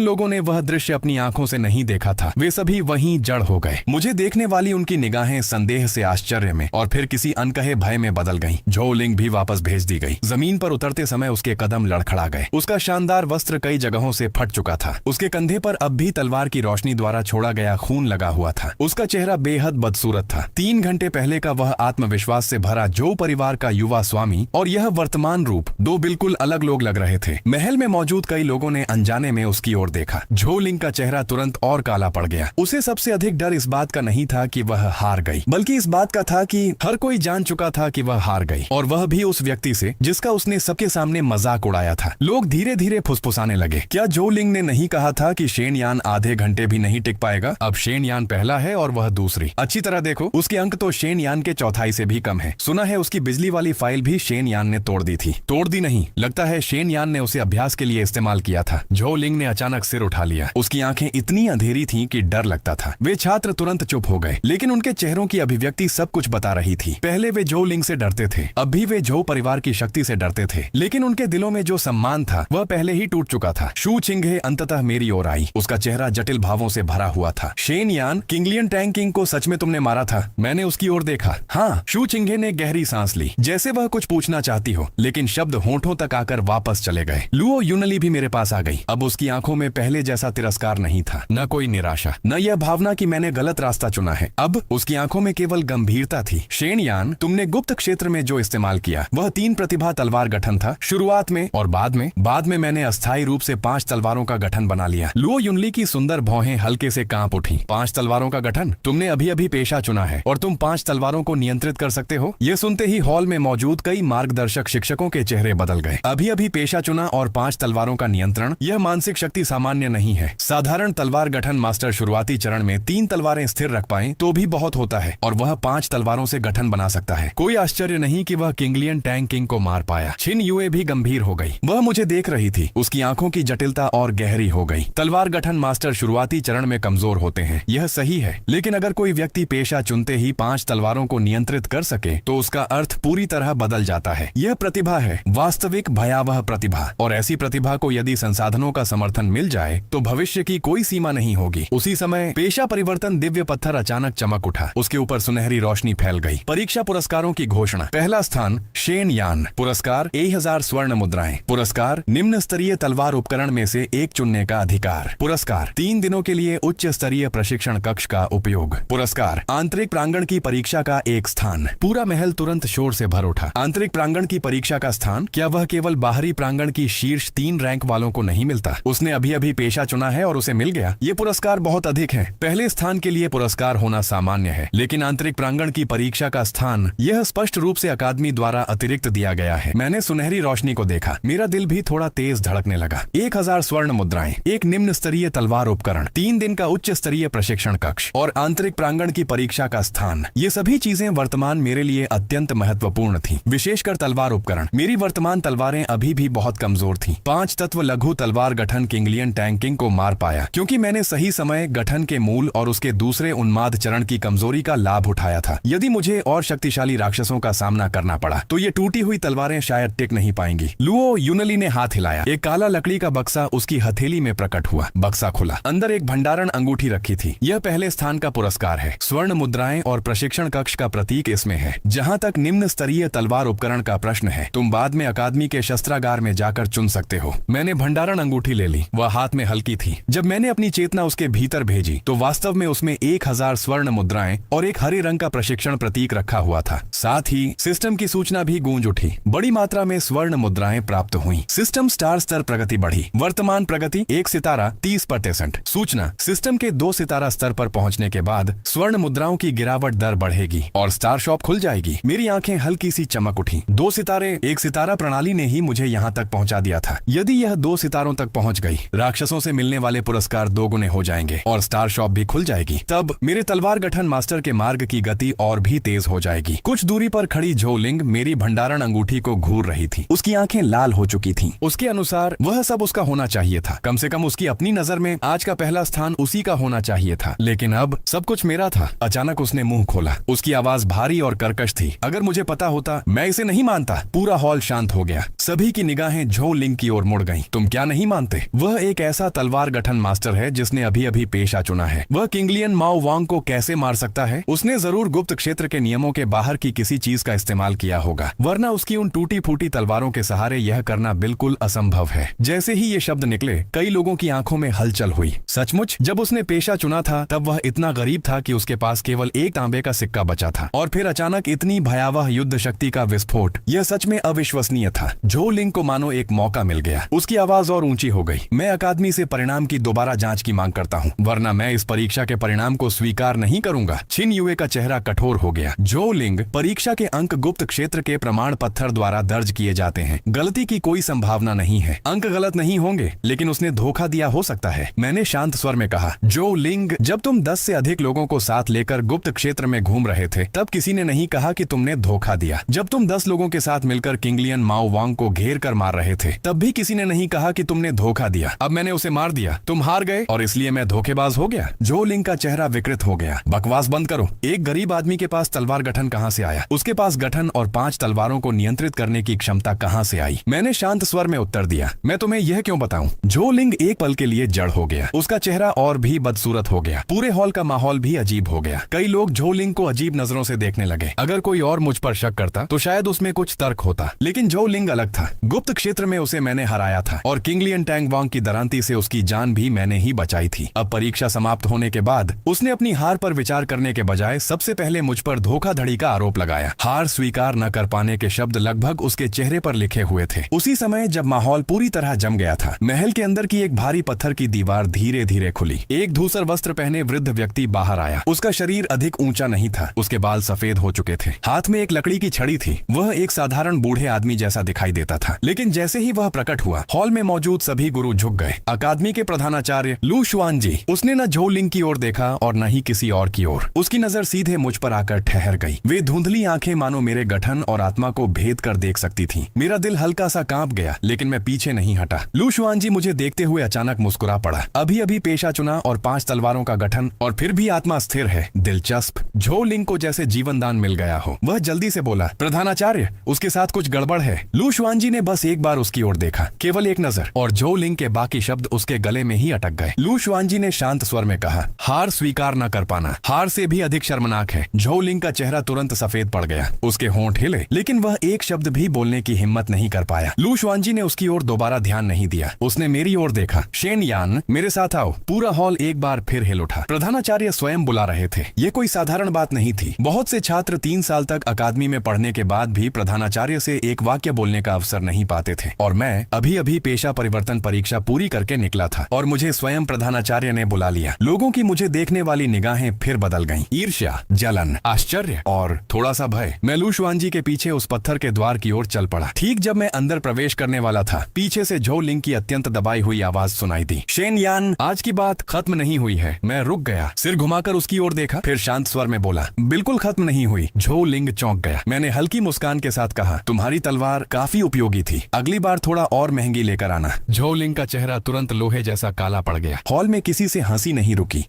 लोगों ने वह दृश्य अपनी आंखों से नहीं देखा था, वे सभी वहीं जड़ हो गए। मुझे देखने वाली उनकी निगाहें संदेह से आश्चर्य में और फिर किसी अनकहे भय में बदल गईं। झो लिंग भी वापस भेज दी गई। जमीन पर उतरते समय उसके कदम लड़खड़ा गए। उसका शानदार वस्त्र कई जगहों से फट चुका था। उसके कंधे पर अब भी तलवार की रोशनी द्वारा छोड़ा गया खून लगा हुआ था। उसका चेहरा बेहद बदसूरत था। 3 घंटे पहले का वह आत्मविश्वास से भरा झो परिवार का युवा स्वामी और यह वर्तमान रूप, 2 बिल्कुल अलग लोग लग रहे थे। महल में मौजूद कई लोगों ने अनजाने में उसकी ओर देखा। झो लिंग का चेहरा तुरंत और काला पड़ गया। उसे सबसे अधिक डर इस बात का नहीं था कि वह हार गई, बल्कि इस बात का था कि हर कोई जान चुका था कि वह हार गई। और वह भी उस व्यक्ति से जिसका उसने सबके सामने मजाक उड़ाया था। लोग धीरे धीरे फुसफुसाने लगे। क्या जो लिंग ने नहीं कहा था कि शेन यान आधे घंटे भी नहीं टिक पाएगा? अब शेन यान पहला है और वह दूसरी। अच्छी तरह देखो, उसके अंक तो शेन यान के चौथाई से भी कम है। सुना है उसकी बिजली वाली फाइल भी शेन यान ने तोड़ दी थी। तोड़ दी नहीं, लगता है शेन यान ने उसे अभ्यास के लिए इस्तेमाल किया था। जो लिंग ने अचानक सिर उठा लिया। उसकी आंखें इतनी अंधेरी थीं कि डर लगता था। वे छात्र तुरंत चुप हो गए, लेकिन उनके चेहरों की अभिव्यक्ति सब कुछ बता रही थी। पहले वे जो लिंग से डरते थे, अब भी वे जो परिवार की शक्ति से डरते थे, लेकिन उनके दिलों में जो सम्मान था वह पहले ही टूट चुका था। शू चिंगे अंततः मेरी ओर आई। उसका चेहरा जटिल भावों से भरा हुआ था। शेन यान, किंगलियन टैंग किंग को सच में तुमने मारा था? मैंने उसकी ओर देखा। हाँ। शू चिंगे ने गहरी सांस ली, जैसे वह कुछ पूछना चाहती हो, लेकिन शब्द होंठों तक आकर वापस चले गए। लुओ यूनली भी मेरे पास आ गई। अब उसकी आंखों में पहले जैसा तिरस्कार नहीं था, न कोई निराशा, न यह भावना कि मैंने गलत रास्ता चुना है। अब उसकी आंखों में केवल गंभीरता थी। शेन यान, तुमने गुप्त क्षेत्र में जो इस्तेमाल किया वह 3 प्रतिभा तलवार गठन था। शुरुआत में और बाद में मैंने अस्थायी रूप से 5 तलवारों का गठन बना लिया। लुओ यूनली की सुंदर भौहें हल्के से कांप उठी। 5 तलवारों का गठन? तुमने अभी अभी पेशा चुना है और तुम 5 तलवारों को नियंत्रित कर सकते हो? यह सुनते ही हॉल में मौजूद कई मार्गदर्शक शिक्षकों के चेहरे बदल गए। अभी अभी पेशा चुना और 5 तलवारों का नियंत्रण, यह मानसिक शक्ति सामान्य नहीं है। साधारण तलवार गठन मास्टर शुरुआती चरण में 3 तलवारें स्थिर रख पाए तो भी बहुत होता है, और वह 5 तलवारों से गठन बना सकता है। कोई आश्चर्य नहीं कि वह किंगलियन टैंग किंग को मार पाया। छिन युए भी गंभीर हो गई। वह मुझे देख रही थी। उसकी आंखों की जटिलता और गहरी हो गई। तलवार गठन मास्टर शुरुआती चरण में कमजोर होते हैं, यह सही है, लेकिन अगर कोई व्यक्ति पेशा चुनते ही 5 तलवारों को नियंत्रित कर सके तो उसका अर्थ पूरी तरह बदल जाता है। यह प्रतिभा है, वास्तविक भयावह प्रतिभा, और ऐसी प्रतिभा को यदि संसाधनों का समर्थन मिल जाए तो भविष्य की कोई सीमा नहीं होगी। उसी समय पेशा परिवर्तन दिव्य पत्थर अचानक चमक उठा। उसके ऊपर सुनहरी रोशनी फैल गई। परीक्षा पुरस्कारों की घोषणा। पहला स्थान शेन यान। पुरस्कार 1000 स्वर्ण मुद्राएं। पुरस्कार निम्न स्तरीय तलवार उपकरण में से एक चुनने का अधिकार। पुरस्कार 3 दिनों के लिए उच्च स्तरीय प्रशिक्षण कक्ष का उपयोग। पुरस्कार आंतरिक प्रांगण की परीक्षा का एक स्थान। पूरा महल तुरंत शोर से भर उठा। आंतरिक प्रांगण की परीक्षा का स्थान? क्या वह केवल बाहरी प्रांगण की शीर्ष 3 रैंक वालों को नहीं मिलता? उसने अभी अभी पेशा चुना है और उसे मिल गया। ये पुरस्कार बहुत अधिक है। पहले स्थान के लिए पुरस्कार होना सामान्य है, लेकिन आंतरिक प्रांगण की परीक्षा का स्थान, यह स्पष्ट रूप से अकादमी द्वारा अतिरिक्त दिया गया है। मैंने सुनहरी रोशनी को देखा। मेरा दिल भी थोड़ा तेज धड़कने लगा। 1000 स्वर्ण मुद्राएं, एक निम्न स्तरीय तलवार उपकरण, 3 दिन का उच्च स्तरीय प्रशिक्षण कक्ष और आंतरिक प्रांगण की परीक्षा का स्थान, ये सभी चीजें वर्तमान मेरे लिए अत्यंत महत्वपूर्ण थी। विशेषकर तलवार उपकरण। मेरी वर्तमान तलवारें अभी भी बहुत कमजोर थीं। 5 तत्व लघु तलवार गठन किंगलियन टैंग किंग को मार पाया, क्योंकि मैंने सही समय गठन के मूल और उसके दूसरे उन्माद चरण की कमजोरी का लाभ उठाया था। यदि मुझे और शक्तिशाली राक्षसों का सामना करना पड़ा तो ये टूटी हुई तलवारें शायद टिक नहीं पाएंगी। लुओ यूनली ने हाथ हिलाया। एक काला लकड़ी का बक्सा उसकी हथेली में प्रकट हुआ। बक्सा खुला। अंदर एक भंडारण अंगूठी रखी थी। यह पहले स्थान का पुरस्कार है। स्वर्ण मुद्राएं और प्रशिक्षण कक्ष का प्रतीक इसमें है। जहाँ तक निम्न स्तरीय तलवार उपकरण का प्रश्न है, तुम बाद में अकादमी के शस्त्रागार में जाकर चुन सकते हो। मैंने भंडारण अंगूठी ले ली। वह हाथ में हल्की थी। जब मैंने अपनी चेतना उसके भीतर भेजी तो वास्तव में उसमें 1000 स्वर्ण मुद्राएं और एक हरे रंग का प्रशिक्षण प्रतीक रखा हुआ था। साथ ही सिस्टम की सूचना भी गूंज उठी। बड़ी मात्रा में स्वर्ण मुद्राएं प्राप्त हुई। सिस्टम स्टार स्तर प्रगति बढ़ी। वर्तमान प्रगति 1 सितारा 30%। सूचना, सिस्टम के 2 सितारा स्तर पर पहुंचने के बाद स्वर्ण मुद्राओं की गिरावट दर बढ़ेगी और स्टार शॉप खुल जाएगी। मेरी आंखें हल्की सी चमक उठी। 2 सितारे 1 सितारा प्रणाली ने ही मुझे यहाँ तक पहुँचा दिया था। यदि यह 2 सितारों तक पहुँच गई, राक्षसों से मिलने वाले पुरस्कार 2 गुने हो जाएंगे और स्टार शॉप भी खुल जाएगी। तब मेरे तलवार गठन मास्टर के मार्ग की गति और भी तेज हो जाएगी। कुछ दूरी पर खड़ी झोलिंग मेरी भंडारण अंगूठी को घूर रही थी। उसकी आंखें लाल हो चुकी थीं। उसके अनुसार वह सब उसका होना चाहिए था। कम से कम उसकी अपनी नजर में आज का पहला स्थान उसी का होना चाहिए था। लेकिन अब सब कुछ मेरा था। अचानक उसने मुंह खोला। उसकी आवाज भारी और कर्कश थी। अगर मुझे पता होता, मैं इसे नहीं मानता। पूरा हॉल शांत हो गया। सभी की निगाहें झो लिंग की ओर मुड़ गईं। तुम क्या नहीं मानते? वह एक ऐसा तलवार गठन मास्टर है जिसने अभी अभी पेशा चुना है। वह किंगलियन माओ वांग को कैसे मार सकता है? उसने जरूर गुप्त क्षेत्र के नियमों के बाहर की किसी चीज का इस्तेमाल किया होगा, वरना उसकी उन टूटी फूटी तलवारों के सहारे यह करना बिल्कुल असंभव है। जैसे ही ये शब्द निकले, कई लोगों की आंखों में हलचल हुई। सचमुच, जब उसने पेशा चुना था तब वह इतना गरीब था कि उसके पास केवल एक तांबे का सिक्का बचा था, और फिर अचानक इतनी भयावह युद्ध शक्ति का विस्फोट। यह सच में अविश्वसनीय था। झो लिंग को मानो एक मौका मिल गया। उसकी आवाज और ऊंची हो गई। मैं अकादमी से परिणाम की दोबारा जांच की मांग करता हूँ, वरना मैं इस परीक्षा के परिणाम को स्वीकार नहीं करूंगा। छिन युए का चेहरा कठोर हो गया। झो लिंग, परीक्षा के अंक गुप्त गुप्त क्षेत्र के प्रमाण पत्थर द्वारा दर्ज किए जाते हैं। गलती की कोई संभावना नहीं है, अंक गलत नहीं होंगे, लेकिन उसने धोखा दिया हो सकता है। मैंने शांत स्वर में कहा, जो लिंग, जब तुम 10 से अधिक लोगों को साथ लेकर गुप्त क्षेत्र में घूम रहे थे तब किसी ने नहीं कहा कि तुमने धोखा दिया। जब तुम 10 लोगों के साथ मिलकर किंगलियन माओ वांग को घेर कर मार रहे थे तब भी किसी ने नहीं कहा कि तुमने धोखा दिया। अब मैंने उसे मार दिया, तुम हार गए और इसलिए मैं धोखेबाज हो गया। जो लिंग का चेहरा विकृत हो गया। बकवास बंद करो। एक गरीब आदमी के पास तलवार गठन कहां से आया? उसके पास गठन और 5 तलवारों को नियंत्रित करने की क्षमता कहां से आई? मैंने शांत स्वर में उत्तर दिया, मैं तुम्हें यह क्यों बताऊं? जो लिंग एक पल के लिए जड़ हो गया। उसका चेहरा और भी बदसूरत हो गया। पूरे हॉल का माहौल भी अजीब हो गया। कई लोग जो लिंग को अजीब नजरों से देखने लगे। अगर कोई और मुझ पर शक करता तो शायद उसमें कुछ तर्क होता, लेकिन जो लिंग अलग था। गुप्त क्षेत्र में उसे मैंने हराया था और किंगलियन टैंग वांग की दरांती से उसकी जान भी मैंने ही बचाई थी। अब परीक्षा समाप्त होने के बाद उसने अपनी हार पर विचार करने के बजाय सबसे पहले मुझ पर धोखाधड़ी का आरोप लगाया। हार स्वीकार न कर पाने के शब्द लगभग उसके चेहरे पर लिखे हुए थे। उसी समय जब माहौल पूरी तरह जम गया था, महल के अंदर की एक भारी पत्थर की दीवार धीरे धीरे खुली। एक धूसर वस्त्र पहने वृद्ध व्यक्ति बाहर आया। उसका शरीर अधिक ऊंचा नहीं था, उसके बाल सफेद हो चुके थे। हाथ में एक लकड़ी की छड़ी थी। वह एक साधारण बूढ़े आदमी जैसा दिखाई देता था, लेकिन जैसे ही वह प्रकट हुआ, हॉल में मौजूद सभी गुरु झुक गए। अकादमी के प्रधानाचार्य लू शुआन जी। उसने न झो लिंग की ओर देखा और न ही किसी और की ओर। उसकी नजर सीधे मुझ पर आकर ठहर गई। वे धुंधली आंखें मानो मेरे गठन और आत्मा को भेद कर देख सकती थीं। मेरा दिल हल्का सा कांप गया, लेकिन मैं पीछे नहीं हटा। लू शुआन जी मुझे देखते हुए अचानक मुस्कुरा पड़ा। अभी अभी पेशा चुना और 5 तलवारों का गठन और फिर भी आत्मा स्थिर है। दिलचस्प। झो लिंग को जैसे जीवन दान मिल गया हो। वह जल्दी से बोला, प्रधानाचार्य, उसके साथ कुछ गड़बड़ है। लू शुआन जी ने बस एक बार उसकी ओर देखा, केवल एक नजर, और झो लिंग के बाकी शब्द उसके गले में ही अटक गए। लू शुआन जी ने शांत स्वर में कहा, हार स्वीकार न कर पाना हार से भी अधिक शर्मनाक है। झो लिंग का चेहरा तुरंत सफेद पड़ गया। उसके होंठ हिले, लेकिन वह एक शब्द भी बोलने की हिम्मत नहीं कर पाया। लू शुआन जी ने उसकी ओर दोबारा ध्यान नहीं दिया। उसने मेरी ओर देखा। शेन यान, मेरे साथ आओ। पूरा हॉल एक बार फिर हिल उठा। प्रधानाचार्य स्वयं बुला रहे थे। ये कोई साधारण बात नहीं थी। बहुत से छात्र 3 साल तक अकादमी में पढ़ने के बाद भी प्रधानाचार्य से एक वाक्य बोलने का अवसर नहीं पाते थे, और मैं अभी अभी पेशा परिवर्तन परीक्षा पूरी करके निकला था और मुझे स्वयं प्रधानाचार्य ने बुला लिया। लोगों की मुझे देखने वाली निगाहें फिर बदल गईं। ईर्ष्या, जलन, आश्चर्य और थोड़ा सा भय। मैं लू शुआन जी के पीछे उस पत्थर के द्वार की ओर चल पड़ा। ठीक जब मैं अंदर प्रवेश करने वाला था, पीछे से झो लिंग की अत्यंत दबाई हुई आवाज सुनाई दी, शेन यान, आज की बात खत्म नहीं हुई है। मैं रुक गया, सिर घुमाकर उसकी ओर देखा, फिर शांत स्वर में बोला, बिल्कुल खत्म नहीं हुई। झो लिंग चौंक गया। मैंने हल्की मुस्कान के साथ कहा, तुम्हारी तलवार काफी उपयोगी थी, अगली बार थोड़ा और महंगी लेकर आना। झो लिंग का चेहरा तुरंत लोहे जैसा काला पड़ गया। हॉल में किसी से हंसी नहीं रुकी।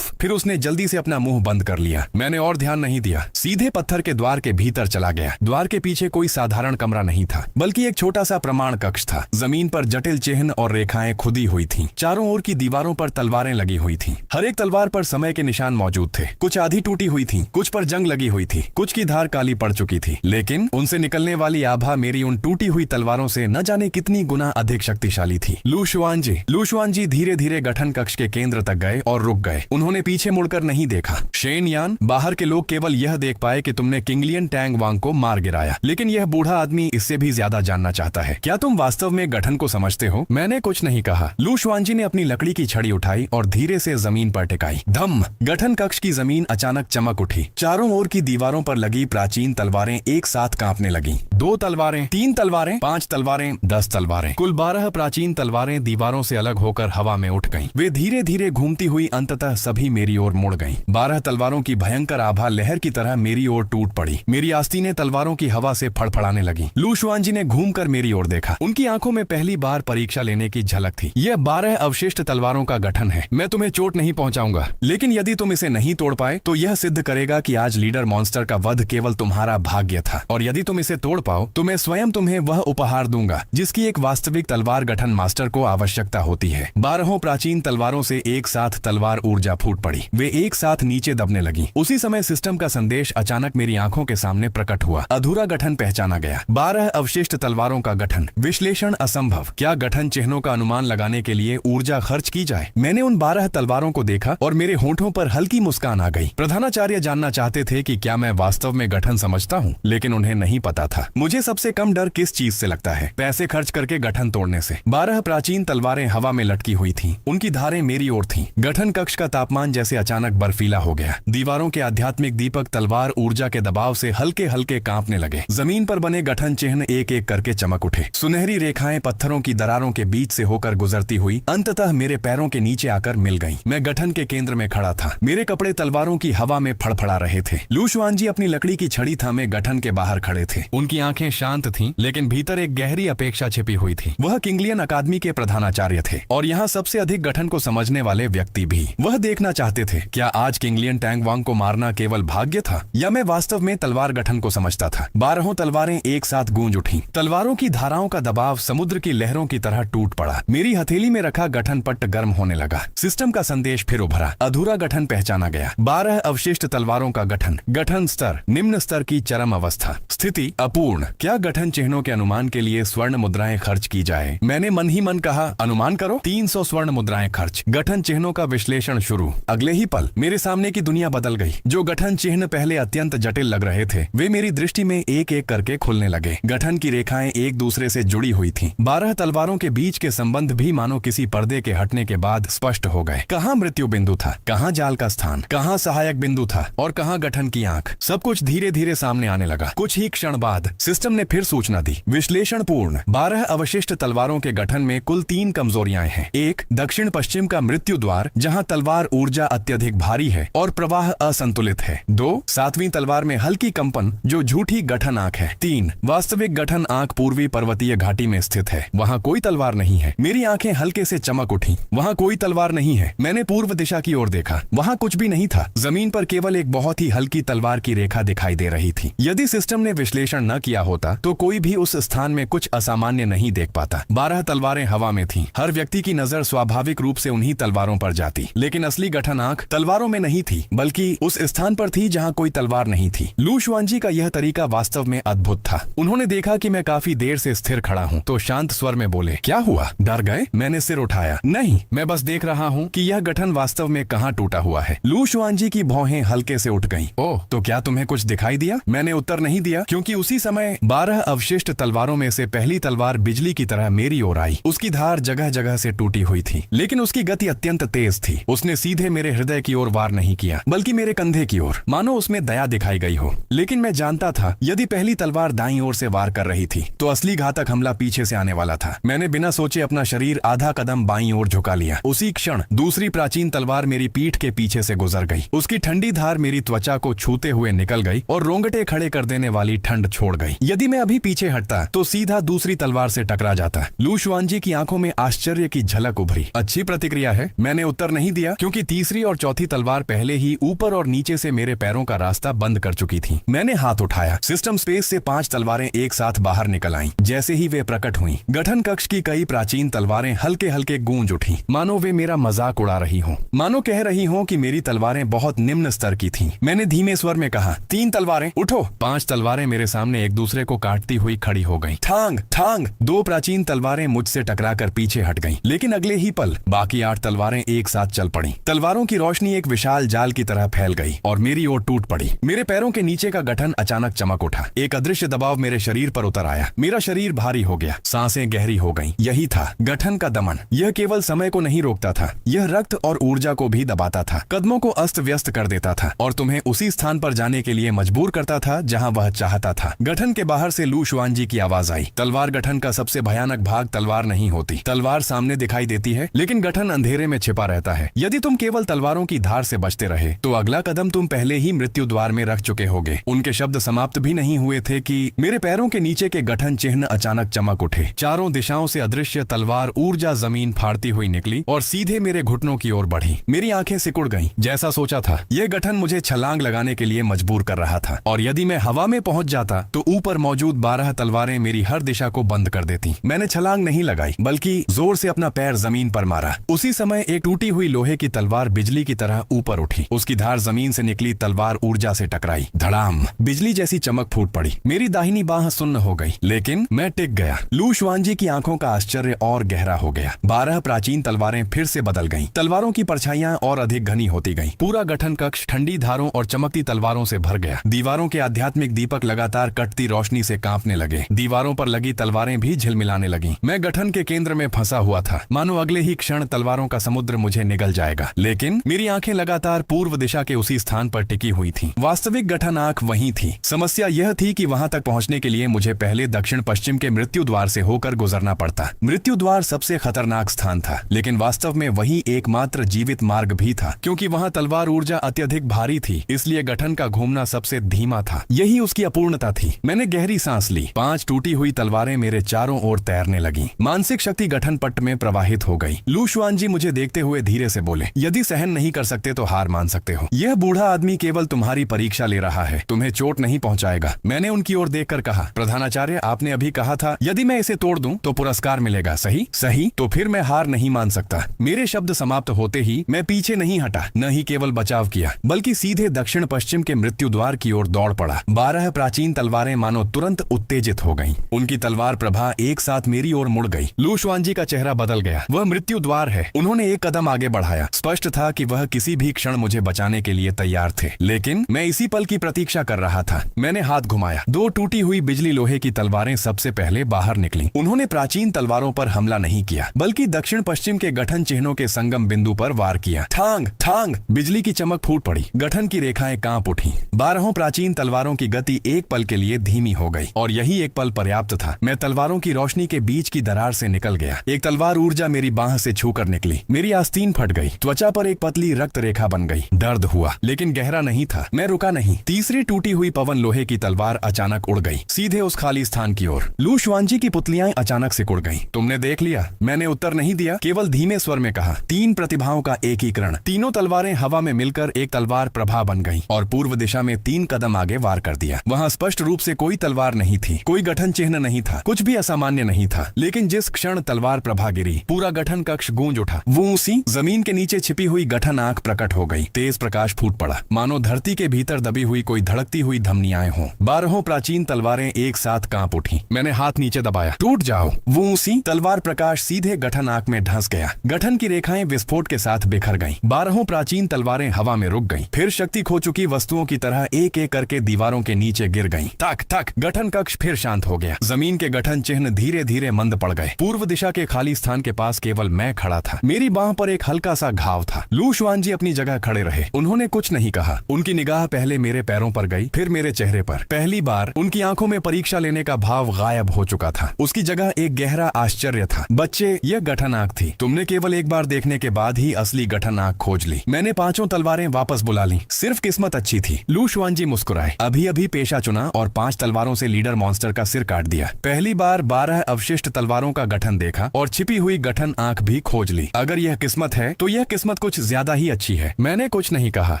फिर उसने जल्दी से अपना मुंह बंद कर लिया। मैंने और ध्यान नहीं दिया, सीधे पत्थर के द्वार के भीतर चला गया। द्वार के पीछे कोई साधारण कमरा नहीं था, बल्कि एक छोटा सा प्रमाण कक्ष था। जमीन पर जटिल चिन्ह और रेखाएं खुदी हुई थीं। चारों ओर की दीवारों पर तलवारें लगी हुई थीं। हर एक तलवार पर समय के निशान मौजूद थे। कुछ आधी टूटी हुई थीं, कुछ पर जंग लगी हुई थी, कुछ की धार काली पड़ चुकी थी, लेकिन उनसे निकलने वाली आभा मेरी उन टूटी हुई तलवारों से न जाने कितनी गुना अधिक शक्तिशाली थी। लू शुआन जी धीरे धीरे गठन कक्ष के केंद्र तक गए और रुक गए। उन्होंने पीछे मुड़कर नहीं देखा। शेन यान, बाहर के लोग केवल यह देख पाए कि तुमने किंगलियन टैंग वांग को मार गिराया, लेकिन यह बूढ़ा आदमी इससे भी ज्यादा जानना चाहता है। क्या तुम वास्तव में गठन को समझते हो? मैंने कुछ नहीं कहा। लू शुआन जी ने अपनी लकड़ी की छड़ी उठाई और धीरे से जमीन पर टिकाई। धम! गठन कक्ष की जमीन अचानक चमक उठी। चारों ओर की दीवारों पर लगी प्राचीन तलवारें एक साथ कांपने लगीं। 2 तलवारें, 3 तलवारें, 5 तलवारें, 10 तलवारें, कुल 12 प्राचीन तलवारें दीवारों से अलग होकर हवा में उठ गईं। वे धीरे धीरे घूमती हुई अंततः सभी मेरी ओर मुड़ गईं। 12 तलवारों की भयंकर आभा लहर की तरह मेरी ओर टूट पड़ी। मेरी आस्तीनें तलवारों की हवा से फड़फड़ाने लगी। लू शुआन जी ने घूमकर मेरी ओर देखा। उनकी आंखों में पहली बार परीक्षा लेने की झलक थी। यह 12 अवशिष्ट तलवारों का गठन है। मैं तुम्हें चोट नहीं पहुंचाऊंगा, लेकिन यदि तुम इसे नहीं तोड़ पाए तो यह सिद्ध करेगा कि आज लीडर मॉन्स्टर का वध केवल तुम्हारा भाग्य था, और यदि तुम इसे तोड़ पाओ तो मैं स्वयं तुम्हें वह उपहार दूंगा जिसकी एक वास्तविक तलवार गठन मास्टर को आवश्यकता होती है। 12 प्राचीन तलवारों से एक साथ तलवार ऊर्जा फूट पड़ी। वे एक साथ नीचे दबने लगी। उसी समय सिस्टम का संदेश अचानक मेरी आंखों के सामने प्रकट हुआ। अधूरा गठन पहचाना गया। 12 अवशिष्ट तलवारों का गठन। विश्लेषण असंभव। क्या गठन चिन्हों का अनुमान लगाने के लिए ऊर्जा खर्च की जाए? मैंने उन 12 तलवारों को देखा और मेरे होंठों पर हल्की मुस्कान आ गई। प्रधानाचार्य जानना चाहते थे कि क्या मैं वास्तव में गठन समझता हूँ, लेकिन उन्हें नहीं पता था मुझे सबसे कम डर किस चीज से लगता है। पैसे खर्च करके गठन तोड़ने से। 12 प्राचीन तलवारें हवा में लटकी हुई थीं। उनकी धारें मेरी ओर थीं। गठन कक्ष का तापमान जैसे अचानक बर्फीला हो गया। दीवारों के आध्यात्मिक दीपक तलवार ऊर्जा के दबाव से हल्के हल्के कांपने लगे। जमीन पर बने गठन चिन्ह एक एक करके चमक उठे। सुनहरी रेखाएं पत्थरों की दरारों के बीच से होकर गुजरती हुई अंततः मेरे पैरों के नीचे आकर मिल गईं। मैं गठन के केंद्र में खड़ा था। मेरे कपड़े तलवारों की हवा में फड़फड़ा रहे थे। लू शुआनजी अपनी लकड़ी की छड़ी थामे गठन के बाहर खड़े थे। उनकी आंखें शांत थीं, लेकिन भीतर एक गहरी अपेक्षा छिपी हुई थी। वह किंगलियन अकादमी के प्रधानाचार्य थे और यहाँ सबसे अधिक गठन को समझने वाले व्यक्ति भी। वह देखना चाहते थे क्या आज किंगलियन टैंग वांग को मारना केवल भाग्य था या मैं वास्तव में तलवार गठन को समझता था। 12 तलवारें एक साथ गूंज उठी। तलवारों की धाराओं का दबाव समुद्र की लहरों की तरह टूट पड़ा। मेरी हथेली में रखा गठन पट्ट गर्म होने लगा। सिस्टम का संदेश फिर उभरा। अधूरा गठन पहचाना गया। 12 अवशिष्ट तलवारों का गठन। गठन स्तर निम्न स्तर की चरम अवस्था। स्थिति अपूर्ण। क्या गठन चिन्हों के अनुमान के लिए स्वर्ण मुद्राएं खर्च की जाए? मैंने मन ही मन कहा, अनुमान करो। 300 स्वर्ण मुद्राएं खर्च। गठन चिन्हों का विश्लेषण शुरू। अगले ही पल मेरे सामने की दुनिया बदल गई। जो गठन चिन्ह पहले अत्यंत जटिल लग रहे थे वे मेरी दृष्टि में एक एक करके खुलने लगे। गठन की रेखाएं एक दूसरे से जुड़ी हुई थीं। 12 तलवारों के बीच के संबंध भी मानो किसी पर्दे के हटने के बाद स्पष्ट हो गए। कहाँ मृत्यु बिंदु था, कहाँ जाल का स्थान, कहाँ सहायक बिंदु था और कहाँ गठन की आंख। सब कुछ धीरे धीरे सामने आने लगा। कुछ ही क्षण बाद सिस्टम ने फिर सूचना दी। विश्लेषण पूर्ण। 12 अवशिष्ट तलवारों के गठन में कुल 3 कमजोरियां हैं। 1 दक्षिण पश्चिम का मृत्यु द्वार, जहां तलवार ऊर्जा अत्यधिक भारी है और प्रवाह असंतुलित है। 2 7वीं तलवार में हल्की कंपन जो झूठी गठन आंख है। 3 वास्तविक गठन आंख पूर्वी पर्वतीय घाटी में स्थित है। वहां कोई तलवार नहीं है। मेरी आंखें हल्के से चमक उठी। वहां कोई तलवार नहीं है। मैंने पूर्व दिशा की ओर देखा। वहां कुछ भी नहीं था। जमीन पर केवल एक बहुत ही हल्की तलवार की रेखा दिखाई दे रही थी। यदि सिस्टम ने विश्लेषण न किया होता तो कोई भी उस स्थान में कुछ असामान्य नहीं देख पाता। 12 तलवारें हवा में थीं। हर व्यक्ति की नजर स्वाभाविक रूप से उन्हीं तलवारों पर जाती, लेकिन असली गठन आंख तलवारों में नहीं थी, बल्कि उस स्थान पर थी जहां कोई तलवार नहीं थी। लू शुआनजी का यह तरीका वास्तव में अद्भुत था। उन्होंने देखा कि मैं काफी देर से स्थिर खड़ा हूं, तो शांत स्वर में बोले, क्या हुआ, डर गए? मैंने सिर उठाया। नहीं, मैं बस देख रहा हूं कि यह गठन वास्तव में कहां टूटा हुआ है। लू शुआनजी की भौहें हल्के से उठ गईं। ओह, तो क्या तुम्हें कुछ दिखाई दिया? मैंने उत्तर नहीं दिया, क्योंकि उसी समय 12 अवशिष्ट तलवारों में से पहली तलवार बिजली की तरह मेरी ओर आई। उसकी धार जगह जगह से टूटी हुई थी, लेकिन उसकी गति अत्यंत तेज थी। उसने सीधे मेरे हृदय की ओर वार नहीं किया, बल्कि मेरे कंधे की ओर, मानो उसमें दया दिखाई गई हो। लेकिन मैं जानता था यदि पहली तलवार दाईं ओर से वार कर रही थी तो असली घातक हमला पीछे से आने वाला था। मैंने बिना सोचे अपना शरीर आधा कदम बाईं ओर झुका लिया। उसी क्षण दूसरी प्राचीन तलवार मेरी पीठ के पीछे से गुजर गई। उसकी ठंडी धार मेरी त्वचा को छूते हुए निकल गई और रोंगटे खड़े कर देने वाली ठंड छोड़ गई। यदि मैं अभी पीछे हटता तो सीधा दूसरी तलवार से टकरा जाता। लू शुआनजी की आंखों में आश्चर्य की झलक उभरी। अच्छी प्रतिक्रिया है। मैंने उत्तर नहीं दिया, क्योंकि तीसरी और चौथी तलवार पहले ही ऊपर और नीचे से मेरे पैरों का रास्ता बंद कर चुकी थी। मैंने हाथ उठाया। सिस्टम स्पेस से 5 तलवारें एक साथ बाहर निकल आईं। जैसे ही वे प्रकट हुईं, गठन कक्ष की कई प्राचीन तलवारें हल्के हल्के गूंज उठी, मानो वे मेरा मजाक उड़ा रही हों, मानो कह रही हों कि मेरी तलवारें बहुत निम्न स्तर की थीं। मैंने धीमे स्वर में कहा, 3 तलवारें उठो। 5 तलवारें मेरे सामने एक दूसरे को काटती हुई खड़ी हो गईं। ठांग ठांग। 2 प्राचीन तलवारें मुझसे टकराकर पीछे हट गईं, लेकिन अगले ही पल बाकी 8 तलवारें एक साथ चल पड़ीं। तलवारों की रोशनी एक विशाल जाल की तरह फैल गई और मेरी ओर टूट पड़ी। मेरे पैरों के नीचे का गठन अचानक चमक उठा। एक अदृश्य दबाव मेरे शरीर पर उतर आया। मेरा शरीर भारी हो गया। सांसें गहरी हो गईं। यही था गठन का दमन। यह केवल समय को नहीं रोकता था, यह रक्त और ऊर्जा को भी दबाता था, कदमों को अस्त व्यस्त कर देता था और तुम्हें उसी स्थान पर जाने के लिए मजबूर करता था जहां वह चाहता था। गठन के बाहर से लू शुआनजी की आवाज आई, तलवार गठन का सबसे भयानक भाग तलवार नहीं होती। तलवार सामने दिखाई देती है, लेकिन गठन अंधेरे में छिपा रहता है। यदि तुम केवल तलवारों की धार से बचते रहे तो अगला कदम तुम पहले ही मृत्यु द्वार में रख चुके होगे। उनके शब्द समाप्त भी नहीं हुए थे कि मेरे पैरों के नीचे के गठन चिन्ह अचानक चमक उठे। चारों दिशाओं से अदृश्य तलवार ऊर्जा जमीन फाड़ती हुई निकली और सीधे मेरे घुटनों की ओर बढ़ी। मेरी आंखें सिकुड़ गईं। जैसा सोचा था, यह गठन मुझे छलांग लगाने के लिए मजबूर कर रहा था, और यदि मैं हवा में पहुंच जाता तो ऊपर मौजूद 12 तलवारें मेरी हर दिशा को बंद कर देती। मैंने छलांग नहीं लगाई, बल्कि जोर से अपना पैर जमीन पर मारा। उसी समय एक टूटी हुई लोहे की तलवार बिजली की तरह ऊपर उठी। उसकी धार जमीन से निकली तलवार ऊर्जा से टकराई। धड़ाम। बिजली जैसी चमक फूट पड़ी। मेरी दाहिनी बाह सुन्न हो गई, लेकिन मैं टिक गया। लू शुआनजी की आंखों का आश्चर्य और गहरा हो गया। 12 प्राचीन तलवारें फिर से बदल गईं। तलवारों की परछाइयां और अधिक घनी होती गईं। पूरा गठन कक्ष ठंडी धारों और चमकती तलवारों से भर गया। दीवारों के आध्यात्मिक दीपक लगातार कटती रोशनी से कांपने लगे। दीवारों पर लगी तलवारें भी झिलमिलाने लगीं। मैं गठन के केंद्र में फंसा हुआ था, मानो अगले ही क्षण तलवारों का समुद्र मुझे निगल जाएगा। लेकिन मेरी आंखें लगातार पूर्व दिशा के उसी स्थान पर टिकी हुई थीं। वास्तविक गठन आंख वहीं थी, थी। समस्या यह थी कि वहां तक पहुंचने के लिए मुझे पहले दक्षिण पश्चिम के मृत्यु द्वार से होकर गुजरना पड़ता। मृत्यु द्वार सबसे खतरनाक स्थान था, लेकिन वास्तव में वही एकमात्र जीवित मार्ग भी था, क्योंकि वहां तलवार ऊर्जा अत्यधिक भारी थी, इसलिए गठन का घूमना सबसे धीमा था। यही उसकी अपूर्णता थी। मैंने गहरी सांस ली। 5 टूटी हुई तलवारें मेरे चारों ओर तैरने लगी। मानसिक शक्ति गठन पट्ट में प्रवाहित हो गई। लू शुआनजी मुझे देखते हुए धीरे से बोले, यदि सहन नहीं कर सकते तो हार मान सकते हो। यह बूढ़ा आदमी केवल तुम्हारी परीक्षा ले रहा है, तुम्हें चोट नहीं पहुंचाएगा। मैंने उनकी ओर देखकर कहा, प्रधानाचार्य, आपने अभी कहा था यदि मैं इसे तोड़ दूं तो पुरस्कार मिलेगा, सही? सही, तो फिर मैं हार नहीं मान सकता। मेरे शब्द समाप्त होते ही मैं पीछे नहीं हटा, न ही केवल बचाव किया, बल्कि सीधे दक्षिण पश्चिम के मृत्यु द्वार की ओर दौड़ पड़ा। 12 प्राचीन तलवारें मानो तुरंत उत्तेजित हो गईं। उनकी तलवार प्रभा एक साथ मेरी ओर मुड़ गई। लू शुआनजी का चेहरा बदल गया। वह मृत्यु द्वार है। उन्होंने एक कदम आगे बढ़ाया। स्पष्ट था कि वह किसी भी क्षण मुझे बचाने के लिए तैयार थे, लेकिन मैं इसी पल की प्रतीक्षा कर रहा था। मैंने हाथ घुमाया। 2 टूटी हुई बिजली लोहे की तलवारें सबसे पहले बाहर निकली। उन्होंने प्राचीन तलवारों पर हमला नहीं किया, बल्कि दक्षिण पश्चिम के गठन चिन्हों के संगम बिंदु पर वार किया। ठांग ठांग, बिजली की चमक फूट पड़ी। गठन की रेखाएं कांप उठी। 12 प्राचीन तलवारों की गति एक पल के लिए धीमी हो गई, और यही एक पल पर्याप्त था। मैं तलवारों की रोशनी के बीच की दरार से निकल गया। एक तलवार ऊर्जा मेरी बाह से छूकर निकली। मेरी आस्तीन फट गई। त्वचा पर एक पतली रक्त रेखा बन गई। दर्द हुआ, लेकिन गहरा नहीं था। मैं रुका नहीं। तीसरी टूटी हुई पवन लोहे की तलवार अचानक उड़ गई, सीधे उस खाली स्थान की ओर। लू शुआनजी की पुतलियां अचानक सिकुड़ गईं। तुमने देख लिया? मैंने उत्तर नहीं दिया, केवल धीमे स्वर में कहा। 3 प्रतिभाओं का एकीकरण। तीनों तलवारें हवा में मिलकर एक तलवार प्रभा बन गईं और पूर्व दिशा में 3 कदम आगे वार कर दिया। वहां स्पष्ट रूप से कोई तलवार नहीं थी, कोई गठन चिन्ह नहीं था, कुछ भी असामान्य नहीं था। लेकिन जिस क्षण तलवार प्रभा गिरी, पूरा गठन कक्ष गूंज उठा। वूसी, जमीन के नीचे छिपी हुई गठन आंख प्रकट हो गई। तेज प्रकाश फूट पड़ा, मानो धरती के भीतर दबी हुई कोई धड़कती हुई धमनियाएं हों। 12 प्राचीन तलवारें एक साथ कांप उठी। मैंने हाथ नीचे दबाया। टूट जाओ। वूसी, तलवार प्रकाश सीधे गठन आंख में धंस गया। गठन की रेखाएं विस्फोट के साथ बिखर गईं। 12 प्राचीन तलवारें हवा में रुक गईं। फिर शक्ति खो चुकी वस्तुओं की तरह एक एक करके दीवारों के नीचे गिर गईं। तक तक, गठन कक्ष फिर शांत हो गया। जमीन के गठन चिन्ह धीरे धीरे मंद पड़ गए। पूर्व दिशा के खाली स्थान के पास केवल मैं खड़ा था। मेरी बाह पर एक हल्का सा घाव था। लू शुआनजी अपनी जगह खड़े रहे। उन्होंने कुछ नहीं कहा। उनकी निगाह पहले मेरे पैरों पर गई, फिर मेरे चेहरे पर। पहली बार उनकी आंखों में परीक्षा लेने का भाव गायब हो चुका था। उसकी जगह एक गहरा आश्चर्य था। बच्चे, यह गठन आंख थी। तुमने केवल एक बार देखने के बाद ही असली गठन आंख खोज ली। मैंने 5 तलवारें वापस बुला ली। सिर्फ किस्मत अच्छी थी। लू शुआनजी मुस्कुराए। अभी अभी पेशा चुना और 5 तलवारों से लीडर मॉन्स्टर का सिर काट दिया। पहली बार 12 अवशिष्ट तलवारों का गठन देखा और छिपी हुई गठन आंख भी खोज ली। अगर यह किस्मत है तो यह किस्मत कुछ ज्यादा ही अच्छी है। मैंने कुछ नहीं कहा।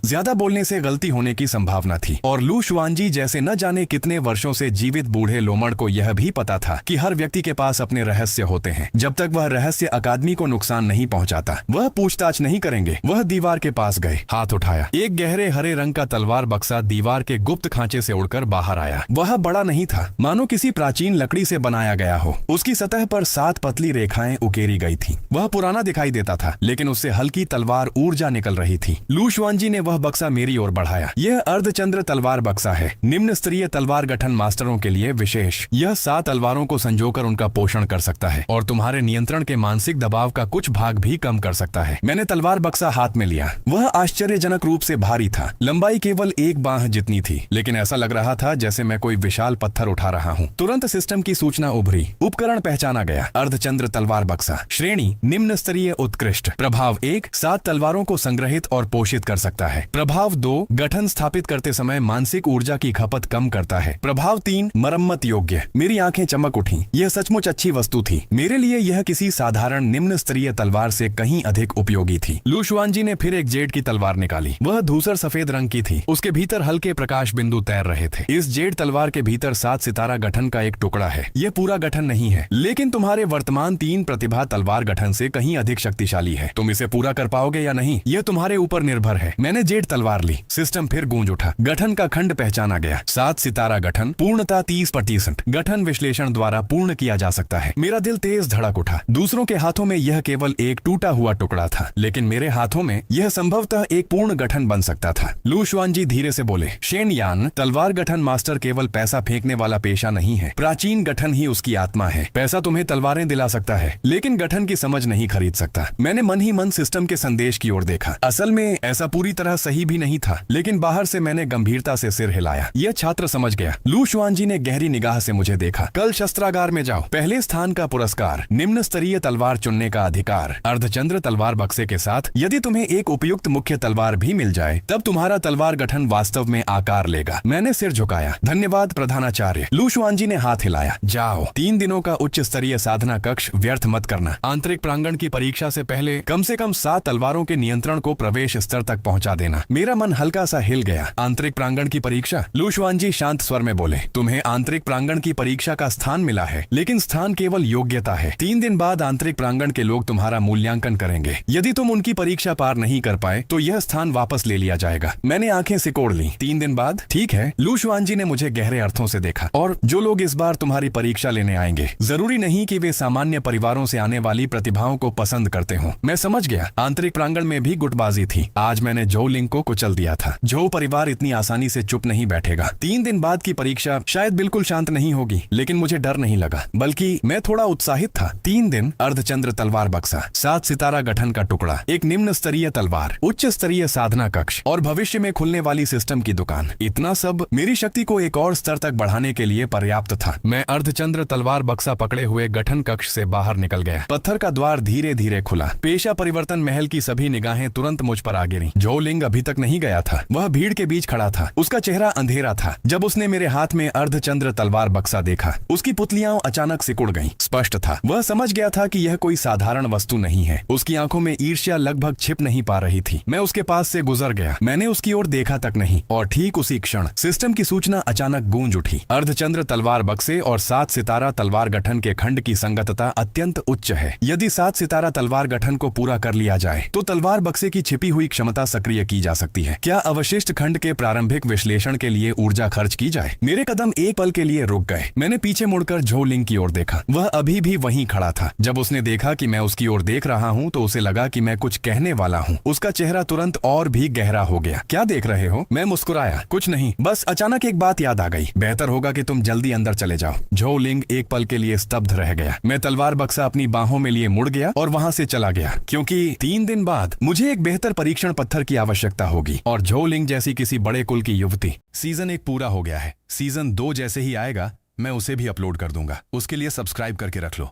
ज्यादा बोलने से गलती होने की संभावना थी, और लू शुआनजी जैसे न जाने कितने वर्षों से जीवित बूढ़े लोमड़ को यह भी पता था कि हर व्यक्ति के पास अपने रहस्य होते हैं। जब तक वह रहस्य अकादमी को नुकसान नहीं पहुंचाता, वह पूछताछ नहीं करेंगे। वह दीवार के पास गए। हाथ उठाया। एक गहरे हरे रंग का तलवार बक्सा दीवार के गुप्त खांचे से उड़कर बाहर आया। वह बड़ा नहीं था, मानो किसी प्राचीन लकड़ी से बनाया गया हो। उसकी सतह पर 7 पतली रेखाएं उकेरी गई थीं। वह पुराना दिखाई देता था, लेकिन उससे हल्की तलवार ऊर्जा निकल रही थी। लू शुआनजी ने वह बक्सा मेरी ओर बढ़ाया। यह अर्धचंद्र तलवार बक्सा है, निम्न स्तरीय तलवार गठन मास्टरों के लिए विशेष। यह 7 तलवारों को संजोकर उनका पोषण कर सकता है और तुम्हारे नियंत्रण के मानसिक दबाव का कुछ भाग भी कम कर सकता है। मैंने तलवार बक्सा हाथ में लिया। वह आश्चर्यजनक रूप से भारी था। लंबाई केवल एक बाह जितनी थी, लेकिन ऐसा लग रहा था जैसे मैं कोई विशाल पत्थर उठा रहा हूँ। तुरंत सिस्टम की सूचना उभरी। उपकरण पहचाना गया। अर्धचंद्र तलवार बक्सा। श्रेणी निम्न स्तरीय उत्कृष्ट। प्रभाव 1, 7 तलवारों को संग्रहित और पोषित कर सकता है। प्रभाव 2, गठन स्थापित करते समय मानसिक ऊर्जा की खपत कम करता है। प्रभाव 3, मरम्मत योग्य। मेरी आंखें चमक उठी। यह सचमुच अच्छी वस्तु थी। मेरे लिए यह किसी साधारण निम्न स्तरीय तलवार से कहीं अधिक उपयोगी थी। लू शुआनजी ने फिर एक जेड की तलवार निकाली। वह धूसर सफेद रंग की थी। उसके भीतर हल्के प्रकाश बिंदु तैर रहे थे। इस जेड तलवार के भीतर 7 सितारा गठन का एक टुकड़ा है। यह पूरा गठन नहीं है, लेकिन तुम्हारे वर्तमान 3 प्रतिभा तलवार गठन से कहीं अधिक शक्तिशाली है। तुम इसे पूरा कर पाओगे या नहीं, यह तुम्हारे ऊपर निर्भर है। मैंने जेड तलवार ली। सिस्टम फिर गूंज उठा। गठन का खंड पहचाना गया। 7 सितारा गठन, पूर्णता 30%। गठन विश्लेषण द्वारा पूर्ण किया जा सकता है। मेरा दिल तेज धड़क उठा। दूसरों के हाथों में यह केवल एक टूटा हुआ टुकड़ा था, लेकिन मेरे हाथों में यह संभवतः एक पूर्ण गठन बन सकता था। लू शुआनजी धीरे से बोले, शेन यान, तलवार गठन मास्टर केवल पैसा फेंकने वाला पेशा नहीं है। प्राचीन गठन ही उसकी आत्मा है। पैसा तुम्हें तलवारें दिला सकता है, लेकिन गठन की समझ नहीं खरीद सकता। मैंने मन ही मन सिस्टम के संदेश की ओर देखा। असल में ऐसा पूरी तरह सही भी नहीं था, लेकिन बाहर से मैंने गंभीरता से सिर हिलाया। यह छात्र समझ गया। लू शुआनजी ने गहरी निगाह से मुझे देखा। कल शस्त्रागार में जाओ। पहले स्थान का पुरस्कार, निम्न स्तरीय तलवार चुनने का अधिकार, अर्धचंद्र तलवार बक्से के साथ। यदि तुम्हें एक उपयुक्त मुख्य तलवार भी मिल जाए तब तुम्हारा तलवार गठन वास्तव में आकार लेगा। मैंने सिर झुकाया। धन्यवाद प्रधानाचार्य। लू शुआनजी ने हाथ हिलाया। जाओ, 3 दिनों का उच्च स्तरीय साधना कक्ष व्यर्थ मत करना। आंतरिक प्रांगण की परीक्षा से पहले कम से कम 7 तलवारों के नियंत्रण को प्रवेश स्तर तक पहुंचा देना। मेरा मन हल्का सा हिल गया। आंतरिक प्रांगण की परीक्षा? लू शुआनजी शांत स्वर में बोले। तुम्हें आंतरिक प्रांगण की परीक्षा का स्थान मिला है, लेकिन स्थान केवल योग्यता है। 3 दिन बाद आंतरिक प्रांगण के लोग तुम्हारा मूल्यांकन करेंगे। यदि तुम उनकी परीक्षा पार नहीं कर पाए तो यह स्थान वापस ले लिया जाएगा। मैंने आंखें सिकोड़ ली। 3 दिन बाद? ठीक है। लू शुआनजी ने मुझे गहरे अर्थों से देखा। और जो लोग इस बार तुम्हारी परीक्षा लेने आएंगे, जरूरी नहीं कि वे सामान्य परिवारों से आने वाली प्रतिभाओं को पसंद करते हो। मैं समझ गया। आंतरिक प्रांगण में भी गुटबाजी थी। आज मैंने झोउ लिंग को कुचल दिया था। झोउ परिवार इतनी आसानी से चुप नहीं बैठेगा। 3 दिन बाद की परीक्षा शायद बिल्कुल शांत नहीं होगी, लेकिन मुझे डर नहीं लगा, बल्कि मैं थोड़ा उत्साहित था। 3 दिन, अर्धचंद्र तलवार बक्सा, 7 सितारा गठन का टुकड़ा, एक निम्न स्तरीय तलवार, उच्च स्तरीय साधना कक्ष और भविष्य में खुलने वाली सिस्टम की दुकान। इतना सब मेरी शक्ति को एक और स्तर तक बढ़ाने के लिए पर्याप्त था। मैं अर्धचंद्र तलवार बक्सा पकड़े हुए गठन कक्ष से बाहर निकल गया। पत्थर का द्वार धीरे धीरे खुला। पेशा परिवर्तन महल की सभी निगाहें तुरंत मुझ पर आ गिरी। झोउ लिंग अभी तक नहीं गया था। वह भीड़ के बीच खड़ा था। उसका चेहरा अंधेरा था। जब उसने मेरे हाथ में अर्धचंद्र तलवार बक्सा देखा, उसकी पुतलियां अचानक सिकुड़ गईं। स्पष्ट था, वह समझ गया था कि यह कोई साधारण वस्तु नहीं है। उसकी आंखों में ईर्ष्या लगभग छिप नहीं पा रही थी। मैं उसके पास से गुजर गया। मैंने उसकी ओर देखा तक नहीं, और ठीक उसी क्षण सिस्टम की सूचना अचानक गूंज उठी। अर्धचंद्र तलवार बक्से और 7 सितारा तलवार गठन के खंड की संगतता अत्यंत उच्च है। यदि 7 सितारा तलवार गठन को पूरा कर लिया जाए तो तलवार बक्से की छिपी हुई क्षमता सक्रिय की जा सकती है। क्या अवशिष्ट खंड के प्रारंभिक विश्लेषण के लिए ऊर्जा खर्च की जाए? मेरे कदम एक पल के लिए रुक गए। मैंने पीछे मुड़कर झोउ लिंग की ओर देखा। वह अभी भी वहीं खड़ा था। जब उसने देखा कि मैं उसकी ओर देख रहा हूं तो उसे लगा कि मैं कुछ कहने वाला हूं। उसका चेहरा तुरंत और भी गहरा हो गया। क्या देख रहे हो? मैं मुस्कुराया। कुछ नहीं, बस अचानक एक बात याद आ गई। बेहतर होगा कि तुम जल्दी अंदर चले जाओ। झोउ लिंग एक पल के लिए स्तब्ध रह गया। मैं तलवार बक्सा अपनी बाहों में लिए मुड़ गया और वहां से चला गया, क्योंकि 3 दिन बाद मुझे एक बेहतर परीक्षण पत्थर की आवश्यकता होगी, और झोउ लिंग जैसी किसी बड़े कुल की युवती। सीजन 1 पूरा हो गया है। सीजन 2 जैसे ही आएगा मैं उसे भी अपलोड कर दूंगा। उसके लिए सब्सक्राइब करके रख लो।